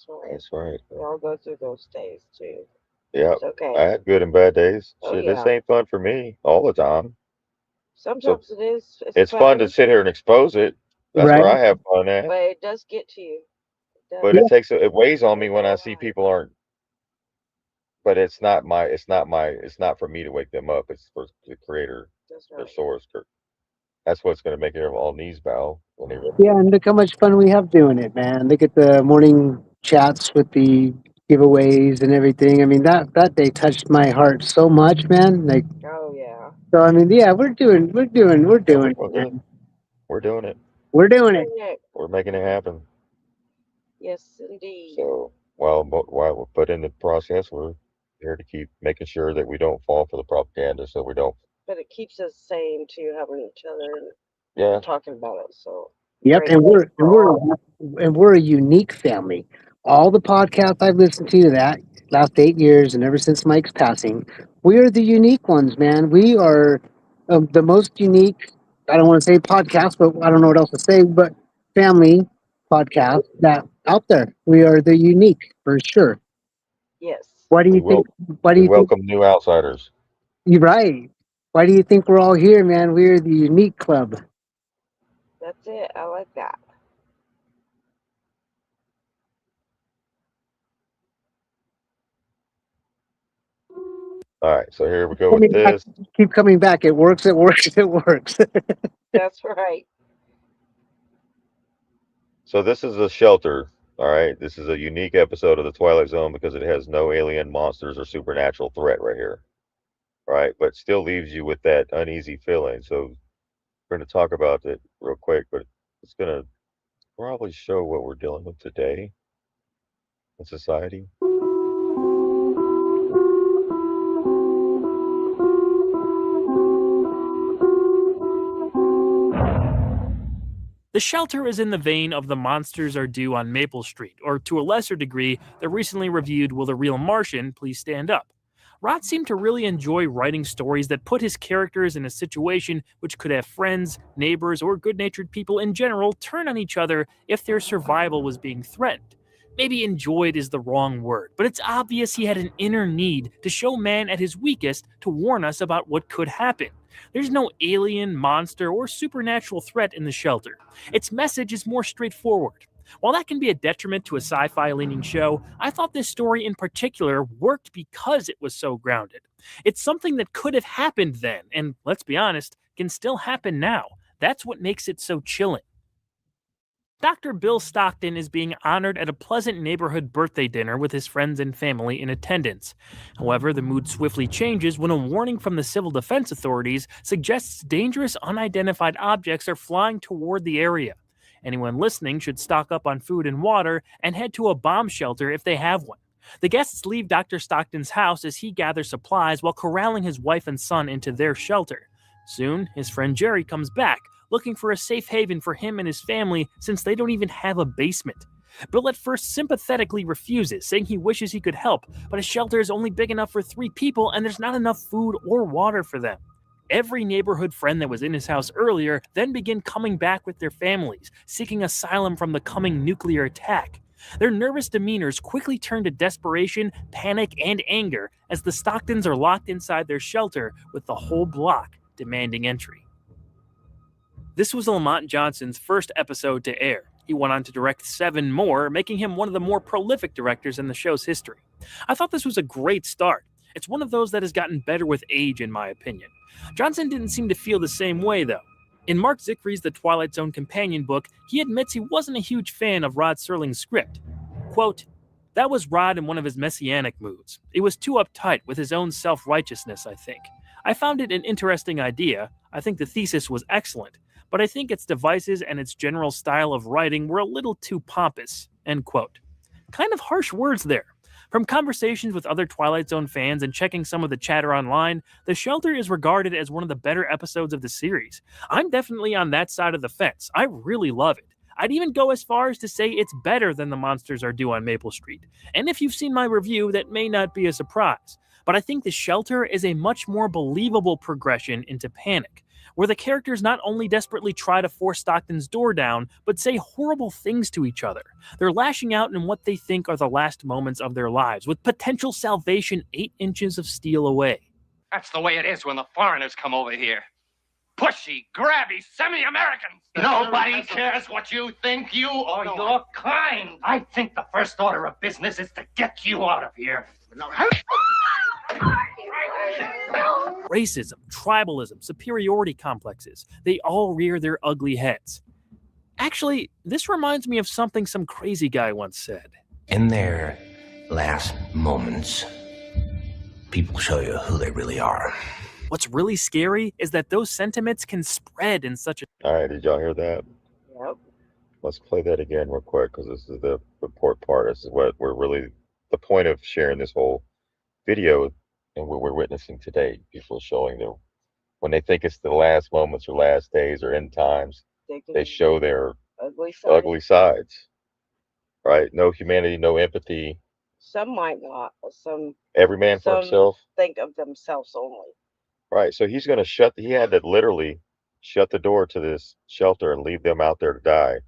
right. That's right. We all go through those days too. Yeah. It's okay. I had good and bad days. Oh, Shit, yeah. this ain't fun for me all the time. Sometimes it is. It's fun to sit here and expose it. That's Right. where I have fun at. But it does get to you. But it weighs on me when I see people aren't. But it's not for me to wake them up. It's for the creator, That's the right. source. That's what's going to make them all knees bow when they rip. Yeah, and look how much fun we have doing it, man. Look at the morning chats with the giveaways and everything. I mean, that day touched my heart so much, man. Like, Oh yeah. so I mean, yeah, we're doing it, man. We're doing it. We're doing it. We're making it happen. Yes, indeed. So while we're put in the process, we're here to keep making sure that we don't fall for the propaganda, so we don't. But it keeps us sane too, helping each other and Yeah. talking about it. So Yep, great. and we're a unique family. All the podcasts I've listened to that last 8 years, and ever since Mike's passing, we are the unique ones, man. We are the most unique. I don't want to say podcast, but I don't know what else to say. But family podcast that out there. We are the unique for sure. Yes. Why do you think? Why do you think? Welcome new outsiders. You're right. Why do you think we're all here, man? We're the unique club. That's it. I like that. All right, so here we go with this. Keep coming back. It works. It works. It works. That's right. So this is a shelter. All right, this is a unique episode of the Twilight Zone because it has no alien monsters or supernatural threat right here. Right, but still leaves you with that uneasy feeling. So we're going to talk about it real quick, but it's going to probably show what we're dealing with today in society. The shelter is in the vein of The Monsters Are Due on Maple Street, or to a lesser degree, the recently reviewed Will the Real Martian Please Stand Up? Rod seemed to really enjoy writing stories that put his characters in a situation which could have friends, neighbors, or good-natured people in general turn on each other if their survival was being threatened. Maybe enjoyed is the wrong word, but it's obvious he had an inner need to show man at his weakest to warn us about what could happen. There's no alien, monster, or supernatural threat in the shelter. Its message is more straightforward. While that can be a detriment to a sci-fi leaning show, I thought this story in particular worked because it was so grounded. It's something that could have happened then, and let's be honest, can still happen now. That's what makes it so chilling. Dr. Bill Stockton is being honored at a pleasant neighborhood birthday dinner with his friends and family in attendance. However, the mood swiftly changes when a warning from the civil defense authorities suggests dangerous unidentified objects are flying toward the area. Anyone listening should stock up on food and water and head to a bomb shelter if they have one. The guests leave Dr. Stockton's house as he gathers supplies while corralling his wife and son into their shelter. Soon, his friend Jerry comes back, looking for a safe haven for him and his family since they don't even have a basement. Bill at first sympathetically refuses, saying he wishes he could help, but a shelter is only big enough for 3 people and there's not enough food or water for them. Every neighborhood friend that was in his house earlier then begin coming back with their families, seeking asylum from the coming nuclear attack. Their nervous demeanors quickly turn to desperation, panic, and anger as the Stocktons are locked inside their shelter with the whole block demanding entry. This was Lamont Johnson's first episode to air. He went on to direct 7 more, making him one of the more prolific directors in the show's history. I thought this was a great start. It's one of those that has gotten better with age, in my opinion. Johnson didn't seem to feel the same way, though. In Mark Zickery's The Twilight Zone companion book, he admits he wasn't a huge fan of Rod Serling's script. Quote, "That was Rod in one of his messianic moods. It was too uptight with his own self-righteousness, I think. I found it an interesting idea. I think the thesis was excellent, but I think its devices and its general style of writing were a little too pompous." End quote. Kind of harsh words there. From conversations with other Twilight Zone fans and checking some of the chatter online, The Shelter is regarded as one of the better episodes of the series. I'm definitely on that side of the fence. I really love it. I'd even go as far as to say it's better than The Monsters Are Due on Maple Street. And if you've seen my review, that may not be a surprise. But I think The Shelter is a much more believable progression into Panic, where the characters not only desperately try to force Stockton's door down, but say horrible things to each other. They're lashing out in what they think are the last moments of their lives, with potential salvation 8 inches of steel away. That's the way it is when the foreigners come over here. Pushy, grabby, semi-Americans. Nobody cares what you think, you or your kind. I think the first order of business is to get you out of here. Racism, tribalism, superiority complexes, they all rear their ugly heads. Actually, this reminds me of something some crazy guy once said. In their last moments, people show you who they really are. What's really scary is that those sentiments can spread in such a... All right, did y'all hear that? Yep. Let's play that again real quick, because this is the important part. This is what we're really, the point of sharing this whole video and what we're witnessing today. People showing their, when they think it's the last moments or last days or end times, they show their ugly sides, right? No humanity, no empathy. Some might not, but some. Every man for some himself. think of themselves only. Right. So he's going to he had to literally shut the door to this shelter and leave them out there to die.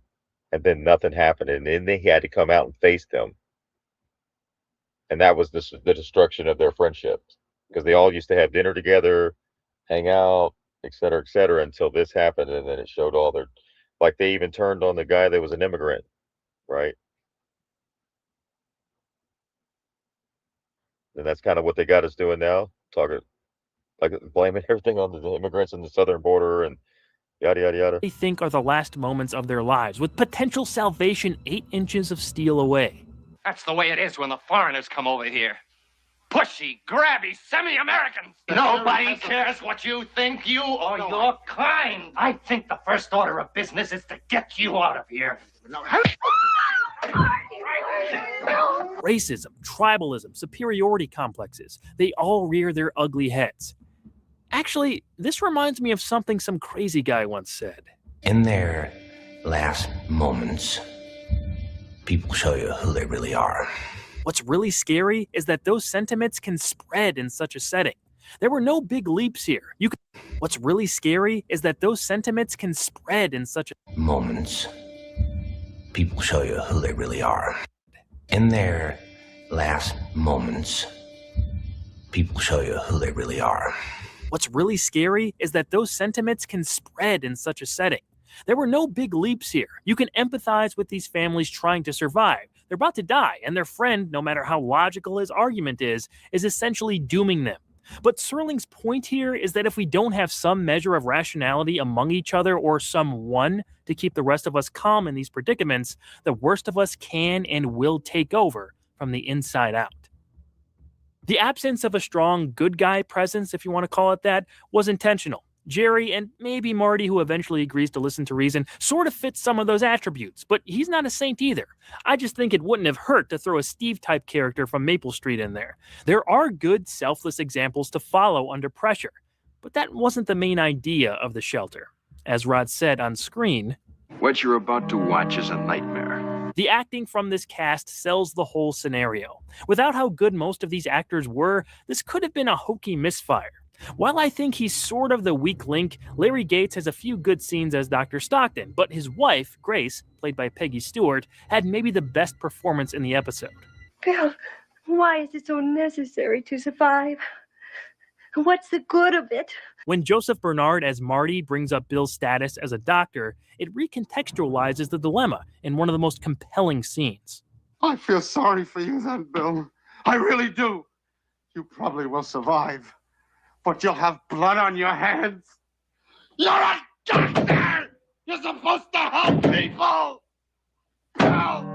And then nothing happened. And then he had to come out and face them. And that was the destruction of their friendships, because they all used to have dinner together, hang out, et cetera, until this happened. And then it showed all their, like they even turned on the guy that was an immigrant, right? And that's kind of what they got us doing now, talking, like blaming everything on the immigrants in the southern border and yada, yada, yada. They think are the last moments of their lives, with potential salvation 8 inches of steel away. That's the way it is when the foreigners come over here. Pushy, grabby, semi-Americans. Nobody cares what you think, you or your kind. I think the first order of business is to get you out of here. Racism, tribalism, superiority complexes, they all rear their ugly heads. Actually, this reminds me of something some crazy guy once said. In their last moments, people show you who they really are. What's really scary is that those sentiments can spread in such a setting. There were no big leaps here. What's really scary is that those sentiments can spread in such a... Moments, people show you who they really are. In their last moments, people show you who they really are. What's really scary is that those sentiments can spread in such a setting. There were no big leaps here. You can empathize with these families trying to survive. They're about to die, and their friend, no matter how logical his argument is essentially dooming them. But Serling's point here is that if we don't have some measure of rationality among each other or someone to keep the rest of us calm in these predicaments, the worst of us can and will take over from the inside out. The absence of a strong good guy presence, if you want to call it that, was intentional. Jerry, and maybe Marty, who eventually agrees to listen to reason, sort of fits some of those attributes, but he's not a saint either. I just think it wouldn't have hurt to throw a Steve-type character from Maple Street in there. There are good, selfless examples to follow under pressure, but that wasn't the main idea of the shelter. As Rod said on screen, what you're about to watch is a nightmare. The acting from this cast sells the whole scenario. Without how good most of these actors were, this could have been a hokey misfire. While I think he's sort of the weak link, Larry Gates has a few good scenes as Dr. Stockton, but his wife, Grace, played by Peggy Stewart, had maybe the best performance in the episode. Bill, why is it so necessary to survive? What's the good of it? When Joseph Bernard as Marty brings up Bill's status as a doctor, it recontextualizes the dilemma in one of the most compelling scenes. I feel sorry for you then, Bill. I really do. You probably will survive, but you'll have blood on your hands. You're a doctor! You're supposed to help people! Bill!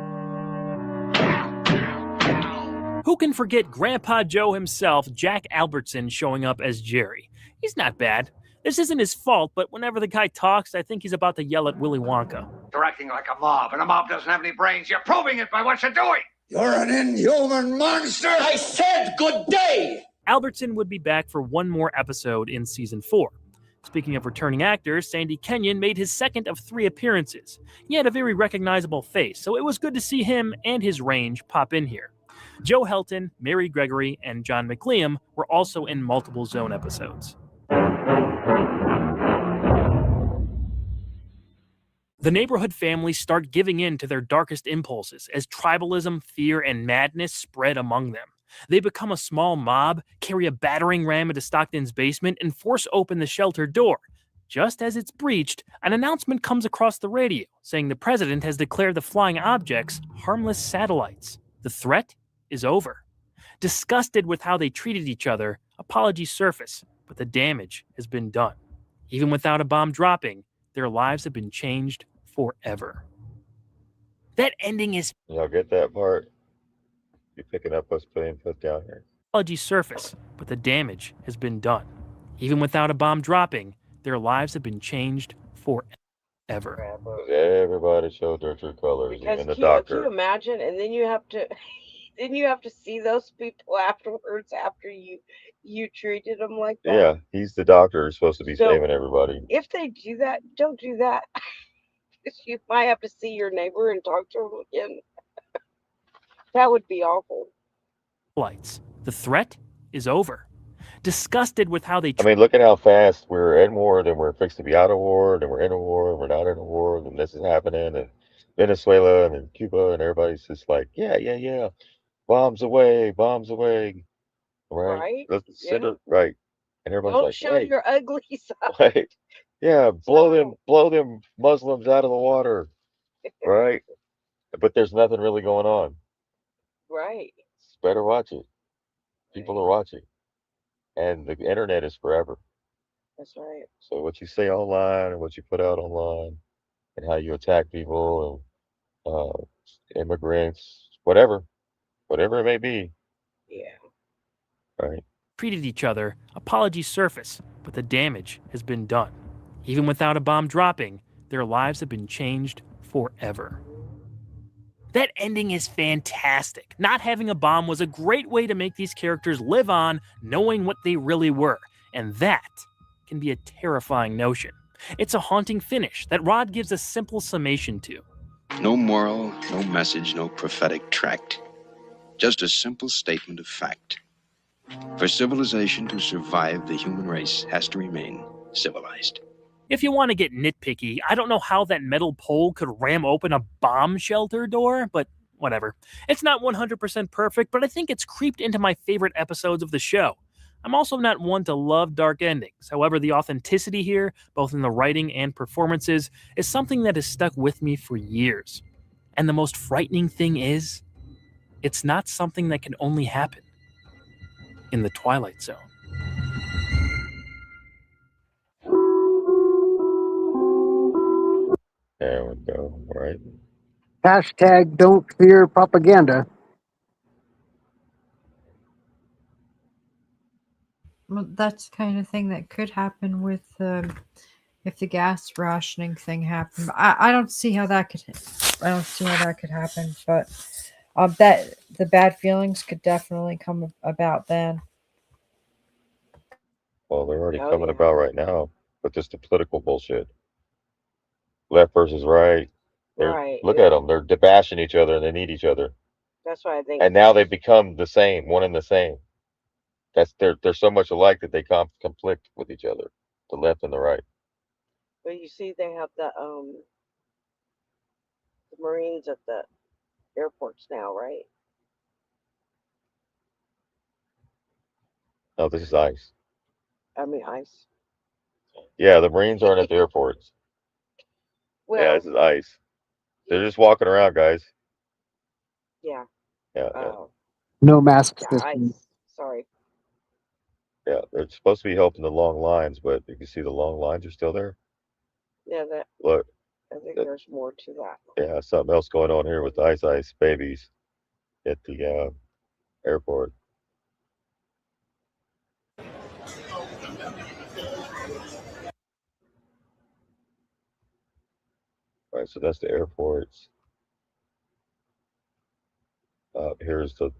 Who can forget Grandpa Joe himself, Jack Albertson, showing up as Jerry? He's not bad. This isn't his fault, but whenever the guy talks, I think he's about to yell at Willy Wonka. You're acting like a mob, and a mob doesn't have any brains. You're proving it by what you're doing. You're an inhuman monster! I said good day! Albertson would be back for one more episode in Season 4. Speaking of returning actors, Sandy Kenyon made his second of 3 appearances. He had a very recognizable face, so it was good to see him and his range pop in here. Joe Helton, Mary Gregory, and John McLeam were also in multiple Zone episodes. The neighborhood families start giving in to their darkest impulses as tribalism, fear, and madness spread among them. They become a small mob, carry a battering ram into Stockton's basement, and force open the shelter door. Just as it's breached, an announcement comes across the radio saying the president has declared the flying objects harmless satellites. The threat is over. Disgusted with how they treated each other, apologies surface, but the damage has been done. Even without a bomb dropping, their lives have been changed forever. That ending is Y'all get that part? You picking up what's being put down here? apologies surface, but the damage has been done. Even without a bomb dropping, their lives have been changed forever. Everybody showed their true colors, Because even the can you doctor. imagine? And then you have to, then you have to see those people afterwards after you treated them like that. Yeah, he's the doctor who's supposed to be So, saving everybody. if they do that, don't do that. 'Cause you might have to see your neighbor and talk to him again. That would be awful. Lights. The threat is over. Disgusted with how they I mean, look at how fast we're in war, then we're fixed to be out of war, then we're in a war, and we're not in a war, and this is happening, and Venezuela and then Cuba, and everybody's just like, yeah, bombs away, right? Right? Let's send Yeah. it right, and everybody's Don't like, show hey, your ugly side. right, yeah, blow them Muslims out of the water, right? But there's nothing really going on. Right. Better watch it. People are watching, and the internet is forever. That's right. So what you say online and what you put out online, and how you attack people and immigrants, whatever it may be, Yeah. right? treated each other, apologies surface, but the damage has been done. Even without a bomb dropping, their lives have been changed forever. That ending is fantastic. Not having a bomb was a great way to make these characters live on knowing what they really were, and that can be a terrifying notion. It's a haunting finish that Rod gives a simple summation to. No moral, no message, no prophetic tract. Just a simple statement of fact. For civilization to survive, the human race has to remain civilized. If you want to get nitpicky, I don't know how that metal pole could ram open a bomb shelter door, but whatever. It's not 100% perfect, but I think it's creeped into my favorite episodes of the show. I'm also not one to love dark endings. However, the authenticity here, both in the writing and performances, is something that has stuck with me for years. And the most frightening thing is, it's not something that can only happen in the Twilight Zone. There we go, right? Hashtag don't fear propaganda. Well, that's the kind of thing that could happen with if the gas rationing thing happened. I don't see how that could. I don't see how that could happen. But that the bad feelings could definitely come about then. Well, they're already coming about right now, but just the political bullshit. Left versus right. Right. Look at them. They're bashing each other and they need each other. That's why I think. And now they've become the same, one and the same. They're so much alike that they conflict with each other, the left and the right. But you see, they have the Marines at the airports now, right? No, this is ICE. I mean, ICE. Yeah, the Marines aren't at the airports. Well, yeah, this is ICE. They're just walking around, guys. Yeah. Yeah, No mask Yeah, system. ICE. Sorry. yeah. They're supposed to be helping the long lines, but you can see the long lines are still there. Yeah, that. Look. I think there's more to that. Yeah, something else going on here with the ice babies at the airport. All right, so that's the airports. Here's the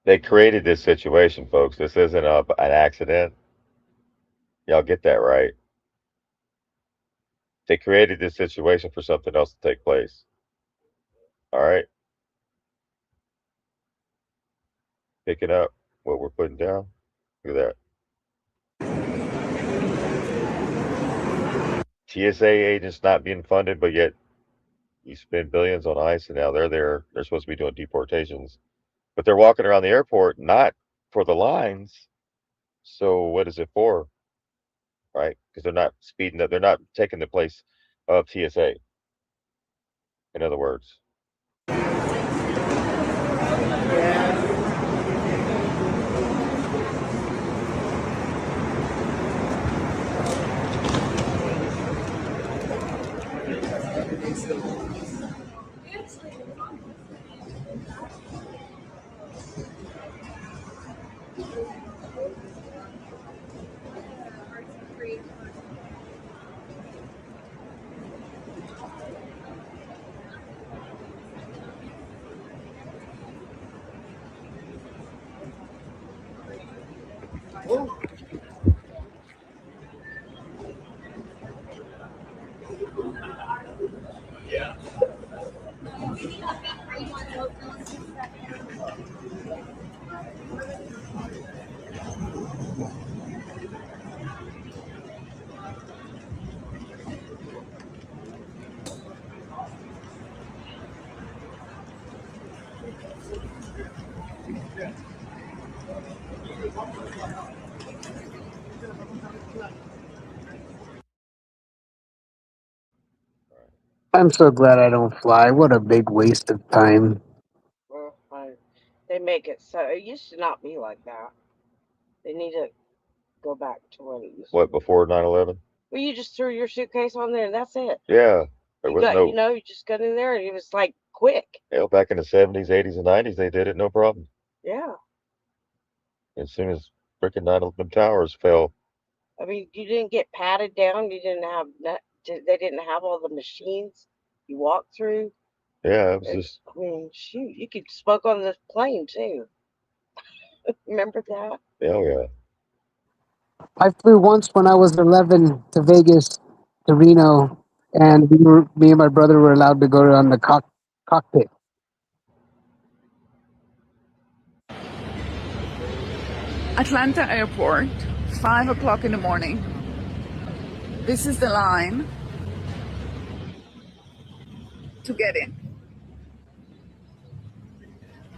They created this situation, folks. This isn't an accident. Y'all get that right. They created this situation for something else to take place. All right? Picking up what we're putting down. Look at that. TSA agents not being funded, but yet you spend billions on ICE, and now they're there. They're supposed to be doing deportations, but they're walking around the airport not for the lines. So what is it for? Right? Because they're not speeding up. They're not taking the place of TSA. In other words. I'm so glad I don't fly. What a big waste of time. Well, they make it so. It used to not be like that. They need to go back to what it used to What, be. before 9/11? Well, you just threw your suitcase on there and that's it. Yeah. There You was got, no. you know, you just got in there and it was like quick. Hell, back in the 70s, 80s, and 90s, they did it no problem. Yeah. As soon as freaking them towers fell. I mean, you didn't get patted down. You didn't have they didn't have all the machines you walked through. Yeah, it was just. I mean, shoot, you could smoke on the plane too. Remember that? Hell yeah. I flew once when I was 11 to Vegas, to Reno, and me and my brother were allowed to go on the cockpit. Atlanta Airport, 5 o'clock in the morning. This is the line to get in.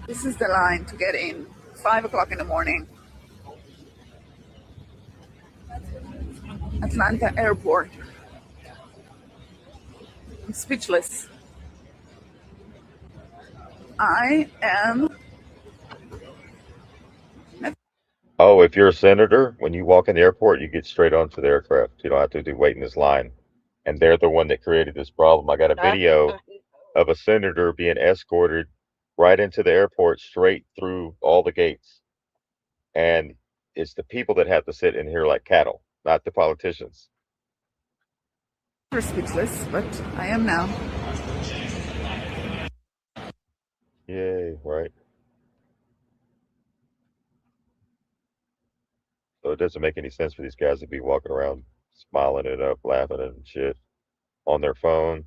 This is the line to get in, 5 o'clock in the morning. Atlanta Airport. I'm speechless. I am. Oh, if you're a senator, when you walk in the airport, you get straight onto the aircraft. You don't have to wait in this line. And they're the one that created this problem. I got a video of a senator being escorted right into the airport, straight through all the gates. And it's the people that have to sit in here like cattle, not the politicians. I'm speechless, but I am now. Yay, right? So it doesn't make any sense for these guys to be walking around smiling it up, laughing and shit on their phone.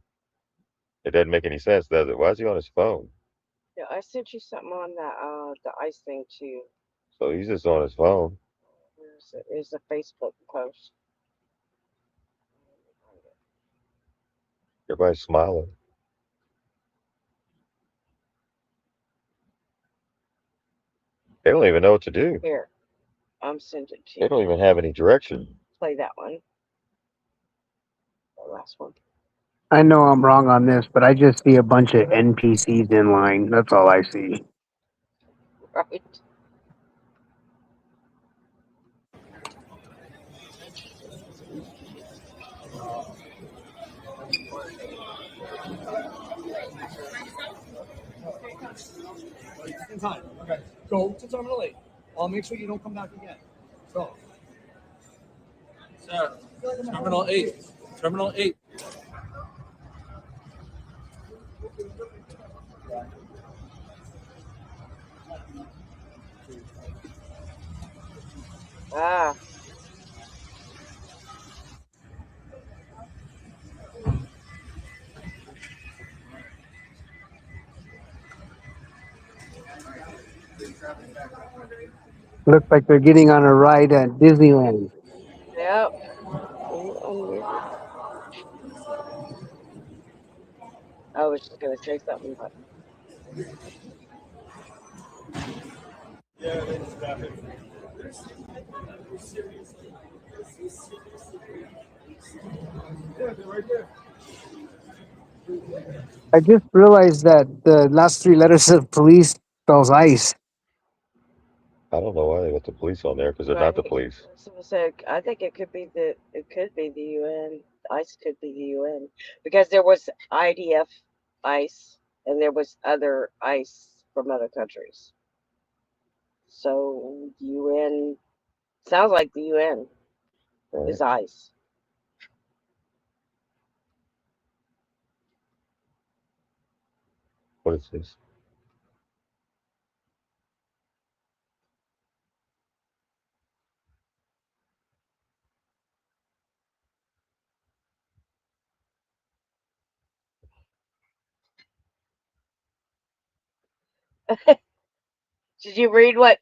It doesn't make any sense, does it? Why is he on his phone? Yeah, I sent you something on that the ICE thing too. So he's just on his phone. There's a Facebook post. Everybody's smiling. They don't even know what to do. Here, I'm sending it to They you. don't even have any direction. Play that one. The last one. I know I'm wrong on this, but I just see a bunch of NPCs in line. That's all I see. Right. In time. Okay. Go to Terminal 8. I'll make sure you don't come back again. Go. Sir, Terminal 8. Terminal 8. Ah. Looks like they're getting on a ride at Disneyland. Yep. I was just gonna say something, but Yeah, they just got it. Yeah, they're right there. I just realized that the last three letters of police spells ice. I don't know why they got the police on there because they're not the right. police. Someone said I think it could be the UN. ICE could be the UN because there was IDF ICE and there was other ICE from other countries. So UN sounds like the UN Right. is ICE. What is this? Did you read what?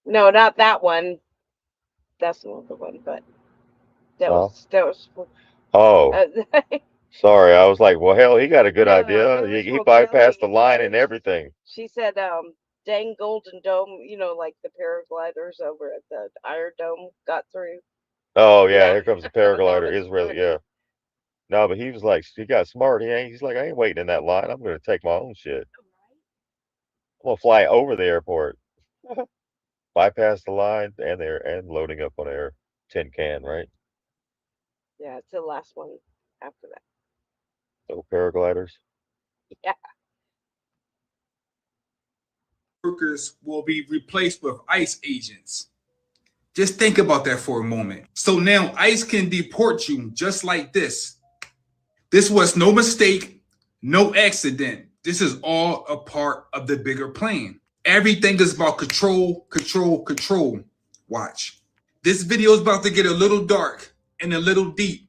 No, not that one. That's not the one, but that Oh. was. Oh. Uh, Sorry, I was like, well, hell, he got a good No, idea. it was He for bypassed the Kelly. line and everything. She said, dang Golden Dome, like the paragliders over at the Iron Dome got through. Oh yeah, Yeah. here comes the That paraglider. was Israel, funny. yeah. No, but he was like, he got smart. He's like, I ain't waiting in that line. I'm gonna take my own shit. I'm gonna fly over the airport, bypass the line, and loading up on air tin can, right? Yeah, it's the last one after that. So paragliders. Yeah. Workers will be replaced with ICE agents. Just think about that for a moment. So now ICE can deport you just like this. This was no mistake, no accident. This is all a part of the bigger plan. Everything is about control, control, control. Watch. This video is about to get a little dark and a little deep.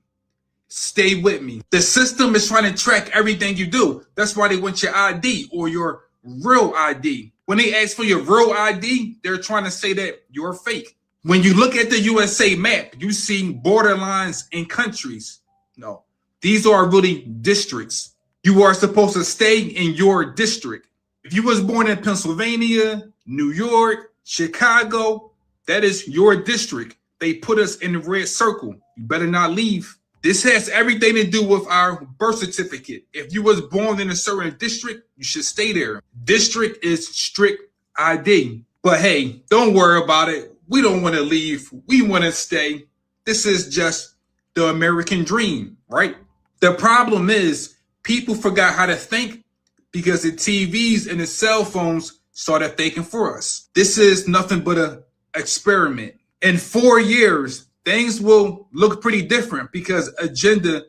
Stay with me. The system is trying to track everything you do. That's why they want your ID or your real ID. When they ask for your real ID, they're trying to say that you're fake. When you look at the USA map, you see borderlines in countries. No, these are really districts. You are supposed to stay in your district. If you was born in Pennsylvania, New York, Chicago, that is your district. They put us in the red circle. You better not leave. This has everything to do with our birth certificate. If you was born in a certain district, you should stay there. District is strict ID. But hey, don't worry about it. We don't want to leave. We want to stay. This is just the American dream, right? The problem is people forgot how to think because the TVs and the cell phones started thinking for us. This is nothing but an experiment. In 4 years, things will look pretty different because Agenda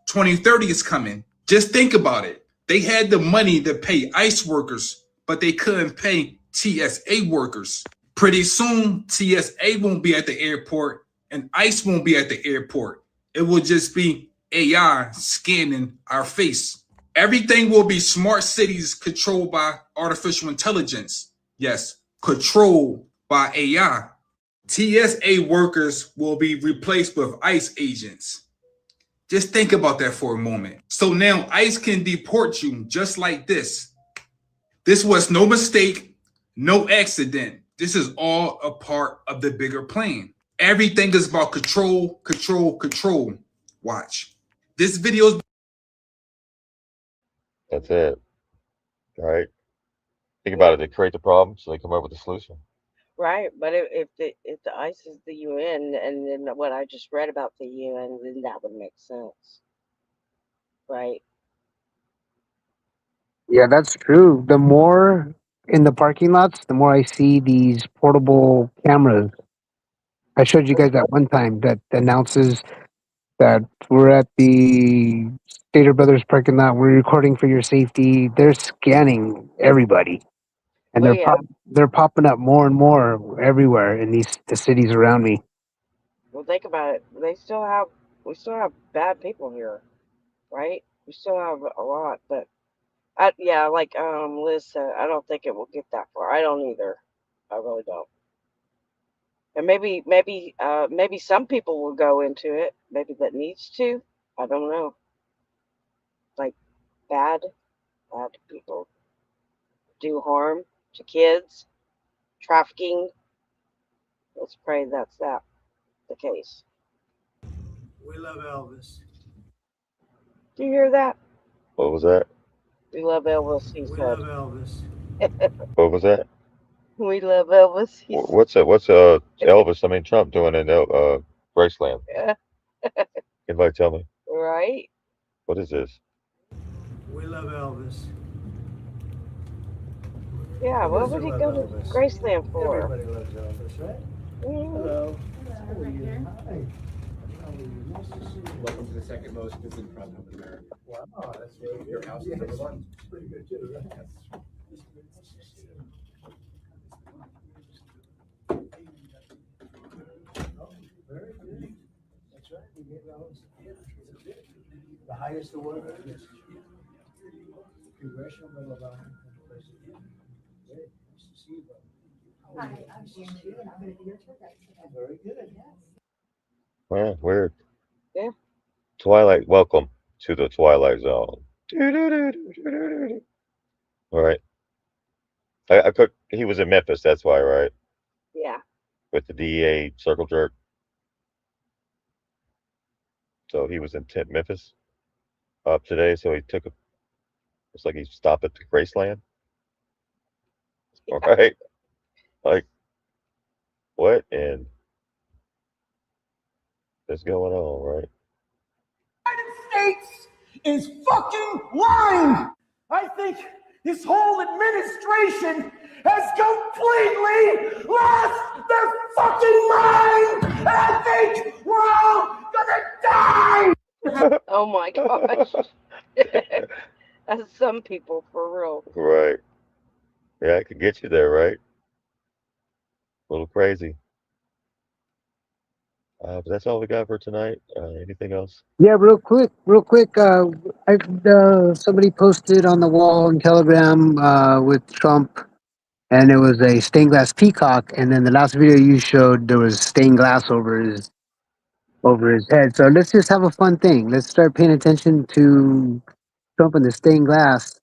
2030 is coming. Just think about it. They had the money to pay ICE workers, but they couldn't pay TSA workers. Pretty soon, TSA won't be at the airport and ICE won't be at the airport. It will just be AI scanning our face. Everything will be smart cities controlled by artificial intelligence. Yes, controlled by AI. TSA workers will be replaced with ICE agents. Just think about that for a moment. So now ICE can deport you just like this. This was no mistake, no accident. This is all a part of the bigger plan. Everything is about control, control, control. Watch. This video is. That's it. All right. Think about it. They create the problem, so they come up with a solution. Right, but if the ICE is the UN, and then what I just read about the UN, then that would make sense, right? Yeah, that's true. The more in the parking lots, the more I see these portable cameras. I showed you guys that one time that announces that we're at the Stater Brothers parking lot. We're recording for your safety. They're scanning everybody, and Well, yeah. they're popping up more and more everywhere in the cities around me. Well, think about it. We still have bad people here, right? We still have a lot, but yeah, like Liz said, I don't think it will get that far. I don't either. I really don't. And maybe some people will go into it. Maybe that needs to. I don't know. Like bad people do harm to kids, trafficking. Let's pray that's the case. We love Elvis. Do you hear that? What was that? We love Elvis, he We said. love Elvis. What was that? We love Elvis, he said. What's Elvis? I mean Trump doing in Graceland. Anybody tell me? Right? What is this? We love Elvis. Yeah, Who what doesn't would he love go to Elvis? Graceland for? Everybody loves Elvis, right? Mhm. Hello. Hi. Welcome to the second most visited president of America. Wow, that's really good. Your house is number one. It's pretty good too, right? Oh, very good. That's right. We gave Elvis the highest award. Congressional Medal of Honor. Great. Nice to see you, brother. Hi, I'm Sharon too, and I'm going to be your tour guide today. Very good. Yes. Wow, weird. Yeah. Twilight. Welcome to the Twilight Zone. All right. I could. He was in Memphis. That's why, right? Yeah. With the DEA circle jerk. So he was in Memphis today. So he took a. It's like he stopped at the Graceland. All right. Like, what in is going on, right? States is fucking lying. I think this whole administration has completely lost their fucking mind. And I think we're all gonna die. Oh my gosh. That's some people for real. Right. Yeah, I could get you there, right? A little crazy. But that's all we got for tonight. Anything else? Yeah, real quick. Somebody posted on the wall in Telegram with Trump, and it was a stained glass peacock. And then the last video you showed, there was stained glass over his head. So let's just have a fun thing. Let's start paying attention to Trump and the stained glass.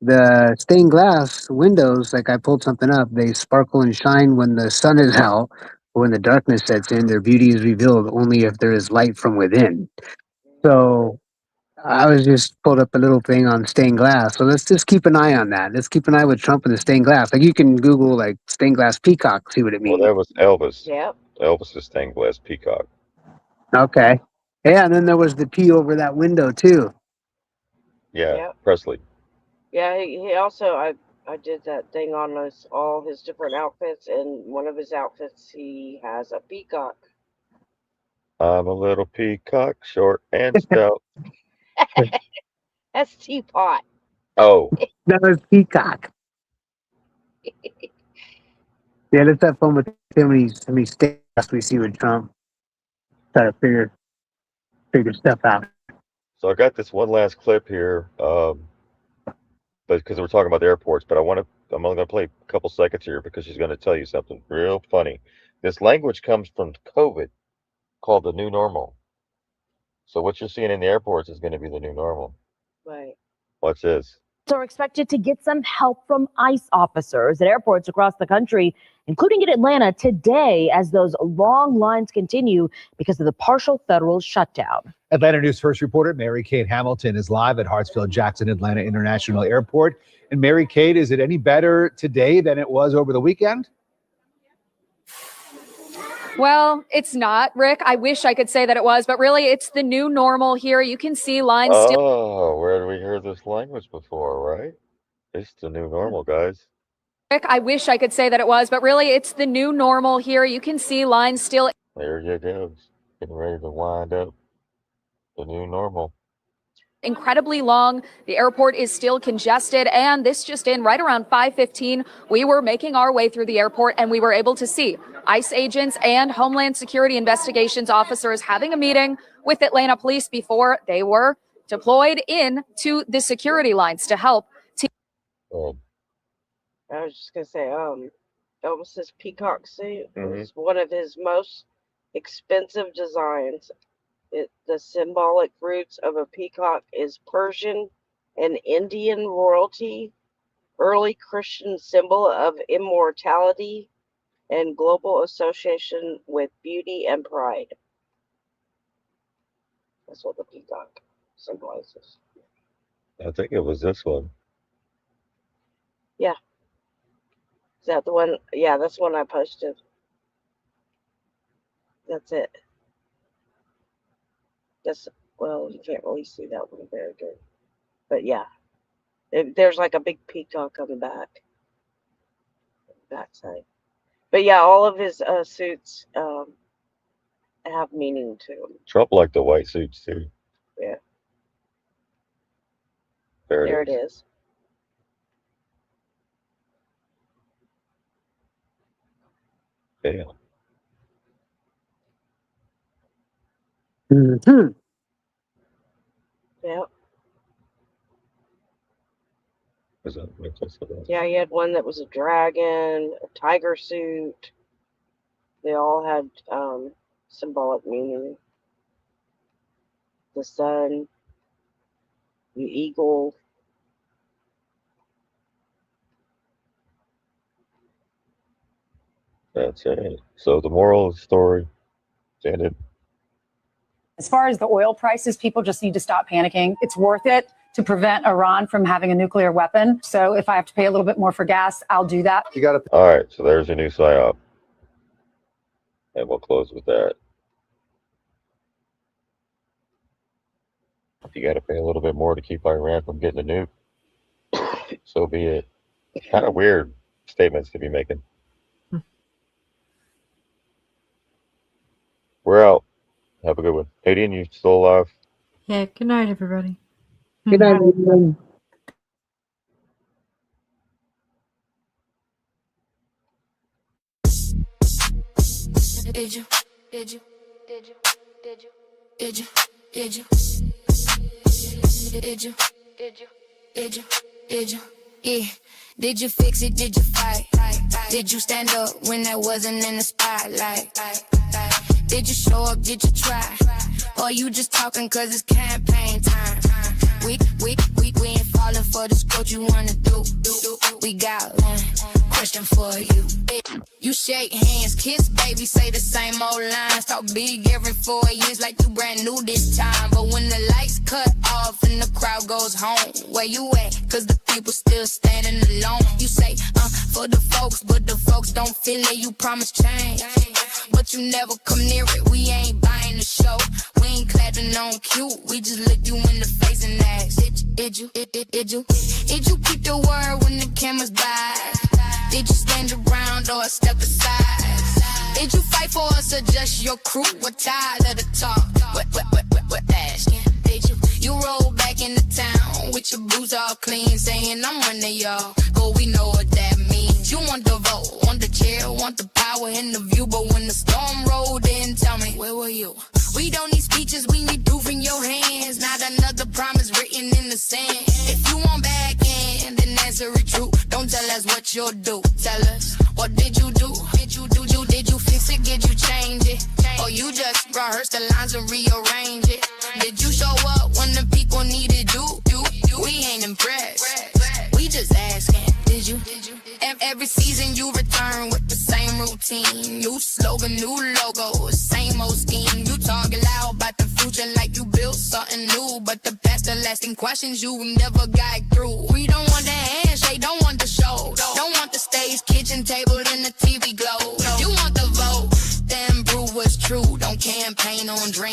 The stained glass windows, like I pulled something up, they sparkle and shine when the sun is out. When the darkness sets in, their beauty is revealed only if there is light from within. So I was just pulled up a little thing on stained glass. So let's just keep an eye on that. Let's keep an eye with Trump and the stained glass. Like you can Google like stained glass peacock, see what it Well, means. that was Elvis. Yep. Elvis's stained glass peacock. Okay. Yeah, and then there was the P over that window too. Yeah, Yep. Presley. Yeah, he also I did that thing on all his different outfits, and one of his outfits he has a peacock. I'm a little peacock, short and stout. That's Teapot. Oh, That was peacock. Yeah, let's have fun with how many stained glass we see with Trump. Try to figure stuff out. so I got this one last clip here, but because we're talking about the airports, but I'm only going to play a couple seconds here because she's going to tell you something real funny. This language comes from COVID, called the new normal. So what you're seeing in the airports is going to be the new normal. Right. Watch this. Are expected to get some help from ICE officers at airports across the country, including in Atlanta today, as those long lines continue because of the partial federal shutdown. Atlanta News First reporter Mary Kate Hamilton is live at Hartsfield-Jackson Atlanta International Airport. And Mary Kate, is it any better today than it was over the weekend? Well, it's not, Rick. I wish I could say that it was, but really it's the new normal here. You can see lines still. Oh, where did we hear this language before, right? It's the new normal, guys. Rick, I wish I could say that it was, but really it's the new normal here. You can see lines still. There you go. Getting ready to wind up the new normal. Incredibly long. The airport is still congested, and this just in, right around 5:15, we were making our way through the airport and we were able to see ICE agents and Homeland Security investigations officers having a meeting with Atlanta police before they were deployed in to the security lines to help. I was just gonna say, Elvis's peacock suit Mhm. was one of his most expensive designs. The symbolic roots of a peacock is Persian an Indian royalty, early Christian symbol of immortality, and global association with beauty and pride. That's what the peacock symbolizes. I think it was this one. Yeah. Is that the one? Yeah, that's the one I posted. That's it. That's, well, you can't really see that one very good. But yeah, there's like a big peacock on the back side. But yeah, all of his suits have meaning to them. Trump liked the white suits too. Yeah. There it is. Yeah. Mm-hmm. Yep. Is that necklace of that? Yeah, he had one that was a dragon, a tiger suit. They all had symbolic meaning. The sun, the eagle. That's it. So the moral of the story ended. As far as the oil prices, people just need to stop panicking. It's worth it to prevent Iran from having a nuclear weapon. So if I have to pay a little bit more for gas, I'll do that. You got it. All right. So there's a new Psyop. And we'll close with that. If you got to pay a little bit more to keep Iran from getting a nuke, so be it. Kind of weird statements to be making. We're out. Have a good one. Hayden, you still alive? Yeah, good night, everybody. Good night, everyone. Did you? Did you? Did you? Did you? Did you? Did you? Did you? Did you? Did you? Did you? Yeah. Did you fix it? Did you fight? Did you stand up when I wasn't in the spotlight? Did you show up? Did you try? Or you just talking cause it's campaign time? We ain't falling for this. What you wanna do? We got one question for you. You shake hands, kiss, baby, say the same old lines. Talk big every 4 years like you brand new this time. But when the lights cut off and the crowd goes home, where you at? Cause the people still standing alone. You say, for the folks, but the folks don't feel it. You promise change, but you never come near it. We ain't buying the show. We ain't clapping on cue. We just look you in the face and ask, did you keep your word when the cameras by? Did you stand around or step aside? Did you fight for us or just your crew? We're tired of the talk. We're asking. Did you roll back into town with your boots all clean, saying I'm one of y'all? But we know what that means. You want the vote, want the chair, want the power and the view, but when the storm rolled in, tell me, where were you? We don't need speeches, we need proof in your hands. Not another promise written in the sand. If you want back in, then answer it true. Don't tell us what you'll do. Tell us, what did you do? Did you fix it? Did you change it? Or you just rehearse the lines and rearrange it? Did you show up when the people needed you? We ain't impressed. We just asking, did you? Every season you return with the same routine. New slogan, new logo, same old scheme. You talk loud about the future like you built something new, but the past the lasting questions you never got through. We don't want the handshake, don't want the show, don't want the stage, kitchen table, and the TV glow. You want the vote, then prove what's true. Don't campaign on dreams.